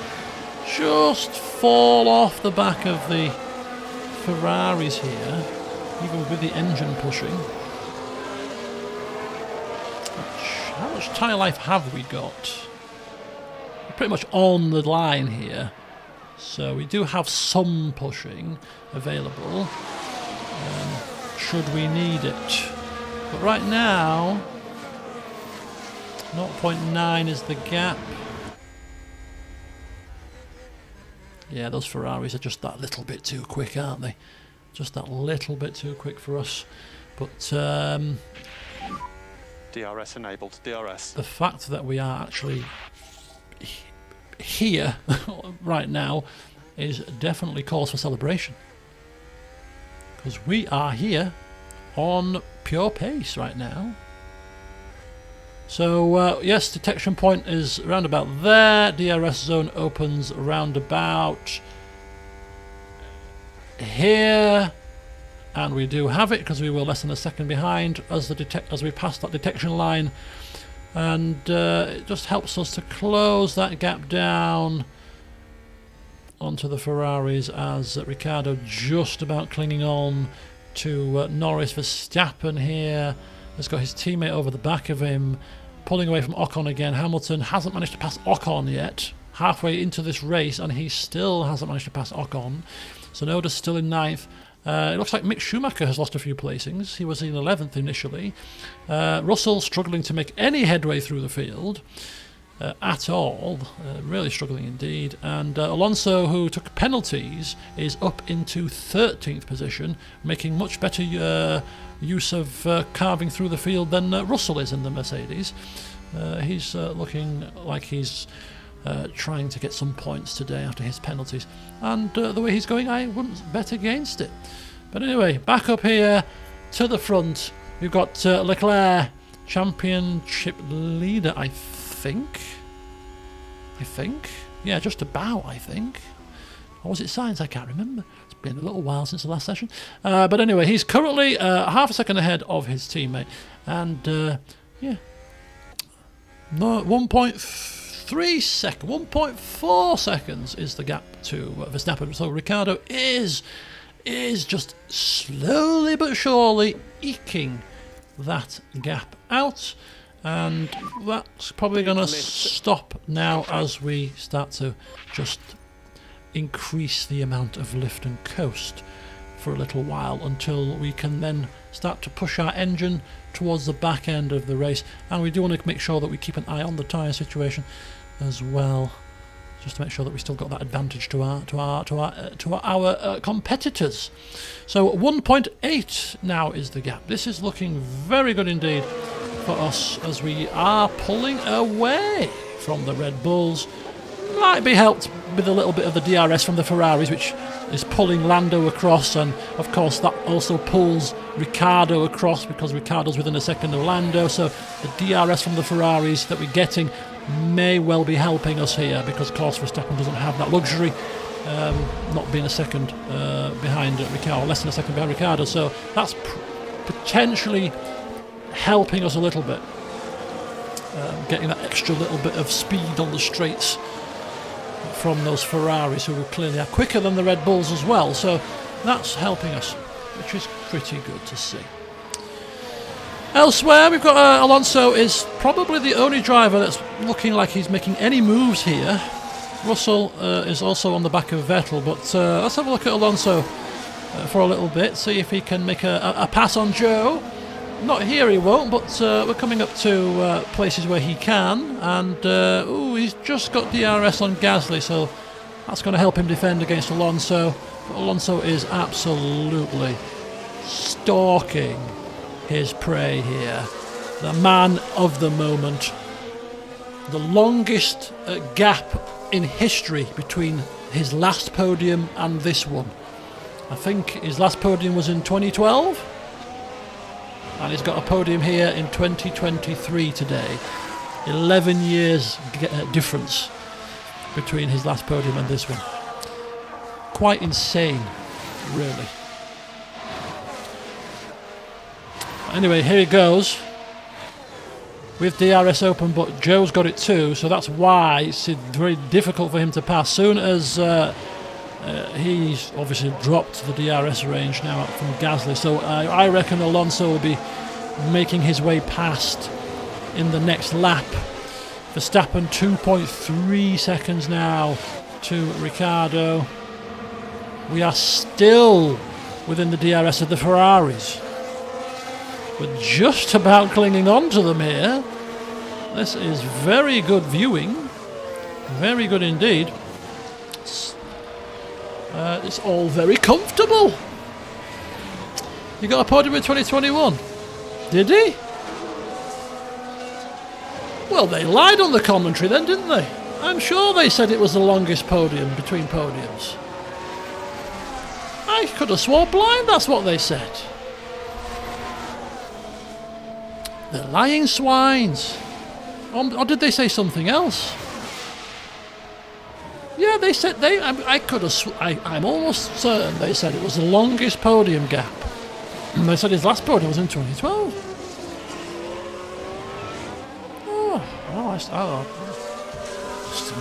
just fall off the back of the Ferraris here, even with the engine pushing. How much tyre life have we got? We're pretty much on the line here, so we do have some pushing available should we need it. But right now, 0.9 is the gap. Yeah, those Ferraris are just that little bit too quick, aren't they? Just that little bit too quick for us. But DRS enabled, DRS. the fact that we are actually here right now is definitely cause for celebration, because we are here on pure pace right now. So yes, detection point is round about there. DRS zone opens round about here. And we do have it, because we were less than a second behind as we passed that detection line, and it just helps us to close that gap down onto the Ferraris, as Ricciardo just about clinging on to Norris. Verstappen here has got his teammate over the back of him, pulling away from Ocon again. Hamilton hasn't managed to pass Ocon yet, halfway into this race, and he still hasn't managed to pass Ocon. Sonoda's still in 9th. It looks like Mick Schumacher has lost a few placings. He was in 11th initially. Russell struggling to make any headway through the field at all. Really struggling indeed. And Alonso, who took penalties, is up into 13th position, making much better use of carving through the field than Russell is in the Mercedes. He's looking like he's trying to get some points today after his penalties, and the way he's going, I wouldn't bet against it. But anyway, back up here to the front, we've got Leclerc, championship leader, I think, yeah, just about, I think. Or was it Sainz? I can't remember. It's been a little while since the last session. But anyway, he's currently half a second ahead of his teammate, and yeah, no, 1.4 seconds is the gap to Verstappen. So Ricciardo is just slowly but surely eking that gap out, and that's probably going to stop now as we start to just increase the amount of lift and coast for a little while, until we can then start to push our engine towards the back end of the race. And we do want to make sure that we keep an eye on the tyre situation as well, just to make sure that we still got that advantage to our competitors. So 1.8 now is the gap. This is looking very good indeed for us, as we are pulling away from the Red Bulls. Might be helped with a little bit of the DRS from the Ferraris, which is pulling Lando across, and of course that also pulls Ricciardo across because Ricciardo's within a second of Lando, so the DRS from the Ferraris that we're getting may well be helping us here, because of course Verstappen doesn't have that luxury, not being a second behind Ricciardo, less than a second behind Ricciardo, so that's potentially helping us a little bit, getting that extra little bit of speed on the straights from those Ferraris, who clearly are quicker than the Red Bulls as well, so that's helping us, which is pretty good to see. Elsewhere, we've got Alonso is probably the only driver that's looking like he's making any moves here. Russell is also on the back of Vettel, but let's have a look at Alonso for a little bit, see if he can make a pass on Joe. Not here he won't, but we're coming up to places where he can, and he's just got DRS on Gasly, so that's going to help him defend against Alonso. But Alonso is absolutely stalking his prey here. The man of the moment. The longest gap in history between his last podium and this one. I think his last podium was in 2012. And he's got a podium here in 2023 today. 11 years difference between his last podium and this one. Quite insane, really. Anyway, here he goes. With DRS open, but Joe's got it too, so that's why it's very difficult for him to pass. Soon as he's obviously dropped the DRS range now from Gasly, so I reckon Alonso will be making his way past in the next lap. Verstappen 2.3 seconds now to Ricciardo. We are still within the DRS of the Ferraris. We're just about clinging on to them here. This is very good viewing. Very good indeed. It's all very comfortable. You got a podium in 2021? Did he? Well, they lied on the commentary then, didn't they? I'm sure they said it was the longest podium between podiums. I could have sworn blind that's what they said. They're lying swines. Or did they say something else? Yeah, they said I could have. I'm almost certain they said it was the longest podium gap. And they said his last podium was in 2012. I stand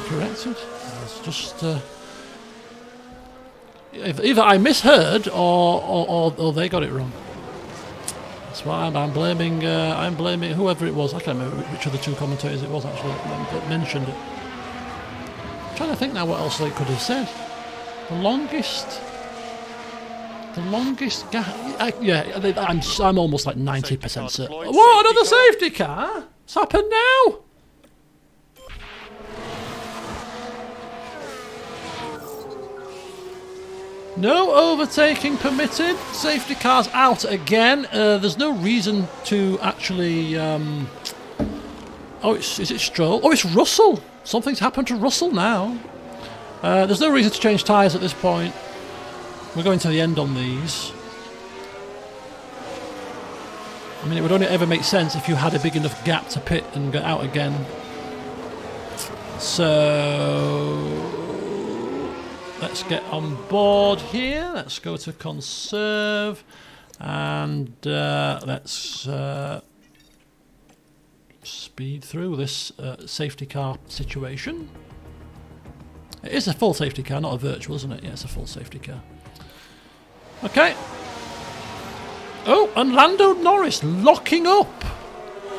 corrected. It's just either I misheard or they got it wrong. That's why I'm blaming. I'm blaming whoever it was. I can't remember which of the two commentators it was actually that mentioned it. I'm trying to think now what else they could have said. The longest gap. I'm almost like 90% certain. What, another safety car? What's happened now? No overtaking permitted. Safety cars out again. There's no reason to actually. Is it Stroll? Oh, it's Russell. Something's happened to Russell now. There's no reason to change tyres at this point. We're going to the end on these. I mean, it would only ever make sense if you had a big enough gap to pit and get out again. So let's get on board here. Let's go to conserve and let's speed through this safety car situation. It is a full safety car, not a virtual, isn't it? Yeah, it's a full safety car. Okay. Oh, and Lando Norris locking up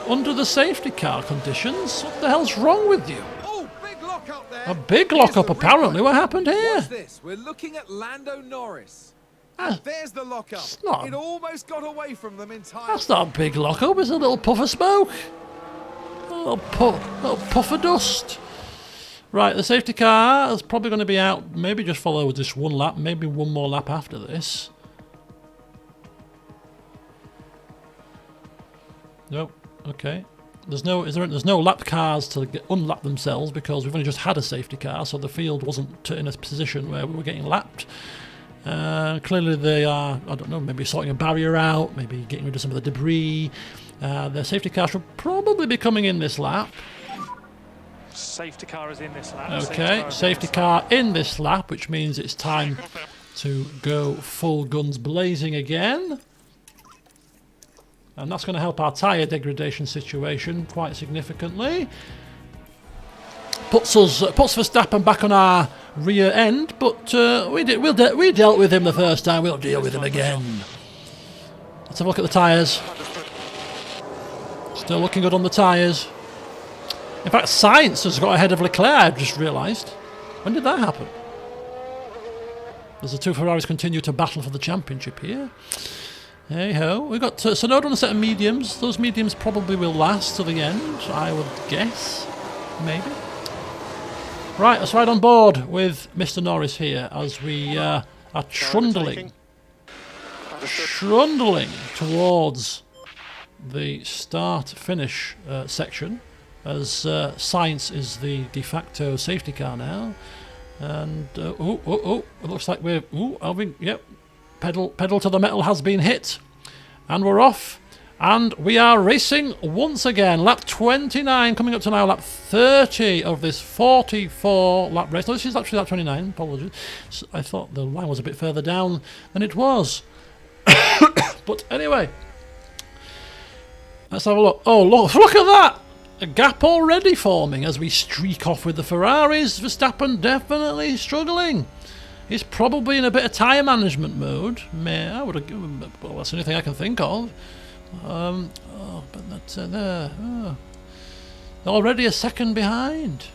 under the safety car conditions. What the hell's wrong with you? Oh, big lock up there. A big lock up apparently. What happened here? What's this? We're looking at Lando Norris. And there's the lock up. It almost got away from them entirely. That's not a big lock up. It's a little puff of smoke. A little puff of dust. Right, the safety car is probably going to be out. Maybe just follow this one lap. Maybe one more lap after this. Nope. Okay. there's no lap cars to unlap themselves because we've only just had a safety car, so the field wasn't in a position where we were getting lapped. Clearly they are, I don't know, maybe sorting a barrier out, maybe getting rid of some of the debris. Their safety car should probably be coming in this lap. Safety car is in this lap. Okay, safety car in this lap, which means it's time to go full guns blazing again. And that's going to help our tyre degradation situation quite significantly. Puts Verstappen back on our rear end, but we dealt with him the first time. We'll deal with him again. Let's have a look at the tyres. Still looking good on the tyres. In fact, Sainz has got ahead of Leclerc, I've just realised. When did that happen? As the two Ferraris continue to battle for the championship here. Hey ho, we've got Tsunoda on a set of mediums. Those mediums probably will last to the end, I would guess. Maybe. Right, let's ride on board with Mr. Norris here as we are trundling towards the start-finish section, as Sainz is the de facto safety car now. And it looks like we're yep. Pedal to the metal has been hit, and we're off, and we are racing once again. Lap 29 coming up to now lap 30 of this 44 lap race. No, this is actually lap 29, apologies. I thought the line was a bit further down than it was. But anyway, let's have a look. Oh, look at that! A gap already forming as we streak off with the Ferraris. Verstappen definitely struggling. He's probably in a bit of tyre management mode. I would have given, well, that's the only thing I can think of. But that's there. Oh. Already a second behind.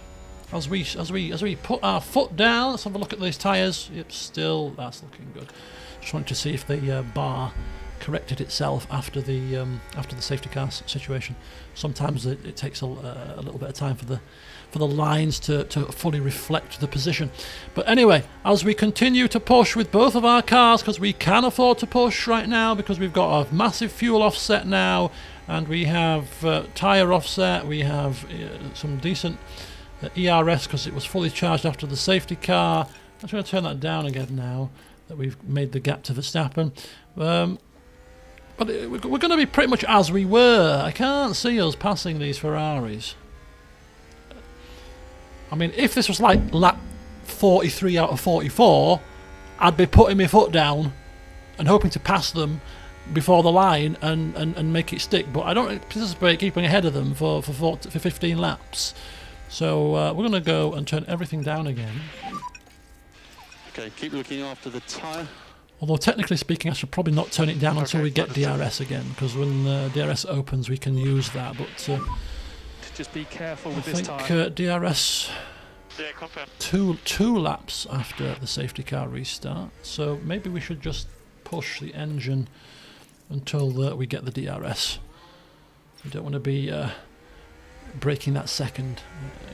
As we put our foot down, let's have a look at these tyres. Yep, still that's looking good. Just wanted to see if the bar corrected itself after the safety car situation. Sometimes it takes a little bit of time for the lines to fully reflect the position. But anyway, as we continue to push with both of our cars, because we can afford to push right now, because we've got a massive fuel offset now, and we have tyre offset, we have some decent ERS because it was fully charged after the safety car. I'm going to turn that down again now that we've made the gap to Verstappen. But we're going to be pretty much as we were. I can't see us passing these Ferraris. I mean, if this was like lap 43 out of 44, I'd be putting my foot down and hoping to pass them before the line and make it stick. But I don't anticipate keeping ahead of them for 15 laps. So we're going to go and turn everything down again. Okay, keep looking after the tyre. Although technically speaking, I should probably not turn it down until we get DRS again, because when DRS opens, we can use that. But just be careful with I this think tyre. DRS Yeah, confirm. two laps after the safety car restart. So maybe we should just push the engine until we get the DRS. We don't want to be breaking that second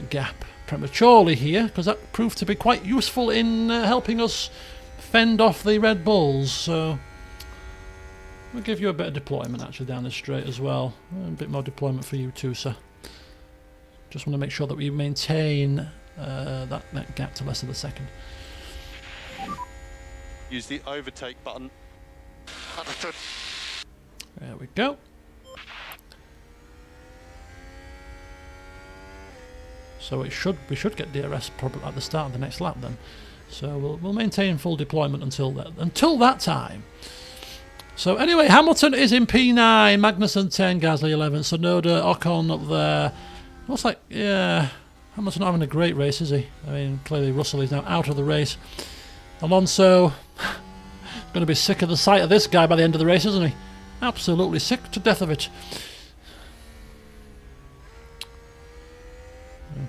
gap prematurely here, because that proved to be quite useful in helping us fend off the Red Bulls. So we'll give you a bit of deployment actually down the straight as well. A bit more deployment for you too, sir. Just want to make sure that we maintain that gap to less than a second. Use the overtake button. Understood. There we go. So we should get DRS probably at the start of the next lap then. So we'll maintain full deployment until that time. So anyway, Hamilton is in P9, Magnussen 10, Gasly 11, Tsunoda, Ocon up there. Looks like, yeah, Hamilton not having a great race, is he? I mean, clearly Russell is now out of the race. Alonso going to be sick of the sight of this guy by the end of the race, isn't he? Absolutely sick to death of it.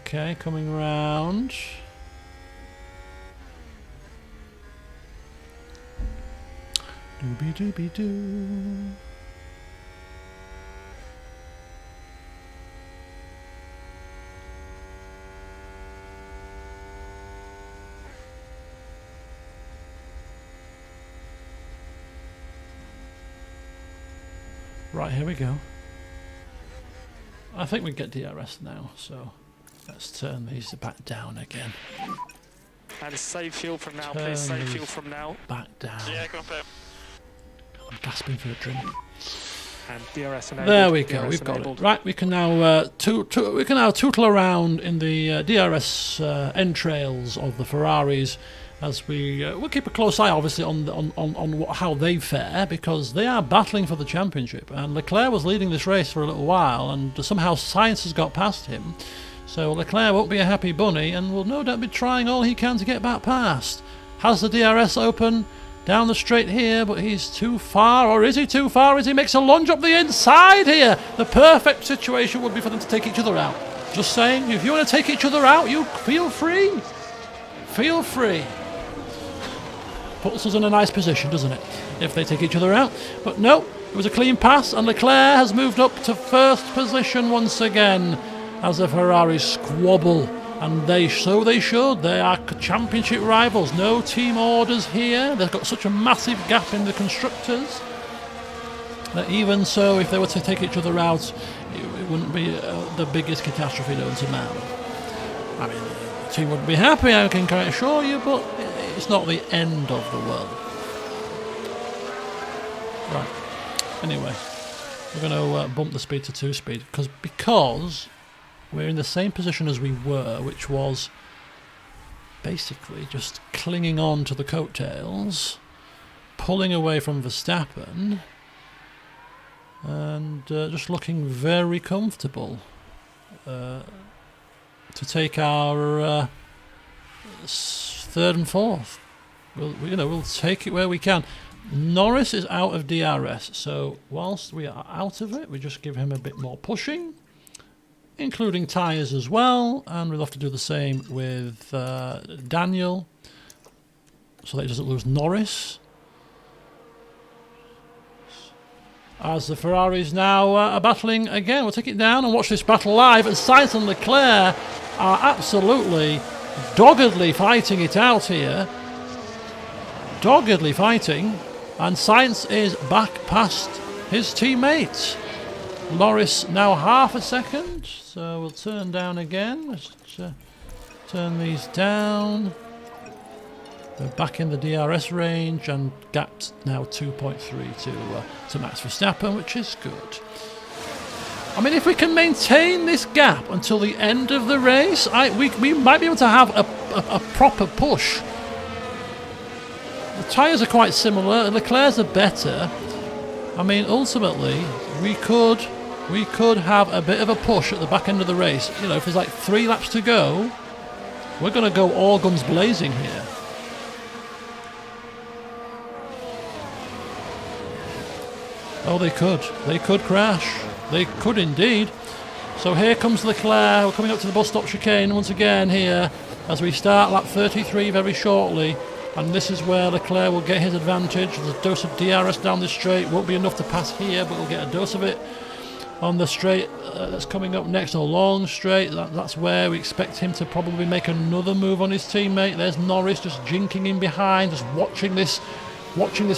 Okay, coming round. Doobie doobie doo. Right, here we go. I think we get DRS now, so let's turn these back down again. And save fuel from now, Turn please. Save these fuel from now. back down. Yeah, confirm. I'm gasping for a drink. And DRS enabled. There we go. DRS We've got enabled. it. Right, we can now we can now tootle around in the DRS entrails of the Ferraris as we'll keep a close eye, obviously, on how they fare, because they are battling for the championship. And Leclerc was leading this race for a little while, and somehow Sainz has got past him. So Leclerc won't be a happy bunny, and will no doubt be trying all he can to get back past. Has the DRS open down the straight here, but he's too far, or is he too far as he makes a lunge up the inside here? The perfect situation would be for them to take each other out. Just saying, if you want to take each other out, you feel free. Feel free. Puts us in a nice position, doesn't it, if they take each other out? But no, it was a clean pass, and Leclerc has moved up to first position once again as the Ferraris squabble, and they should. They are championship rivals. No team orders here. They've got such a massive gap in the constructors that even so, if they were to take each other out, it wouldn't be the biggest catastrophe known to man. I mean, the team wouldn't be happy, I can quite assure you, but it's not the end of the world. Right. Anyway, we're going to bump the speed to 2-speed because we're in the same position as we were, which was basically just clinging on to the coattails, pulling away from Verstappen, and just looking very comfortable to take our third and fourth. We'll take it where we can. Norris is out of DRS, so whilst we are out of it, we just give him a bit more pushing, including tyres as well, and we'll have to do the same with Daniel, so that he doesn't lose Norris. As the Ferraris now are battling again, we'll take it down and watch this battle live, and Sainz and Leclerc are absolutely doggedly fighting it out here. Doggedly fighting, and Sainz is back past his teammate. Norris now half a second, so we'll turn down again. Let's turn these down. We're back in the DRS range and gapped now 2.3 to Max Verstappen, which is good. I mean, if we can maintain this gap until the end of the race, we might be able to have a proper push. The tyres are quite similar, Leclerc's are better. I mean, ultimately, we could have a bit of a push at the back end of the race. You know, if there's like 3 laps to go, we're going to go all guns blazing here. Oh, they could crash. They could indeed. So here comes Leclerc. We're coming up to the bus stop chicane once again here as we start lap 33 very shortly. And this is where Leclerc will get his advantage. There's a dose of DRS down this straight. Won't be enough to pass here, but we'll get a dose of it on the straight that's coming up next, a long straight. That's where we expect him to probably make another move on his teammate. There's Norris just jinking in behind, just watching this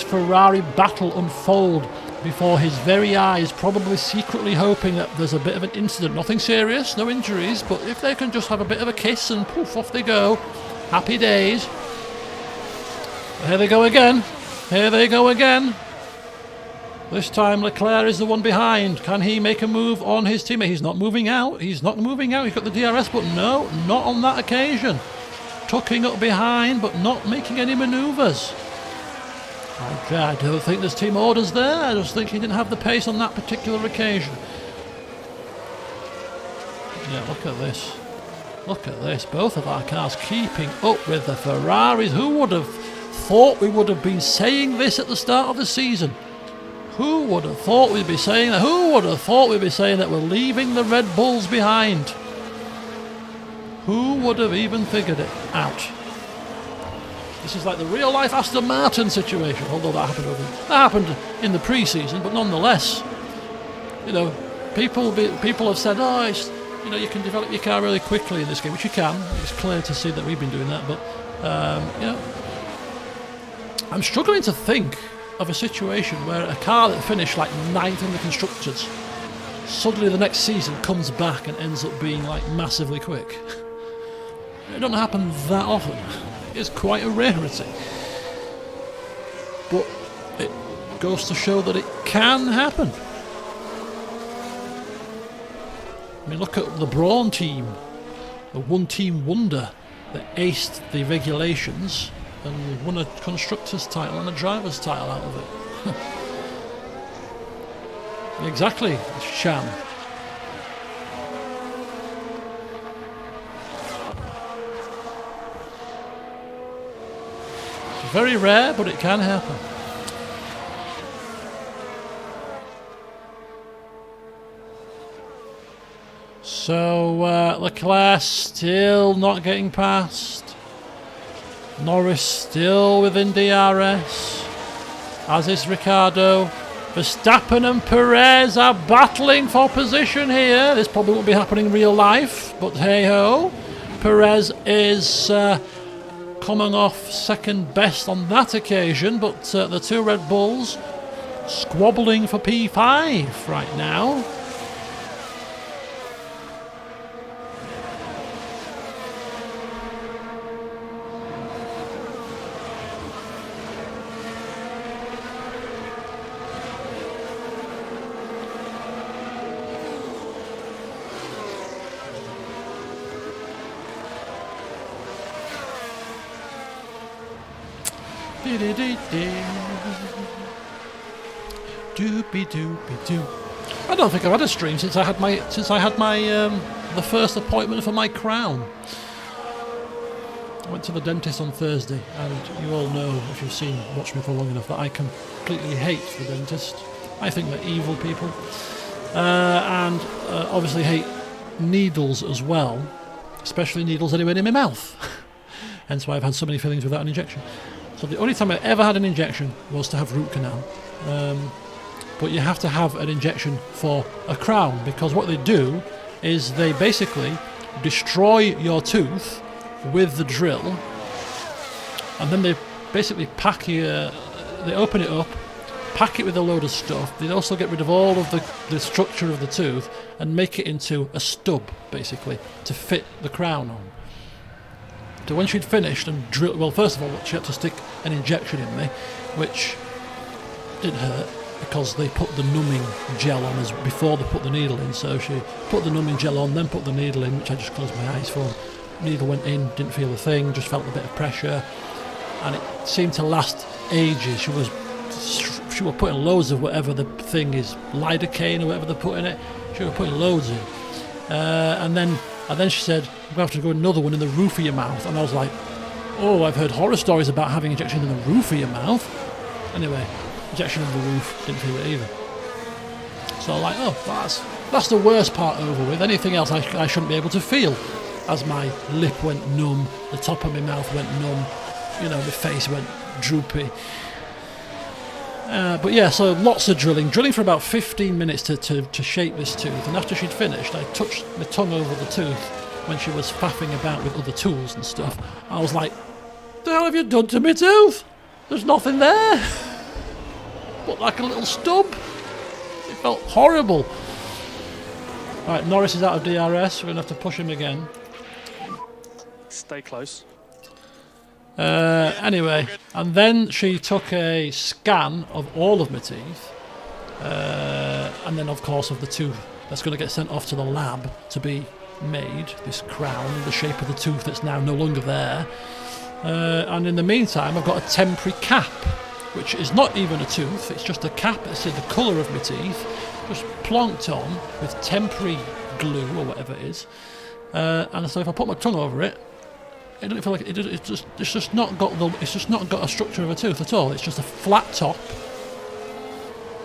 Ferrari battle unfold before his very eyes, probably secretly hoping that there's a bit of an incident. Nothing serious, no injuries, but if they can just have a bit of a kiss and poof, off they go. Happy days. Here they go again. Here they go again. This time Leclerc is the one behind. Can he make a move on his teammate? He's not moving out. He's not moving out. He's got the DRS, but no, not on that occasion. Tucking up behind, but not making any manoeuvres. I don't think there's team orders there. I just think he didn't have the pace on that particular occasion. Yeah, look at this. Look at this. Both of our cars keeping up with the Ferraris. Who would have thought we would have been saying this at the start of the season? Who would have thought we'd be saying that? Who would have thought we'd be saying that we're leaving the Red Bulls behind? Who would have even figured it out? This is like the real-life Aston Martin situation, although that happened in the pre-season, but nonetheless, you know, people have said, oh, it's, you know, you can develop your car really quickly in this game, which you can. It's clear to see that we've been doing that, but you know, I'm struggling to think of a situation where a car that finished like 9th in the constructors suddenly the next season comes back and ends up being like massively quick. It doesn't happen that often. It's quite a rarity. But it goes to show that it can happen. I mean, look at the Brawn team, a one-team wonder that aced the regulations and won a constructor's title and a driver's title out of it. Exactly, sham. It's very rare, but it can happen. So Leclerc still not getting past. Norris still within DRS, as is Ricciardo. Verstappen and Perez are battling for position here. This probably won't be happening in real life, but hey ho. Perez is coming off second best on that occasion, but the two Red Bulls squabbling for P5 right now. I don't think I've had a stream since I had my the first appointment for my crown. I went to the dentist on Thursday, and you all know, if you've watched me for long enough, that I completely hate the dentist. I think they're evil people, and obviously hate needles as well, especially needles anywhere in my mouth. Hence why I've had so many fillings without an injection. So the only time I ever had an injection was to have root canal. But you have to have an injection for a crown, because what they do is they basically destroy your tooth with the drill, and then they basically they open it up, pack it with a load of stuff. They also get rid of all of the structure of the tooth and make it into a stub, basically, to fit the crown on. So when she'd finished and drilled, well, first of all, she had to stick an injection in me, which didn't hurt because they put the numbing gel on as before they put the needle in. So she put the numbing gel on, then put the needle in, which I just closed my eyes for. Needle went in, didn't feel a thing, just felt a bit of pressure, and it seemed to last ages. She was putting loads of whatever the thing is, lidocaine or whatever they put in it. She was putting loads in, and then she said, "We have to go another one in the roof of your mouth." And I was like, "Oh, I've heard horror stories about having injection in the roof of your mouth." Anyway, injection in the roof, didn't feel it either. So I'm like, oh, that's the worst part over with. Anything else I shouldn't be able to feel. As my lip went numb, the top of my mouth went numb, my face went droopy. But yeah, so lots of drilling for about 15 minutes to shape this tooth. And after she'd finished, I touched my tongue over the tooth when she was faffing about with other tools and stuff. I was like, the hell have you done to my tooth? There's nothing there. Looked like a little stub. It felt horrible. Right, Norris is out of DRS. We're going to have to push him again. Stay close. Anyway, and then she took a scan of all of my teeth, and then of course of the tooth that's going to get sent off to the lab to be made, this crown, the shape of the tooth that's now no longer there. And in the meantime, I've got a temporary cap, which is not even a tooth, it's just a cap that's in the colour of my teeth, just plonked on with temporary glue or whatever it is. And so if I put my tongue over it, it doesn't feel like it's just not got a structure of a tooth at all. It's just a flat top.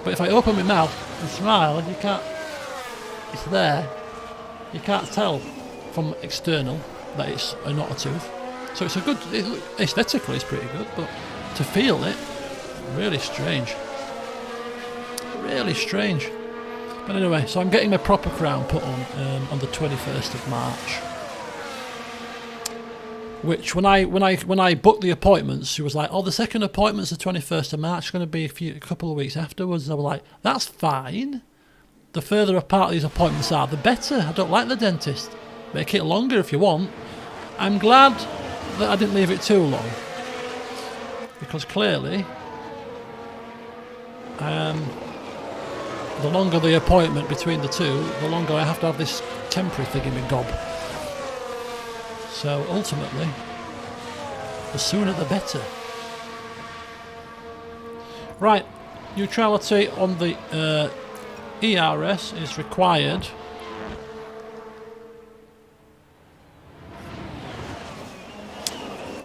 But if I open my mouth and smile, you can't. It's there. You can't tell from external that it's not a tooth. So it's aesthetically it's pretty good, but to feel it, really strange. Really strange. But anyway, so I'm getting my proper crown put on the 21st of March. Which when I booked the appointments, she was like, "Oh, the second appointment's the 21st of March. It's going to be a couple of weeks afterwards." And I was like, "That's fine, the further apart these appointments are, the better. I don't like the dentist. Make it longer if you want. I'm glad that I didn't leave it too long, because clearly the longer the appointment between the two, the longer I have to have this temporary thingamagob. So ultimately, the sooner the better. Right, neutrality on the ERS is required.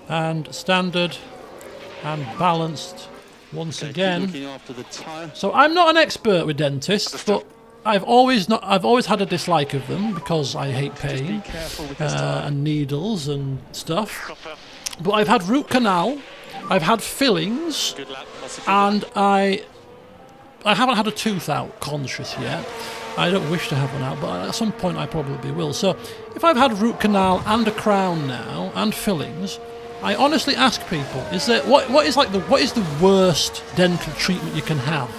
And standard and balanced once Okay, keep again. looking after the tyre. So I'm not an expert with dentists, but I've always had a dislike of them because I hate Just be pain careful with this tyre. and needles and stuff. Confirm. But I've had root canal, I've had fillings, Good lap. That's a good and I haven't had a tooth out conscious yet. I don't wish to have one out, but at some point I probably will. So if I've had root canal and a crown now and fillings, I honestly ask people: is there what is the worst dental treatment you can have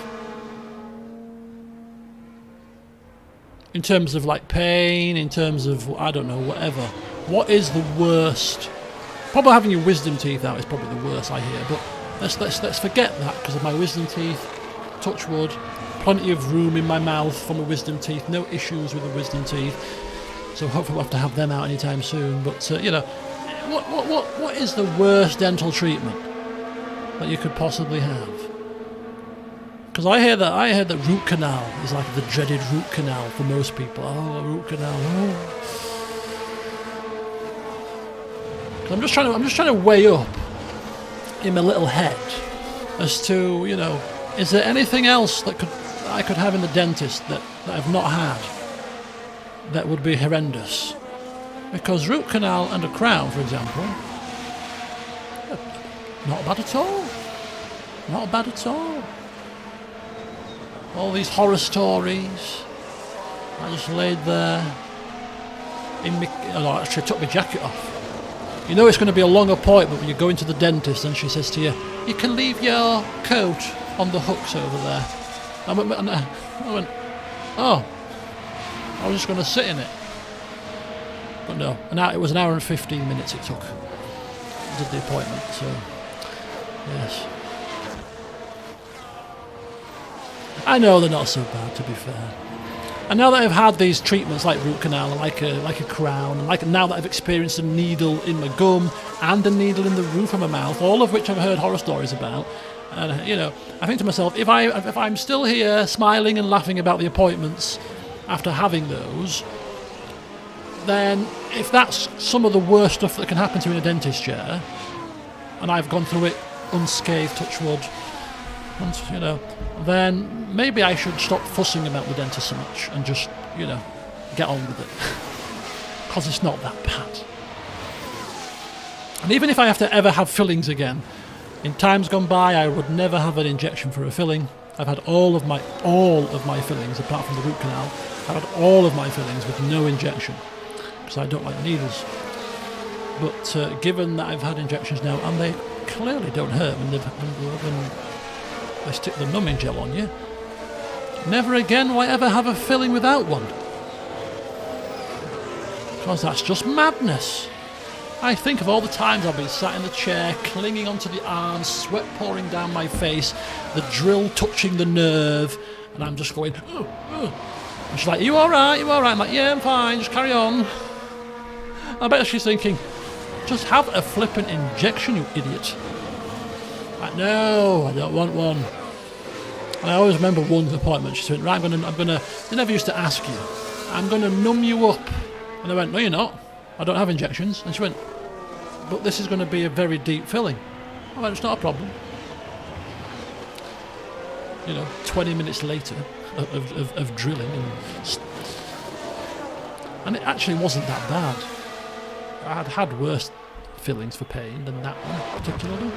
in terms of like pain, in terms of I don't know, whatever? What is the worst? Probably having your wisdom teeth out is probably the worst I hear. But let's forget that because of my wisdom teeth. Touch wood, plenty of room in my mouth for my wisdom teeth. No issues with the wisdom teeth. So hopefully we'll have to have them out anytime soon. But you know. What is the worst dental treatment that you could possibly have? Because I heard that root canal is like the dreaded root canal for most people. Oh, root canal. Oh. 'Cause I'm just trying to weigh up in my little head as to, you know, is there anything else that I could have in the dentist that I've not had that would be horrendous? Because root canal and a crown, for example, not bad at all. Not bad at all. All these horror stories. I just laid there. Actually, I took my jacket off. You know it's going to be a long appointment when you go into the dentist and she says to you, "You can leave your coat on the hooks over there." I went, oh, I was just going to sit in it. But no, it was an hour and 15 minutes it took. I did the appointment, so yes. I know they're not so bad, to be fair. And now that I've had these treatments like root canal and like a crown, and now that I've experienced a needle in my gum and a needle in the roof of my mouth, all of which I've heard horror stories about, and you know, I think to myself, if I'm still here smiling and laughing about the appointments after having those, then if that's some of the worst stuff that can happen to you in a dentist chair, and I've gone through it unscathed, touch wood, and, you know, then maybe I should stop fussing about the dentist so much and just, you know, get on with it. Because it's not that bad. And even if I have to ever have fillings again, in times gone by I would never have an injection for a filling. I've had all of my fillings, apart from the root canal, I've had all of my fillings with no injection. Because I don't like needles. But given that I've had injections now, and they clearly don't hurt when they stick the numbing gel on you, never again will I ever have a filling without one. Because that's just madness. I think of all the times I've been sat in the chair, clinging onto the arms, sweat pouring down my face, the drill touching the nerve, and I'm just going, oh, oh. And she's like, you alright? You alright? I'm like, yeah, I'm fine, just carry on. I bet she's thinking, just have a flippant injection, you idiot. Like, no, I don't want one. And I always remember one appointment, she said, right, they never used to ask you, I'm going to numb you up. And I went, no, you're not. I don't have injections. And she went, but this is going to be a very deep filling. I went, it's not a problem. You know, 20 minutes later of drilling, and it actually wasn't that bad. I had worse fillings for pain than that one particularly.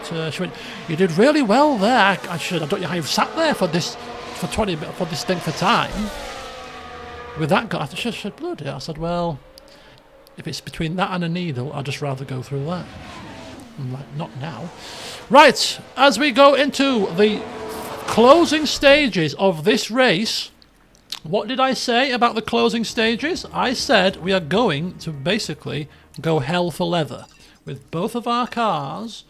But, she went, you did really well there. I don't know how you've sat there for this length of time with that guy. She said, bloody hell. I said, well, if it's between that and a needle, I'd just rather go through that. I'm like, not now. Right, as we go into the closing stages of this race, What did I say about the closing stages? I said we are going to basically go hell for leather with both of our cars.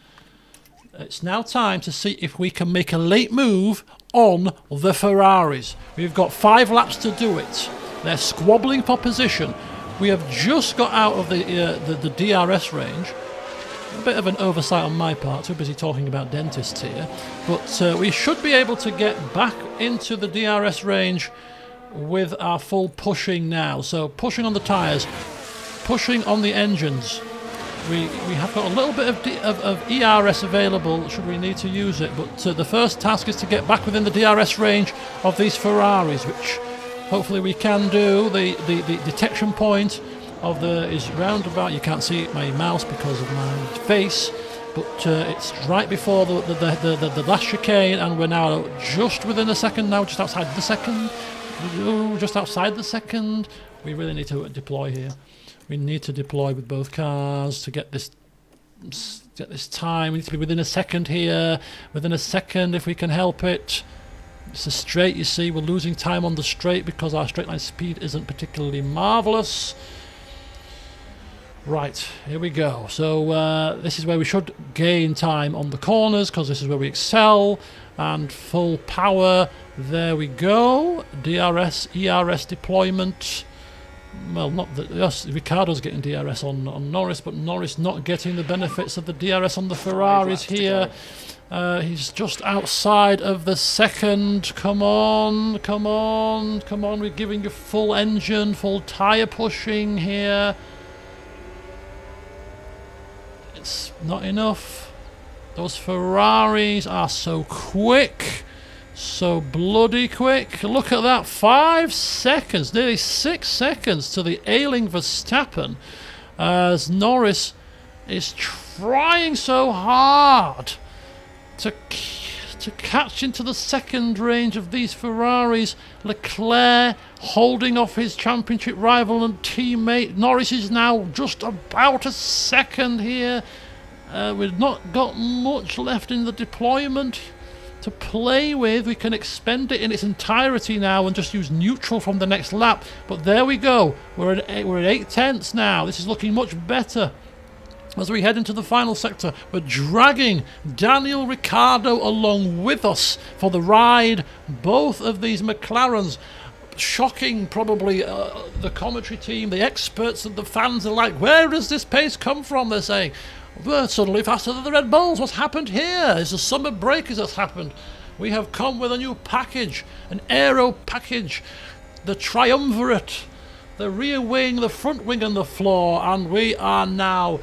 It's now time to see if we can make a late move on the Ferraris. We've got 5 laps to do it. They're squabbling for position. We have just got out of the DRS range. A bit of an oversight on my part, too busy talking about dentists here. But we should be able to get back into the DRS range with our full pushing now. So pushing on the tyres, pushing on the engines. We have got a little bit of ERS available should we need to use it, but the first task is to get back within the DRS range of these Ferraris, which hopefully we can do. The detection point of is round about, you can't see my mouse because of my face, but it's right before the last chicane, and we're now just within a second now, just outside the second. Just outside the second. We really need to deploy here. We need to deploy with both cars to get this time. We need to be within a second here. Within a second if we can help it. It's a straight, you see. We're losing time on the straight because our straight line speed isn't particularly marvellous. Right, here we go. So this is where we should gain time on the corners because this is where we excel. And full power. There we go. DRS, ERS deployment. Well, not that yes, Ricciardo's getting DRS on Norris, but Norris not getting the benefits of the DRS on the Ferraris here. He's just outside of the second. Come on, come on, come on. We're giving you full engine, full tyre pushing here. It's not enough. Those Ferraris are so quick. So bloody quick. Look at that. 5 seconds, nearly 6 seconds to the ailing Verstappen as Norris is trying so hard to catch into the second range of these Ferraris. Leclerc holding off his championship rival and teammate. Norris is now just about a second here. We've not got much left in the deployment to play with. We can expend it in its entirety now and just use neutral from the next lap. But there we go. We're at 8 tenths now. This is looking much better. As we head into the final sector, we're dragging Daniel Ricciardo along with us for the ride. Both of these McLarens, shocking probably the commentary team, the experts and the fans are like, where does this pace come from? They're saying, we're suddenly faster than the Red Bulls. What's happened here? It's the summer break has happened. We have come with a new package, an aero package, the triumvirate, the rear wing, the front wing and the floor, and we are now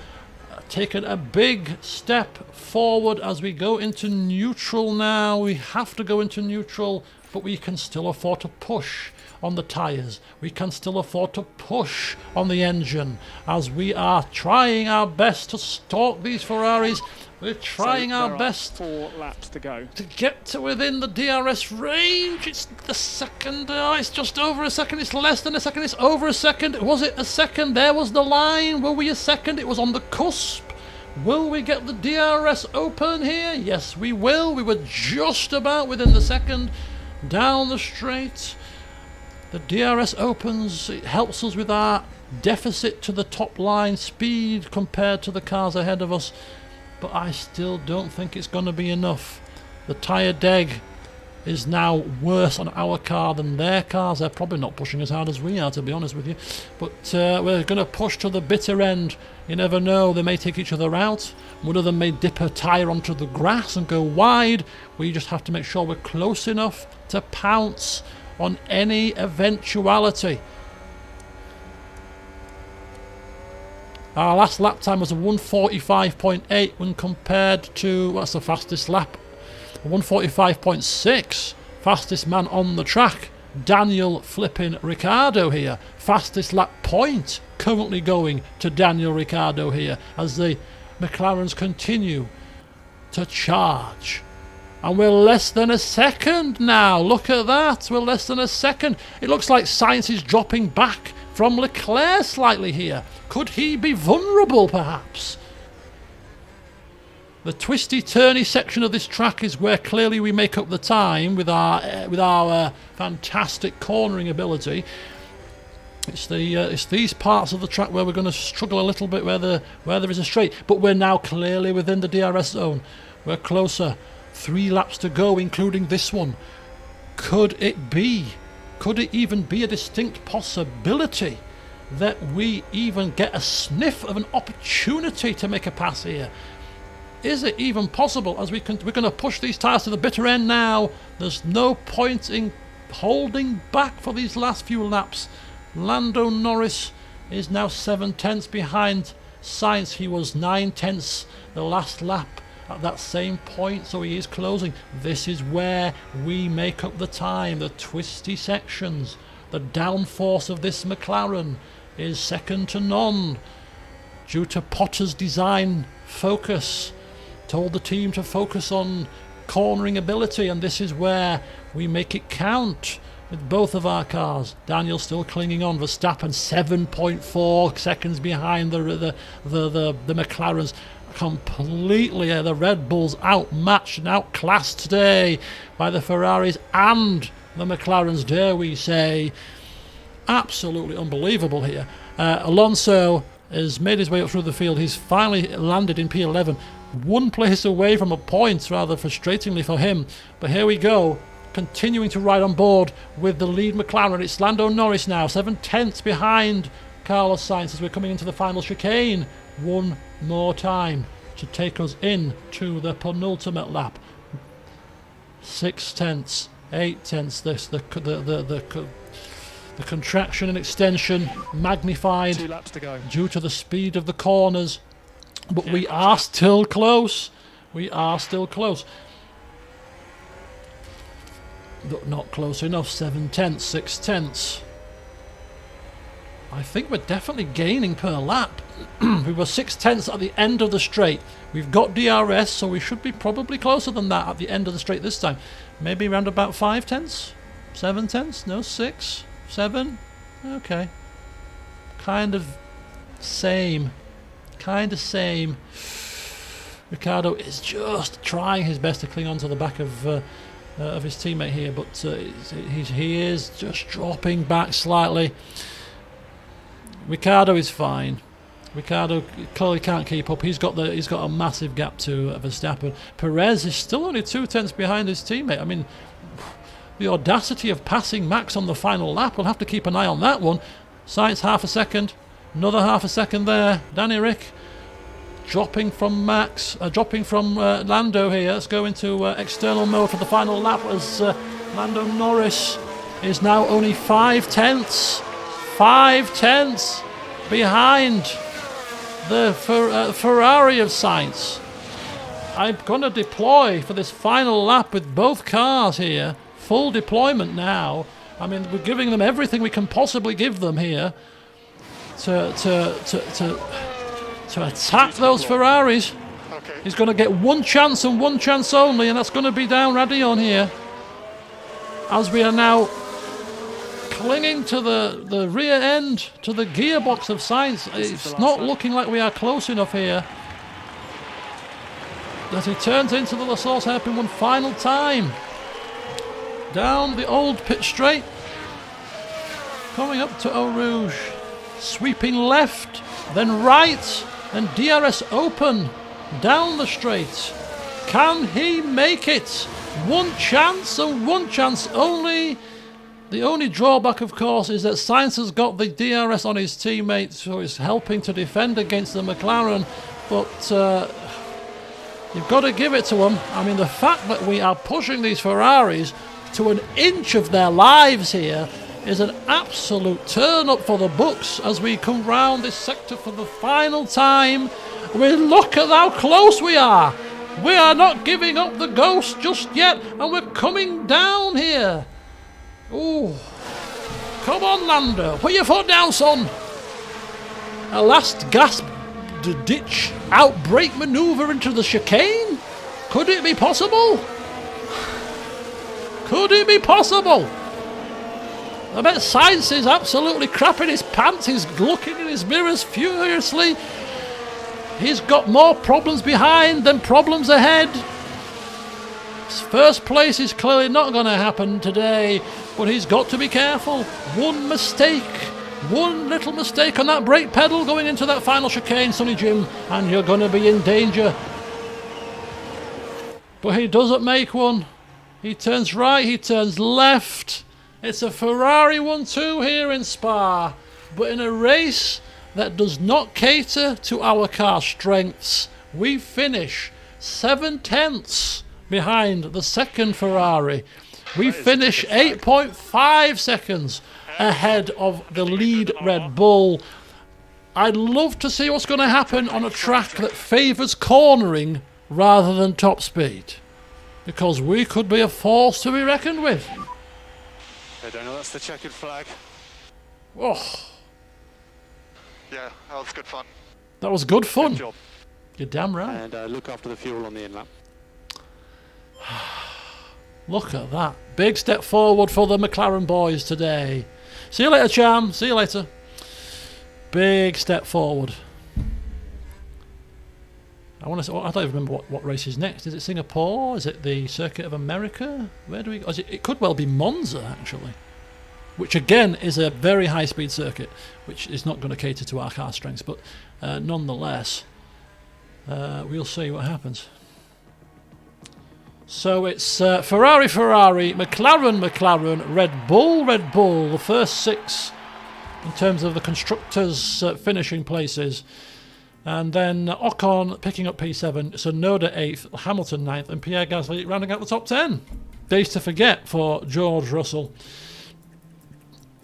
taking a big step forward as we go into neutral now. We have to go into neutral, but we can still afford to push on the tyres. We can still afford to push on the engine as we are trying our best to stalk these Ferraris. We're trying our best 4 laps to go to get to within the DRS range. It's the second. It's just over a second. It's less than a second. It's over a second. Was it a second? There was the line. Were we a second? It was on the cusp. Will we get the DRS open here? Yes, we will. We were just about within the second. Down the straight. The DRS opens. It helps us with our deficit to the top line speed compared to the cars ahead of us. But I still don't think it's going to be enough. The tyre deg is now worse on our car than their cars. They're probably not pushing as hard as we are, to be honest with you. But we're going to push to the bitter end. You never know, they may take each other out. One of them may dip a tyre onto the grass and go wide. We just have to make sure we're close enough to pounce on any eventuality. Our last lap time was a 1:45.8 when compared to, what's the fastest lap? 1:45.6. Fastest man on the track, Daniel flipping Ricciardo here. Fastest lap point currently going to Daniel Ricciardo here as the McLarens continue to charge. And we're less than a second now. Look at that. We're less than a second. It looks like Sainz is dropping back from Leclerc slightly here. Could he be vulnerable, perhaps? The twisty, turny section of this track is where clearly we make up the time with our fantastic cornering ability. It's these parts of the track where we're going to struggle a little bit where there is a straight, but we're now clearly within the DRS zone. We're closer. 3 laps to go, including this one. Could it even be a distinct possibility that we even get a sniff of an opportunity to make a pass here? Is it even possible? As we're going to push these tyres to the bitter end now. There's no point in holding back for these last few laps. Lando Norris is now 7 tenths behind Sainz. He was 9 tenths the last lap at that same point, so he is closing. This is where we make up the time. The twisty sections, the downforce of this McLaren is second to none due to Potter's design focus. Told the team to focus on cornering ability, and this is where we make it count with both of our cars. Daniel still clinging on. Verstappen 7.4 seconds behind the McLarens. Completely, the Red Bulls outmatched and outclassed today by the Ferraris and the McLarens, dare we say. Absolutely unbelievable here. Alonso has made his way up through the field. He's finally landed in P11. 1 place away from a point, rather frustratingly for him. But here we go, continuing to ride on board with the lead McLaren. It's Lando Norris now, 7 tenths behind Carlos Sainz as we're coming into the final chicane. One more time to take us in to the penultimate lap. 6 tenths, 8 tenths. The contraction and extension magnified 2 laps to go. due to the speed of the corners. But we are still close. We are still close. Not close enough. 7 tenths, 6 tenths. I think we're definitely gaining per lap. We were 6 tenths at the end of the straight. We've got DRS, so we should be probably closer than that at the end of the straight this time. Maybe around about 5 tenths? 7 tenths? No, 6? 7? Okay. Kind of same. Ricciardo is just trying his best to cling on to the back of his teammate here, but he is just dropping back slightly. Ricciardo is fine. Ricciardo clearly can't keep up. He's got a massive gap to Verstappen. Perez is still only 2 tenths behind his teammate. I mean, the audacity of passing Max on the final lap. We'll have to keep an eye on that one. Sainz half a second. Another half a second there. Danny Rick dropping from Lando here. Let's go into external mode for the final lap as Lando Norris is now only 5 tenths. 5 tenths behind the Ferrari of Sainz. I'm going to deploy for this final lap with both cars here. Full deployment now. I mean, we're giving them everything we can possibly give them here to attack those Ferraris. Okay. He's going to get one chance and one chance only, and that's going to be down Radion here. As we are now clinging to the rear end, to the gearbox of Sainz. It's not looking like we are close enough here. As he turns into the La Source hairpin one final time. Down the old pit straight. Coming up to Eau Rouge. Sweeping left, then right, and DRS open. Down the straight. Can he make it? One chance and one chance only. The only drawback, of course, is that Sainz has got the DRS on his teammate, so he's helping to defend against the McLaren. But you've got to give it to him. I mean, the fact that we are pushing these Ferraris to an inch of their lives here is an absolute turn up for the books as we come round this sector for the final time. We look at how close we are. We are not giving up the ghost just yet, and we're coming down here. Ooh. Come on, Lando. Put your foot down, son. A last gasp ditch outbreak manoeuvre into the chicane? Could it be possible? Could it be possible? I bet Sainz is absolutely crapping his pants. He's looking in his mirrors furiously. He's got more problems behind than problems ahead. First place is clearly not going to happen today, but he's got to be careful. One mistake, one little mistake on that brake pedal going into that final chicane, Sonny Jim, and you're going to be in danger. But he doesn't make one. He turns right, he turns left. It's a Ferrari 1-2 here in Spa, but in a race that does not cater to our car strengths, we finish 7/10 behind the second Ferrari. We finish 8.5 seconds ahead of the lead Red Bull. I'd love to see what's going to happen on a track that favours cornering rather than top speed, because we could be a force to be reckoned with. I don't know, that's the checkered flag. Oh, Yeah, that was good fun. that was good fun. Good job. You're damn right. And look after the fuel on the in-lap. Look at that. Big step forward for the McLaren boys today. See you later, Cham. See you later. Big step forward. I don't even remember what race is next. Is it Singapore? Is it the Circuit of America? Where do we go? It could well be Monza, actually. Which, again, is a very high-speed circuit, which is not going to cater to our car strengths. But nonetheless, we'll see what happens. So it's Ferrari, McLaren, Red Bull, the first 6 in terms of the constructors' finishing places. And then Ocon picking up P7, Tsunoda 8th, Hamilton 9th, and Pierre Gasly rounding out the top 10. Days to forget for George Russell.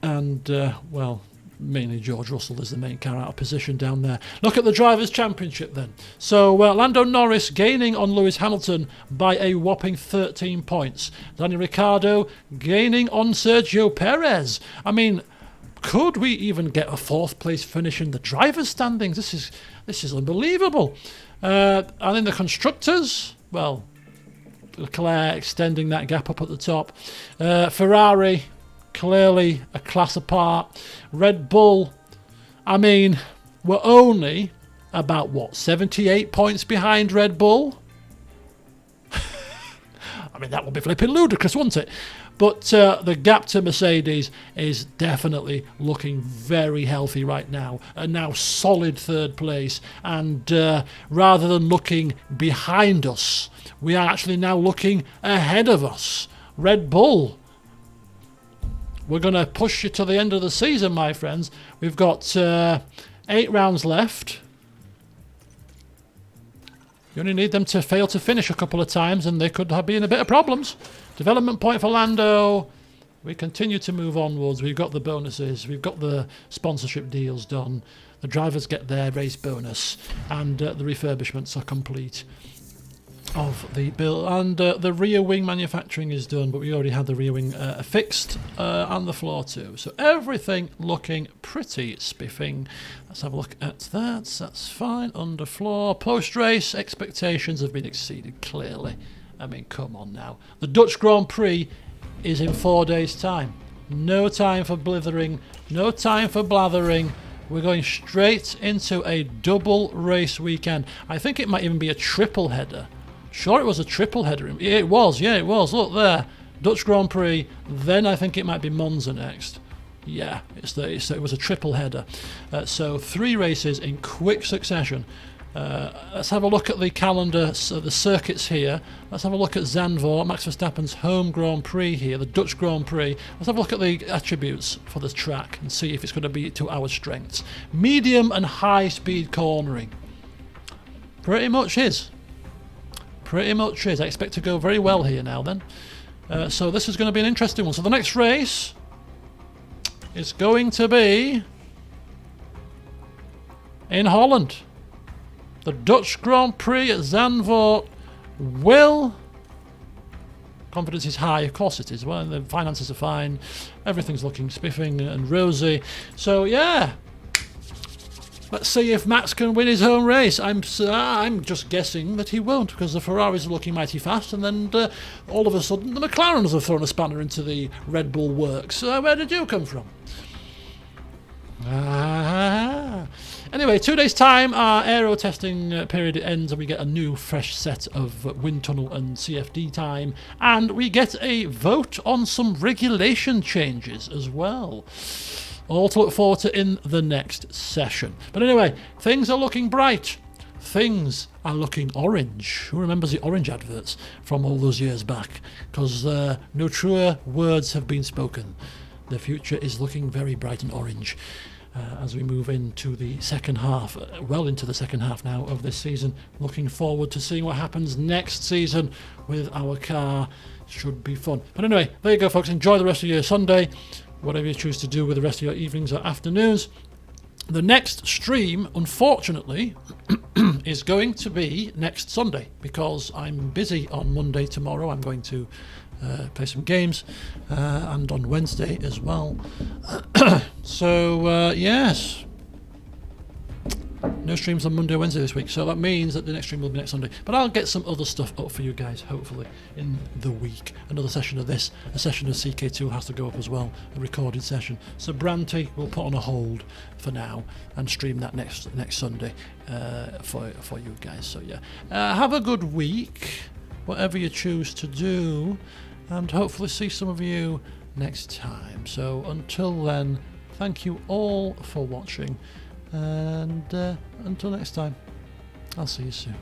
And, well, mainly George Russell is the main car out of position down there. Look at the Drivers' Championship then. So Lando Norris gaining on Lewis Hamilton by a whopping 13 points. Daniel Ricciardo gaining on Sergio Perez. I mean, could we even get a 4th place finish in the drivers' standings? This is unbelievable. And in the constructors, well, Leclerc extending that gap up at the top. Ferrari, clearly a class apart. Red Bull, I mean, we're only about, 78 points behind Red Bull? I mean, that would be flipping ludicrous, wouldn't it? But the gap to Mercedes is definitely looking very healthy right now. A now solid 3rd place. And rather than looking behind us, we are actually now looking ahead of us. Red Bull, we're going to push you to the end of the season, my friends. We've got 8 rounds left. You only need them to fail to finish a couple of times and they could be in a bit of problems. Development point for Lando. We continue to move onwards. We've got the bonuses. We've got the sponsorship deals done. The drivers get their race bonus. And the refurbishments are complete of the build. And the rear wing manufacturing is done, but we already had the rear wing fixed on the floor too. So everything looking pretty spiffing. Let's have a look at that. That's fine. Underfloor. Post-race expectations have been exceeded clearly. I mean, come on now. The Dutch Grand Prix is in 4 days' time. No time for blithering. No time for blathering. We're going straight into a double race weekend. I think it might even be a triple header. Sure, it was a triple header. Yeah, it was. Look there. Dutch Grand Prix. Then I think it might be Monza next. Yeah, it was a triple header. So 3 races in quick succession. Let's have a look at the calendar, the circuits here. Let's have a look at Zandvoort, Max Verstappen's home Grand Prix here, the Dutch Grand Prix. Let's have a look at the attributes for this track and see if it's going to be to our strengths. Medium and high speed cornering. Pretty much is. I expect to go very well here now then. So this is going to be an interesting one. So the next race is going to be in Holland. The Dutch Grand Prix at Zandvoort will... Confidence is high, of course it is. Well, the finances are fine. Everything's looking spiffing and rosy. So, yeah. Let's see if Max can win his own race. I'm just guessing that he won't, because the Ferraris are looking mighty fast, and then all of a sudden the McLarens have thrown a spanner into the Red Bull works. Where did you come from? Anyway, Anyway, 2 days' time, our aero testing period ends, and we get a new, fresh set of wind tunnel and CFD time, and we get a vote on some regulation changes as well. All to look forward to in the next session. But anyway, things are looking bright. Things are looking orange. Who remembers the orange adverts from all those years back? Because no truer words have been spoken. The future is looking very bright and orange as we move into the second half, well into the second half now of this season. Looking forward to seeing what happens next season with our car. Should be fun. But anyway, there you go, folks. Enjoy the rest of your Sunday, whatever you choose to do with the rest of your evenings or afternoons. The next stream, unfortunately, is going to be next Sunday because I'm busy on Monday tomorrow. I'm going to play some games and on Wednesday as well. So, yes. No streams on Monday or Wednesday this week, so that means that the next stream will be next Sunday. But I'll get some other stuff up for you guys, hopefully, in the week. Another session of this, a session of CK2 has to go up as well, a recorded session. So Branty will put on a hold for now and stream that next Sunday for you guys. So yeah, have a good week, whatever you choose to do, and hopefully see some of you next time. So until then, thank you all for watching. And until next time, I'll see you soon.